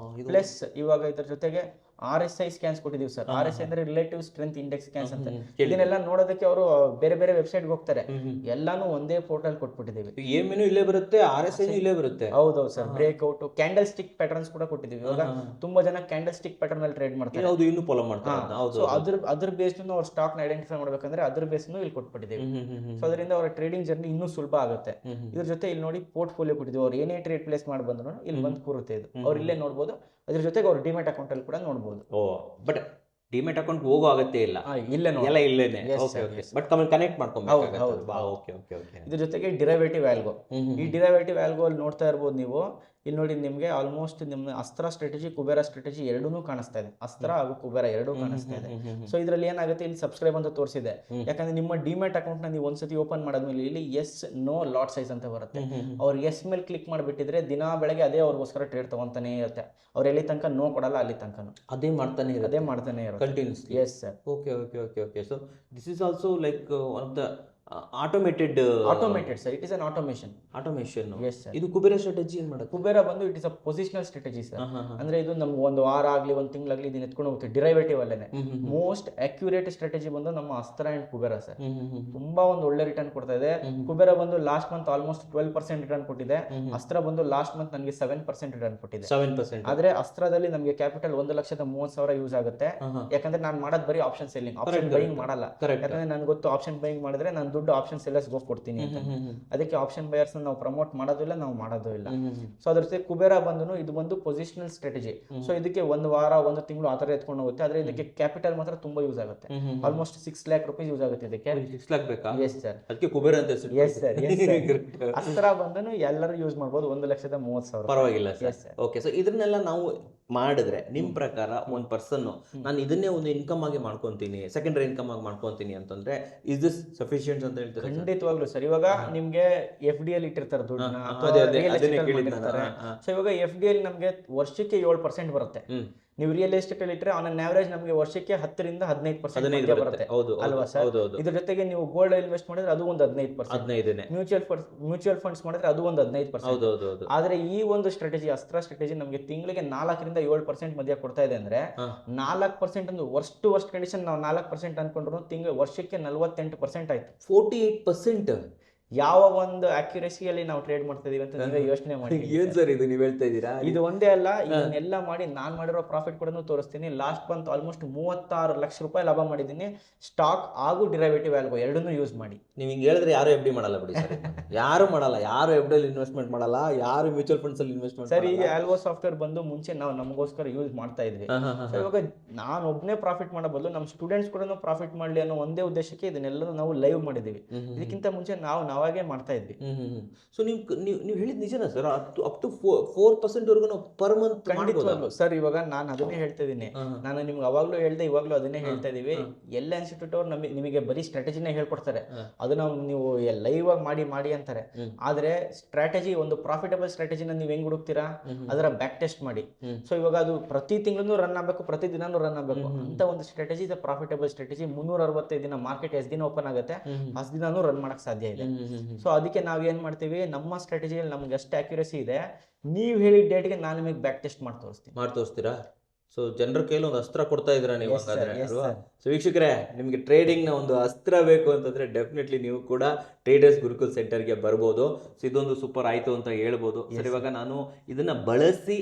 ಪ್ಲಸ್ ಇವಾಗ ಇದ್ರ ಜೊತೆಗೆ RSI ಸ್ಕ್ಯಾನ್ಸ್ ಕೊಟ್ಟಿದೀವಿ ಸರ್. RSI ಅಂದ್ರೆ ರಿಲೇಟಿವ್ ಸ್ಟ್ರೆಂತ್ ಇಂಡೆಕ್ಸ್ ಸ್ಕ್ಯಾನ್ಸ್ ಅಂತ. ಇದನ್ನೆಲ್ಲ ನೋಡೋದಕ್ಕೆ ಅವರು ಬೇರೆ ಬೇರೆ ವೆಬ್ಸೈಟ್ ಹೋಗ್ತಾರೆ, ಎಲ್ಲಾನು ಒಂದೇ ಪೋರ್ಟಲ್ ಕೊಟ್ಬಿಟ್ಟಿದೀವಿ. EMA ಇಲ್ಲೇ ಬರುತ್ತೆ, RSI ಇಲ್ಲೇ ಬರುತ್ತೆ. ಹೌದೌದು sir. Breakout, candle stick patterns ಕೂಡ ಕೊಟ್ಟಿದೀವಿ. ಇವಾಗ ತುಂಬಾ ಜನ ಕ್ಯಾಂಡಲ್ ಸ್ಟಿಕ್ ಪ್ಯಾಟರ್ನ್ ಅಲ್ಲಿ ಟ್ರೇಡ್ ಮಾಡ್ತಾರೆ. ಹೌದು, ಇನ್ನು ಫಾಲೋ ಮಾಡ್ತಾರೆ. ಸೊ ಅದ್ರ ಬೇಸ್ಡ್ ಅವ್ರ ಸ್ಟಾಕ್ ನ ಐಡೆಂಟಿಫೈ ಮಾಡ್ಬೇಕಂದ್ರೆ ಅದ್ರ ಬೇಸ್ ಇಲ್ಲಿ ಕೊಟ್ಬಿಟ್ಟಿದ್ದೀವಿ. ಸೊ ಅದರಿಂದ ಅವರ ಟ್ರೇಡಿಂಗ್ ಜರ್ನಿ ಇನ್ನೂ ಸುಲಭ ಆಗುತ್ತೆ. ಇದ್ರ ಜೊತೆ ಇಲ್ಲಿ ನೋಡಿ, ಪೋರ್ಟ್ಫೋಲಿಯೋ ಕೊಟ್ಟಿದ್ದೀವಿ. ಅವ್ರು ಏನೇ ಟ್ರೇಡ್ ಪ್ಲೇಸ್ ಮಾಡಿ ಬಂದ್ರು ಇಲ್ಲಿ ಬಂದು ಕೂರುತ್ತೆ. ಇದು ಅವ್ರು ಇಲ್ಲೇ ನೋಡ್ಬೋದು. ಅದ್ರ ಜೊತೆಗೆ ಅವ್ರ ಡಿಮ್ಯಾಟ್ ಅಕೌಂಟ್ ಅಲ್ಲಿ ಕೂಡ ನೋಡ್ಬೋದು. ಬಟ್ ಡಿಮ್ಯಾಟ್ ಅಕೌಂಟ್ ಹೋಗೋ ಅಗತ್ಯ ಇಲ್ಲ, ಇಲ್ಲೇನೆ. ಬಟ್ ಕನೆಕ್ಟ್ ಮಾಡ್ಕೊಬೇಕು. ಇದ್ರ ಜೊತೆಗೆ ಡಿರೈವೇಟಿವ್ ಆಲ್ಗೋ. ಈ ಡಿರೈವೇಟಿವ್ ಆಲ್ಗೋ ಅಲ್ಲಿ ನೋಡ್ತಾ ಇರ್ಬೋದು ನೀವು. ಇಲ್ಲಿ ನೋಡಿ, ನಿಮಗೆ ಆಲ್ಮೋಸ್ಟ್ ನಿಮ್ಮ ಅಸ್ತ್ರ ಸ್ಟ್ರಾಟಜಿ, ಕುಬೇರ ಸ್ಟ್ರಾಟಜಿ ಎರಡೂ ಕಾಣಿಸ್ತಾ ಇದೆ. ಅಸ್ತ್ರ ಹಾಗೂ ಕುಬೇರ ಎರಡೂ ಕಾಣಿಸ್ತಾ ಇದೆ. ಸೊ ಇದ್ರಲ್ಲಿ ಏನಾಗುತ್ತೆ, ಇಲ್ಲಿ ಸಬ್ಸ್ಕ್ರೈಬ್ ಅಂತ ತೋರಿಸಿದೆ. ಯಾಕಂದ್ರೆ ನಿಮ್ಮ ಡಿಮ್ಯಾಟ್ ಅಕೌಂಟ್ ನ ನೀವು ಒಂದ್ಸತಿ ಓಪನ್ ಮಾಡಾದ್ಮೇಲೆ ಇಲ್ಲಿ ಎಸ್ ನೋ ಲಾಟ್ ಸೈಜ್ ಅಂತ ಬರುತ್ತೆ. ಅವ್ರು ಎಸ್ ಮೇಲೆ ಕ್ಲಿಕ್ ಮಾಡಿಬಿಟ್ಟಿದ್ರೆ ದಿನಾ ಬೆಳಗ್ಗೆ ಅದೇ ಅವ್ರಿಗೋಸ್ಕರ ಟ್ರೇಡ್ ತಗೊಂತಾನೆ ಇರುತ್ತೆ. ಅವ್ರು ಎಲ್ಲಿ ತನಕ ನೋ ಕೊಡಲ್ಲ, ಅಲ್ಲಿ ತನಕ ಅದೇ ಮಾಡ್ತಾನೆ ಇರುತ್ತೆ continuously. S sir. Okay. So this is also like one of the automated sir. It is an automation. Yes sir. ಇದು ಕುಬೇರ ಸ್ಟ್ರಾಟಜಿ ಏನ್ ಮಾಡೋದು? ಕುಬೇರ ಬಂದು it is a positional strategy sir. ಅಂದ್ರೆ ಇದು ನಮ್ಗೆ ಒಂದು ವಾರ ಆಗ್ಲಿ, ಒಂದು ತಿಂಗಳಾಗ್ಲಿ ಇದನ್ನ ಎತ್ಕೊಂಡು ಹೋಗುತ್ತೆ. ಡಿರೈವೇಟಿವ್ ಅಲ್ಲೇನೆ ಮೋಸ್ಟ್ ಅಕ್ಯುರೇಟ್ ಸ್ಟ್ರಾಟಜಿ ಬಂದು ನಮ್ಮ ಅಸ್ತ್ರ ಅಂಡ್ ಕುಬೇರ ಸರ್. ತುಂಬಾ ಒಂದು ಒಳ್ಳೆ ರಿಟರ್ನ್ ಕೊಡ್ತಾ ಇದೆ. ಕುಬೇರ ಬಂದು ಲಾಸ್ಟ್ ಮಂತ್ ಆಲ್ಮೋಸ್ಟ್ 12% ರಿಟರ್ನ್ ಕೊಟ್ಟಿದೆ. ಅಸ್ತ್ರ ಬಂದು ಲಾಸ್ಟ್ ಮಂತ್ ನನಗೆ 7% ರಿಟರ್ನ್ ಕೊಟ್ಟಿದೆ. 7%. ಆದ್ರೆ ಅಸ್ತ್ರದಲ್ಲಿ ನಮಗೆ ಕ್ಯಾಪಿಟಲ್ 1,30,000 ಯೂಸ್ ಆಗುತ್ತೆ. ಯಾಕಂದ್ರೆ ನಾನು ಮಾಡೋದು ಬರೀ ಆಪ್ಷನ್ ಸೆಲ್ಲಿಂಗ್, ಆಪ್ಷನ್ ಬೈಯಿಂಗ್ ಮಾಡಲ್ಲ. ಯಾಕಂದ್ರೆ ನನ್ಗೆ ಗೊತ್ತು ಆಪ್ಷನ್ ಬೈಯಿಂಗ್ ಮಾಡಿದ್ರೆ ನಾನು ದುಡ್ಡು ಆಪ್ಷನ್ ಸೆಲ್ಲರ್ಸ್ ಹೋಗಿ ಕೊಡ್ತೀನಿ ಅಂತ. ಅದಕ್ಕೆ ಆಪ್ಷನ್ ಬಯರ್ಸ್ ನಾವು ಪ್ರಮೋಟ್ ಮಾಡೋದಿಲ್ಲ, ನಾವು ಮಾಡೋದು ಇಲ್ಲ. ಸೊ ಅದ್ರ ಜೊತೆ ಕುಬೇರ ಬಂದು ಇದು ಒಂದು ಪೊಸಿಷನಲ್ ಸ್ಟ್ರಾಟಜಿ. ಸೊ ಇದಕ್ಕೆ ಒಂದು ವಾರ, ಒಂದು ತಿಂಗಳು ಆ ತರ ಎತ್ಕೊಂಡು ಹೋಗುತ್ತೆ. ಆದ್ರೆ ಇದಕ್ಕೆ ಕ್ಯಾಪಿಟಲ್ ಮಾತ್ರ ತುಂಬಾ ಯೂಸ್ ಆಗುತ್ತೆ. ಆಲ್ಮೋಸ್ಟ್ 6 lakh rupees ಯೂಸ್ ಆಗುತ್ತೆ ಇದಕ್ಕೆ. 6 lakh ಬೇಕಾ? S sir. ಅದಕ್ಕೆ ಕುಬೇರ ಅಂತ ಹೆಸರು. Yes sir. ಅಸ್ತ್ರ ಬಂದು ಎಲ್ಲರೂ ಯೂಸ್ ಮಾಡ್ಬೋದು. 1,30,30,000. ಪರವಾಗಿಲ್ಲ ಸರ್. ಓಕೆ. ಸೊ ಇದನ್ನೆಲ್ಲ ನಾವು ಮಾಡಿದ್ರೆ ನಿಮ್ ಪ್ರಕಾರ ಒಂದ್ ಪರ್ಸನ್ ನಾನು ಇದನ್ನೇ ಒಂದು ಇನ್ಕಮ್ ಆಗಿ ಮಾಡ್ಕೊಂತೀನಿ, ಸೆಕೆಂಡರಿ ಇನ್ಕಮ್ ಆಗಿ ಮಾಡ್ಕೊಂತೀನಿ ಅಂತಂದ್ರೆ ಇಸ್ ದಿಸ್ ಸಫಿಶಿಯಂಟ್ ಅಂತ ಹೇಳ್ತಾರೆ? ಖಂಡಿತವಾಗ್ಲೂ ಸರ್. ಇವಾಗ ನಿಮ್ಗೆ FD ಅಲ್ಲಿ ಇಟ್ಟಿರ್ತಾರೆ ದುಡ್ಡನ್ನ. ಸೊ ಇವಾಗ FD ಅಲ್ಲಿ ನಮ್ಗೆ ವರ್ಷಕ್ಕೆ 7% ಬರುತ್ತೆ. ನೀವು ರಿಯಲ್ ಎಸ್ಟೇಟ್ ಅಲ್ಲಿ ಇಟ್ಟರೆ ಆನ್ ಅನ್ ಆವರೇಜ್ ನಮಗೆ ವರ್ಷಕ್ಕೆ 10 ರಿಂದ 15% ಬರುತ್ತೆ ಅಲ್ವಾ ಸರ್? ಇದ್ರ ಜೊತೆಗೆ ನೀವು ಗೋಲ್ಡ್ ಇನ್ವೆಸ್ಟ್ ಮಾಡಿದ್ರೆ ಅದು ಒಂದು 15%. ಮ್ಯೂಚುವಲ್ ಫಂಡ್ಸ್ ಮಾಡಿದ್ರೆ ಅದು ಒಂದು 15%. ಆದ್ರೆ ಈ ಒಂದು ಸ್ಟ್ರಾಟಜಿ, ಅಸ್ತ್ರ ಸ್ಟ್ರಾಟಜಿ ನಮಗೆ ತಿಂಗಳಿಗೆ 4 ರಿಂದ 7% ಮಧ್ಯ ಕೊಡ್ತಾ ಇದೆ. ಅಂದ್ರೆ 4% ಒಂದು ವರ್ಸ್ಟ್ ಕಂಡೀಷನ್ ನಾವು 4% ಅನ್ಕೊಂಡ್ರು ವರ್ಷಕ್ಕೆ 48% ಆಯ್ತು. 48%. ಯಾವ ಒಂದು ಅಕ್ಯುರಸಿಯಲ್ಲಿ ನಾವು ಟ್ರೇಡ್ ಮಾಡ್ತಾ ಇದೀವಿ ಅಂತ ನೀವೇ ಯೋಚನೆ ಮಾಡಿ. ಏನ್ ಸರ್ ಇದು ನೀವು ಹೇಳ್ತಾ ಇದ್ದೀರಾ? ಇದು ಒಂದೇ ಅಲ್ಲ, ಇದನ್ನೆಲ್ಲ ಮಾಡಿ ನಾನು ಮಾಡಿರೋ ಪ್ರಾಫಿಟ್ ಕೂಡ ತೋರಿಸ್ತೀನಿ. ಲಾಸ್ಟ್ ಬಂತು ಆಲ್ಮೋಸ್ಟ್ 36 ಲಕ್ಷ ರೂಪಾಯಿ ಲಾಭ ಮಾಡಿದ್ದೀನಿ, ಸ್ಟಾಕ್ ಹಾಗೂ ಡಿರೈವೇಟಿವ್ ಆಲ್ಗೋ ಎರಡನ್ನೂ ಯೂಸ್ ಮಾಡಿ. ನೀವು ಹಿಂಗೆ ಹೇಳಿದ್ರೆ ಯಾರು ಎಫ್ ಡಿ ಮಾಡಲ್ಲ ಬಿಡಿ ಸರ್, ಯಾರು ಮಾಡಲ್ಲ, ಯಾರು ಎಫ್ ಡಿ ಇನ್ವೆಸ್ಟ್ಮೆಂಟ್ ಮಾಡಲ್ಲ, ಯಾರು ಮ್ಯೂಚುವಲ್ ಫಂಡ್ಸ್ ಅಲ್ಲಿ ಇನ್ವೆಸ್ಟ್ಮೆಂಟ್. ಸರ್, ಈ ಆಲ್ಗೋ ಸಾಫ್ಟ್ವೇರ್ ಬಂದು ಮುಂಚೆ ನಾವು ನಮಗೋಸ್ಕರ ಯೂಸ್ ಮಾಡ್ತಾ ಇದ್ವಿ. ಸೊ ಇವಾಗ ನಾನು ಒಬ್ಬನೇ ಪ್ರಾಫಿಟ್ ಮಾಡೋ ಬದಲು ನಮ್ಮ ಸ್ಟೂಡೆಂಟ್ಸ್ ಕೂಡ ಪ್ರಾಫಿಟ್ ಮಾಡಲಿ ಅನ್ನೋ ಒಂದೇ ಉದ್ದೇಶಕ್ಕೆ ಇದನ್ನೆಲ್ಲ ನಾವು ಲೈವ್ ಮಾಡಿದ್ದೀವಿ. ಇದಕ್ಕಿಂತ ಮುಂಚೆ ನಾವಾಗೇ ಮಾಡ್ತಾ ಇದ್ವಿ. ಸೊ ನೀವು ಹೇಳಿದ ನಿಜನಾ ಸರ್? ಅಪ್ ಟು 4% ವರೆಗೂ ನಾವು ಪರ್ ಮಂತ್ ಖಂಡಿತವಾಗ್ಲು ಸರ್. ಇವಾಗ ನಾನು ಅದನ್ನೇ ಹೇಳ್ತಾ ಇದ್ದೀನಿ, ನಾನು ನಿಮ್ಗೆ ಅವಾಗ್ಲೂ ಹೇಳ್ದೆ, ಇವಾಗ್ಲೂ ಅದನ್ನೇ ಹೇಳ್ತಾ ಇದೀವಿ. ಎಲ್ಲ ಇನ್ಸ್ಟಿಟ್ಯೂಟ್ ಅವ್ರು ನಿಮಗೆ ಬರೀ ಸ್ಟ್ರಾಟಜಿನೇ ಹೇಳ್ಕೊಡ್ತಾರೆ, ಅದನ್ನ ನೀವು ಲೈವ್ ಆಗಿ ಮಾಡಿ ಅಂತಾರೆ. ಆದ್ರೆ ಸ್ಟ್ರಾಟಜಿ, ಒಂದು ಪ್ರಾಫಿಟಬಲ್ ಸ್ಟ್ರಾಟಜಿನ ನೀವು ಹೆಂಗ್ ಹುಡುಕ್ತೀರಾ, ಅದರ ಬ್ಯಾಕ್ ಟೆಸ್ಟ್ ಮಾಡಿ. ಸೊ ಇವಾಗ ಅದು ಪ್ರತಿ ತಿಂಗಳು ರನ್ ಆಗಬೇಕು, ಪ್ರತಿ ದಿನಾನು ರನ್ ಆಗಬೇಕು ಅಂತ ಒಂದು ಸ್ಟ್ರಾಟಜಿ ಇದೆ ಪ್ರಾಫಿಟಬಲ್ ಸ್ಟ್ರಾಟಜಿ. 365 ದಿನ ಮಾರ್ಕೆಟ್ ಎಷ್ಟು ದಿನ ಓಪನ್ ಆಗುತ್ತೆ ಅಷ್ಟು ದಿನಾನು ರನ್ ಮಾಡಕ್ ಸಾಧ್ಯ ಇದೆ. ಸೊ ಅದಕ್ಕೆ ನಾವ್ ಏನ್ ಮಾಡ್ತೀವಿ, ನಮ್ಮ ಸ್ಟ್ರಾಟಜಿಯಲ್ಲಿ ನಮ್ಗೆ ಎಷ್ಟು ಅಕ್ಯುರಸಿ ಇದೆ, ನೀವು ಹೇಳಿದ ಡೇಟ್ಗೆ ನಾನು ನಿಮಗೆ ಬ್ಯಾಕ್ ಟೆಸ್ಟ್ ಮಾಡಿ ತೋರಿಸ್ತೀರಾ? ಸೊ ಜನರ ಕೈಲಿ ಒಂದು ಅಸ್ತ್ರ ಕೊಡ್ತಾ ಇದ್ದೀರಾ ನೀವು ಅಲ್ವಾ? ಸೊ ವೀಕ್ಷಕರೇ, ನಿಮಗೆ ಟ್ರೇಡಿಂಗ್ ನ ಒಂದು ಅಸ್ತ್ರ ಬೇಕು ಅಂತಂದ್ರೆ ಡೆಫಿನೆಟ್ಲಿ ನೀವು ಕೂಡ ಟ್ರೇಡರ್ಸ್ ಗುರುಕುಲ್ ಸೆಂಟರ್ಗೆ ಬರ್ಬೋದು. ಸೊ ಇದೊಂದು ಸೂಪರ್ ಆಯ್ತು ಅಂತ ಹೇಳ್ಬೋದು ಸರ್. ಇವಾಗ ನಾನು ಇದನ್ನ ಬಳಸಿ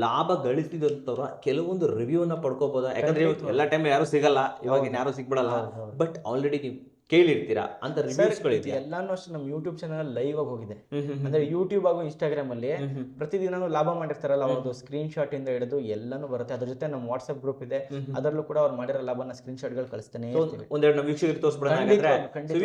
ಲಾಭ ಗಳಿಸಿದಂತವ್ರ ಕೆಲವೊಂದು ರಿವ್ಯೂನ ಪಡ್ಕೋಬೋದಾ? ಯಾಕಂದ್ರೆ ಎಲ್ಲ ಟೈಮ್ ಯಾರು ಸಿಗಲ್ಲ, ಇವಾಗ ಯಾರು ಸಿಗ್ಬಿಡಲ್ಲ, ಬಟ್ ಆಲ್ರೆಡಿ ನೀವು ಕೇಳಿರ್ತೀರಾ ಅಂತ ರಿವ್ಯೂಸ್ಗಳಿದೆ. ಎಲ್ಲಾನು ಅಷ್ಟೇ ನಮ್ಮ ಯೂಟ್ಯೂಬ್ ಚಾನಲ್ ಲೈವ್ ಆಗಿ ಹೋಗಿದೆ. ಅಂದ್ರೆ ಯೂಟ್ಯೂಬ್ ಹಾಗೂ ಇನ್ಸ್ಟಾಗ್ರಾಮ್ ಅಲ್ಲಿ ಪ್ರತಿದಿನ ಲಾಭ ಮಾಡಿರ್ತಾರಲ್ಲ, ಅವ್ರದ್ದು ಸ್ಕ್ರೀನ್ ಶಾಟ್ ಇಂದ ಹಿಡಿದು ಎಲ್ಲಾನು ಬರುತ್ತೆ. ಅದ್ರ ಜೊತೆ ನಮ್ಮ ವಾಟ್ಸ್ಆಪ್ ಗ್ರೂಪ್ ಇದೆ, ಅದರಲ್ಲೂ ಕೂಡ ಅವ್ರು ಮಾಡಿರೋ ಲಾಭನ ಸ್ಕ್ರೀನ್ ಶಾಟ್ ಗಳು ಕಳಿಸ್ತಾನೆ. ಒಂದೆರಡು ನಮ್ಮ ವೀಕ್ಷಕರಿಗೆ ತೋರಿಸ್ಬಿಡೋಣ.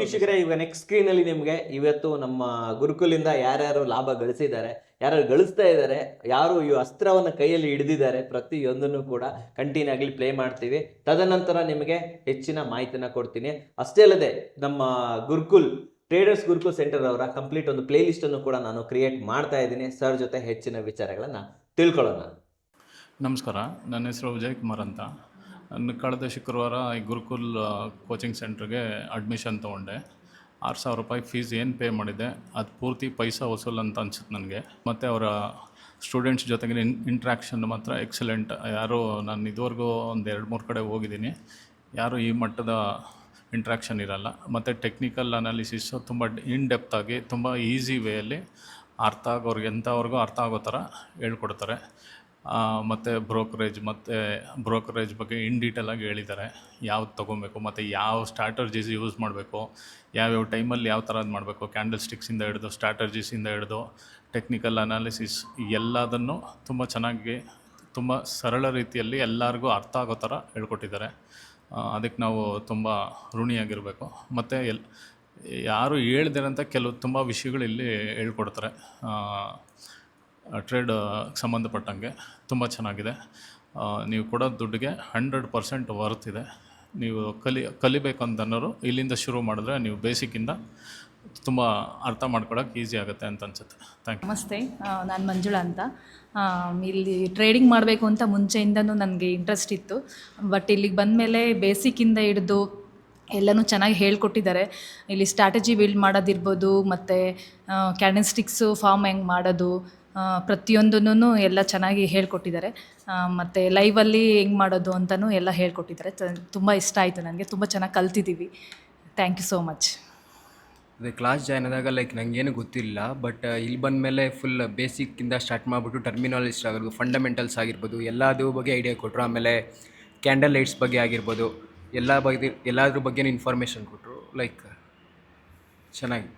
ವೀಕ್ಷಕರೇ, ಈಗ ನೆಕ್ಸ್ಟ್ ಸ್ಕ್ರೀನ್ ಅಲ್ಲಿ ನಿಮ್ಗೆ ಇವತ್ತು ನಮ್ಮ ಗುರುಕುಲಿಂದ ಯಾರ್ಯಾರು ಲಾಭ ಗಳಿಸಿದ್ದಾರೆ, ಯಾರು ಗಳಿಸ್ತಾ ಇದ್ದಾರೆ, ಯಾರು ಈ ಅಸ್ತ್ರವನ್ನ ಕೈಯಲ್ಲಿ ಹಿಡಿದಿದ್ದಾರೆ, ಪ್ರತಿಯೊಂದನ್ನು ಕೂಡ ಕಂಟಿನ್ಯೂ ಆಗಿ ಪ್ಲೇ ಮಾಡ್ತೀವಿ. ತದನಂತರ ನಿಮಗೆ ಹೆಚ್ಚಿನ ಮಾಹಿತಿನ ಕೊಡ್ತೀನಿ. ಅಷ್ಟೇ ಅಲ್ಲದೆ ನಮ್ಮ ಗುರುಕುಲ್ ಟ್ರೇಡರ್ಸ್ ಗುರುಕುಲ್ ಸೆಂಟರ್ ಅವರ ಕಂಪ್ಲೀಟ್ ಒಂದು ಪ್ಲೇ ಲಿಸ್ಟ್ ಅನ್ನು ಕೂಡ ನಾನು ಕ್ರಿಯೇಟ್ ಮಾಡ್ತಾ ಇದ್ದೀನಿ. ಸರ್ ಜೊತೆ ಹೆಚ್ಚಿನ ವಿಚಾರಗಳನ್ನ ತಿಳ್ಕೊಳ್ಳೋಣ. ನಮಸ್ಕಾರ, ನನ್ನ ಹೆಸರು ವಿಜಯ್ ಕುಮಾರ್ ಅಂತ. ನಾನು ಕಳೆದ ಶುಕ್ರವಾರ ಈ ಗುರುಕುಲ್ ಕೋಚಿಂಗ್ ಸೆಂಟ್ರಿಗೆ ಅಡ್ಮಿಷನ್ ತೊಗೊಂಡೆ. 6,000 ರೂಪಾಯಿ ಫೀಸ್ ಏನು ಪೇ ಮಾಡಿದೆ ಅದು ಪೂರ್ತಿ ಪೈಸಾ ವಸೂಲ್ ಅಂತ ಅನ್ಸುತ್ತೆ ನನಗೆ. ಮತ್ತು ಅವರ ಸ್ಟೂಡೆಂಟ್ಸ್ ಜೊತೆಗೆ ಇಂಟ್ರ್ಯಾಕ್ಷನ್ ಮಾತ್ರ ಎಕ್ಸಲೆಂಟ್. ಯಾರು ನಾನು ಇದುವರೆಗೂ ಒಂದು 2-3 ಕಡೆ ಹೋಗಿದ್ದೀನಿ, ಯಾರು ಈ ಮಟ್ಟದ ಇಂಟ್ರ್ಯಾಕ್ಷನ್ ಇರಲ್ಲ. ಮತ್ತು ಟೆಕ್ನಿಕಲ್ ಅನಾಲಿಸಿಸು ತುಂಬ ಇನ್ ಡೆಪ್ತ್ ಆಗಿ, ತುಂಬ ಈಸಿ ವೇಯಲ್ಲಿ ಅರ್ಥ ಆಗೋರಿಗೆ, ಎಂಥವ್ರಿಗೂ ಅರ್ಥ ಆಗೋ ಥರ ಹೇಳ್ಕೊಡ್ತಾರೆ. ಮತ್ತು ಬ್ರೋಕರೇಜ್ ಬಗ್ಗೆ ಇನ್ ಡೀಟೇಲಾಗಿ ಹೇಳಿದ್ದಾರೆ. ಯಾವ್ದು ತೊಗೊಬೇಕು ಮತ್ತು ಯಾವ ಸ್ಟ್ರಾಟರ್ಜೀಸ್ ಯೂಸ್ ಮಾಡಬೇಕು, ಯಾವ್ಯಾವ ಟೈಮಲ್ಲಿ ಯಾವ ಥರದ್ದು ಮಾಡಬೇಕು, ಕ್ಯಾಂಡಲ್ ಸ್ಟಿಕ್ಸಿಂದ ಹಿಡಿದು ಸ್ಟ್ರಾಟರ್ಜೀಸಿಂದ ಹಿಡಿದು ಟೆಕ್ನಿಕಲ್ ಅನಾಲಿಸಿಸ್ ಎಲ್ಲದನ್ನು ತುಂಬ ಚೆನ್ನಾಗಿ, ತುಂಬ ಸರಳ ರೀತಿಯಲ್ಲಿ ಎಲ್ಲರಿಗೂ ಅರ್ಥ ಆಗೋ ಥರ ಹೇಳ್ಕೊಟ್ಟಿದ್ದಾರೆ. ಅದಕ್ಕೆ ನಾವು ತುಂಬ ಋಣಿಯಾಗಿರಬೇಕು. ಮತ್ತು ಯಾರು ಹೇಳ್ದಿರಂಥ ಕೆಲವು ತುಂಬ ವಿಷಯಗಳು ಇಲ್ಲಿ ಹೇಳ್ಕೊಡ್ತಾರೆ. ಟ್ರೇಡ್ ಸಂಬಂಧಪಟ್ಟಂಗೆ ತುಂಬ ಚೆನ್ನಾಗಿದೆ. ನೀವು ಕೊಡೋ ದುಡ್ಡಿಗೆ 100% ವರ್ತ್ ಇದೆ. ನೀವು ಕಲಿಬೇಕು ಅಂತನ್ನೋರು ಇಲ್ಲಿಂದ ಶುರು ಮಾಡಿದ್ರೆ ನೀವು ಬೇಸಿಕ್ಕಿಂದ ತುಂಬ ಅರ್ಥ ಮಾಡ್ಕೊಳ್ಳೋಕೆ ಈಸಿ ಆಗುತ್ತೆ ಅಂತ ಅನ್ಸುತ್ತೆ. Thank you. ನಮಸ್ತೆ, ನಾನು ಮಂಜುಳಾ ಅಂತ. ಇಲ್ಲಿ ಟ್ರೇಡಿಂಗ್ ಮಾಡಬೇಕು ಅಂತ ಮುಂಚೆಯಿಂದನೂ ನನಗೆ ಇಂಟ್ರೆಸ್ಟ್ ಇತ್ತು. ಬಟ್ ಇಲ್ಲಿಗೆ ಬಂದಮೇಲೆ ಬೇಸಿಕ್ಕಿಂದ ಹಿಡಿದು ಎಲ್ಲನೂ ಚೆನ್ನಾಗಿ ಹೇಳ್ಕೊಟ್ಟಿದ್ದಾರೆ. ಇಲ್ಲಿ ಸ್ಟ್ರಾಟಜಿ ಬಿಲ್ಡ್ ಮಾಡೋದಿರ್ಬೋದು, ಮತ್ತು ಕ್ಯಾಂಡಲ್ ಸ್ಟಿಕ್ಸು ಫಾರ್ಮ್ ಹೆಂಗೆ ಮಾಡೋದು, ಪ್ರತಿಯೊಂದನ್ನು ಎಲ್ಲ ಚೆನ್ನಾಗಿ ಹೇಳ್ಕೊಟ್ಟಿದ್ದಾರೆ. ಮತ್ತು ಲೈವಲ್ಲಿ ಹೆಂಗೆ ಮಾಡೋದು ಅಂತಲೂ ಎಲ್ಲ ಹೇಳ್ಕೊಟ್ಟಿದ್ದಾರೆ. ತುಂಬ ಇಷ್ಟ ಆಯಿತು ನನಗೆ, ತುಂಬ ಚೆನ್ನಾಗಿ ಕಲ್ತಿದ್ದೀವಿ. Thank you so much. ಅದೇ ಕ್ಲಾಸ್ ಜಾಯ್ನ್ ಆದಾಗ ನನಗೇನು ಗೊತ್ತಿಲ್ಲ, ಬಟ್ ಇಲ್ಲಿ ಬಂದಮೇಲೆ ಫುಲ್ ಬೇಸಿಕ್ಕಿಂದ ಸ್ಟಾರ್ಟ್ ಮಾಡಿಬಿಟ್ಟು ಟರ್ಮಿನಾಲಜಿಸ್ ಆಗಿರ್ಬೋದು, ಫಂಡಮೆಂಟಲ್ಸ್ ಆಗಿರ್ಬೋದು, ಎಲ್ಲದ್ರ ಬಗ್ಗೆ ಐಡಿಯಾ ಕೊಟ್ಟರು. ಆಮೇಲೆ ಕ್ಯಾಂಡಲ್ ಲೈಟ್ಸ್ ಬಗ್ಗೆ ಆಗಿರ್ಬೋದು, ಎಲ್ಲದ್ರ ಬಗ್ಗೆನೂ ಇನ್ಫಾರ್ಮೇಷನ್ ಕೊಟ್ಟರು. ಚೆನ್ನಾಗಿ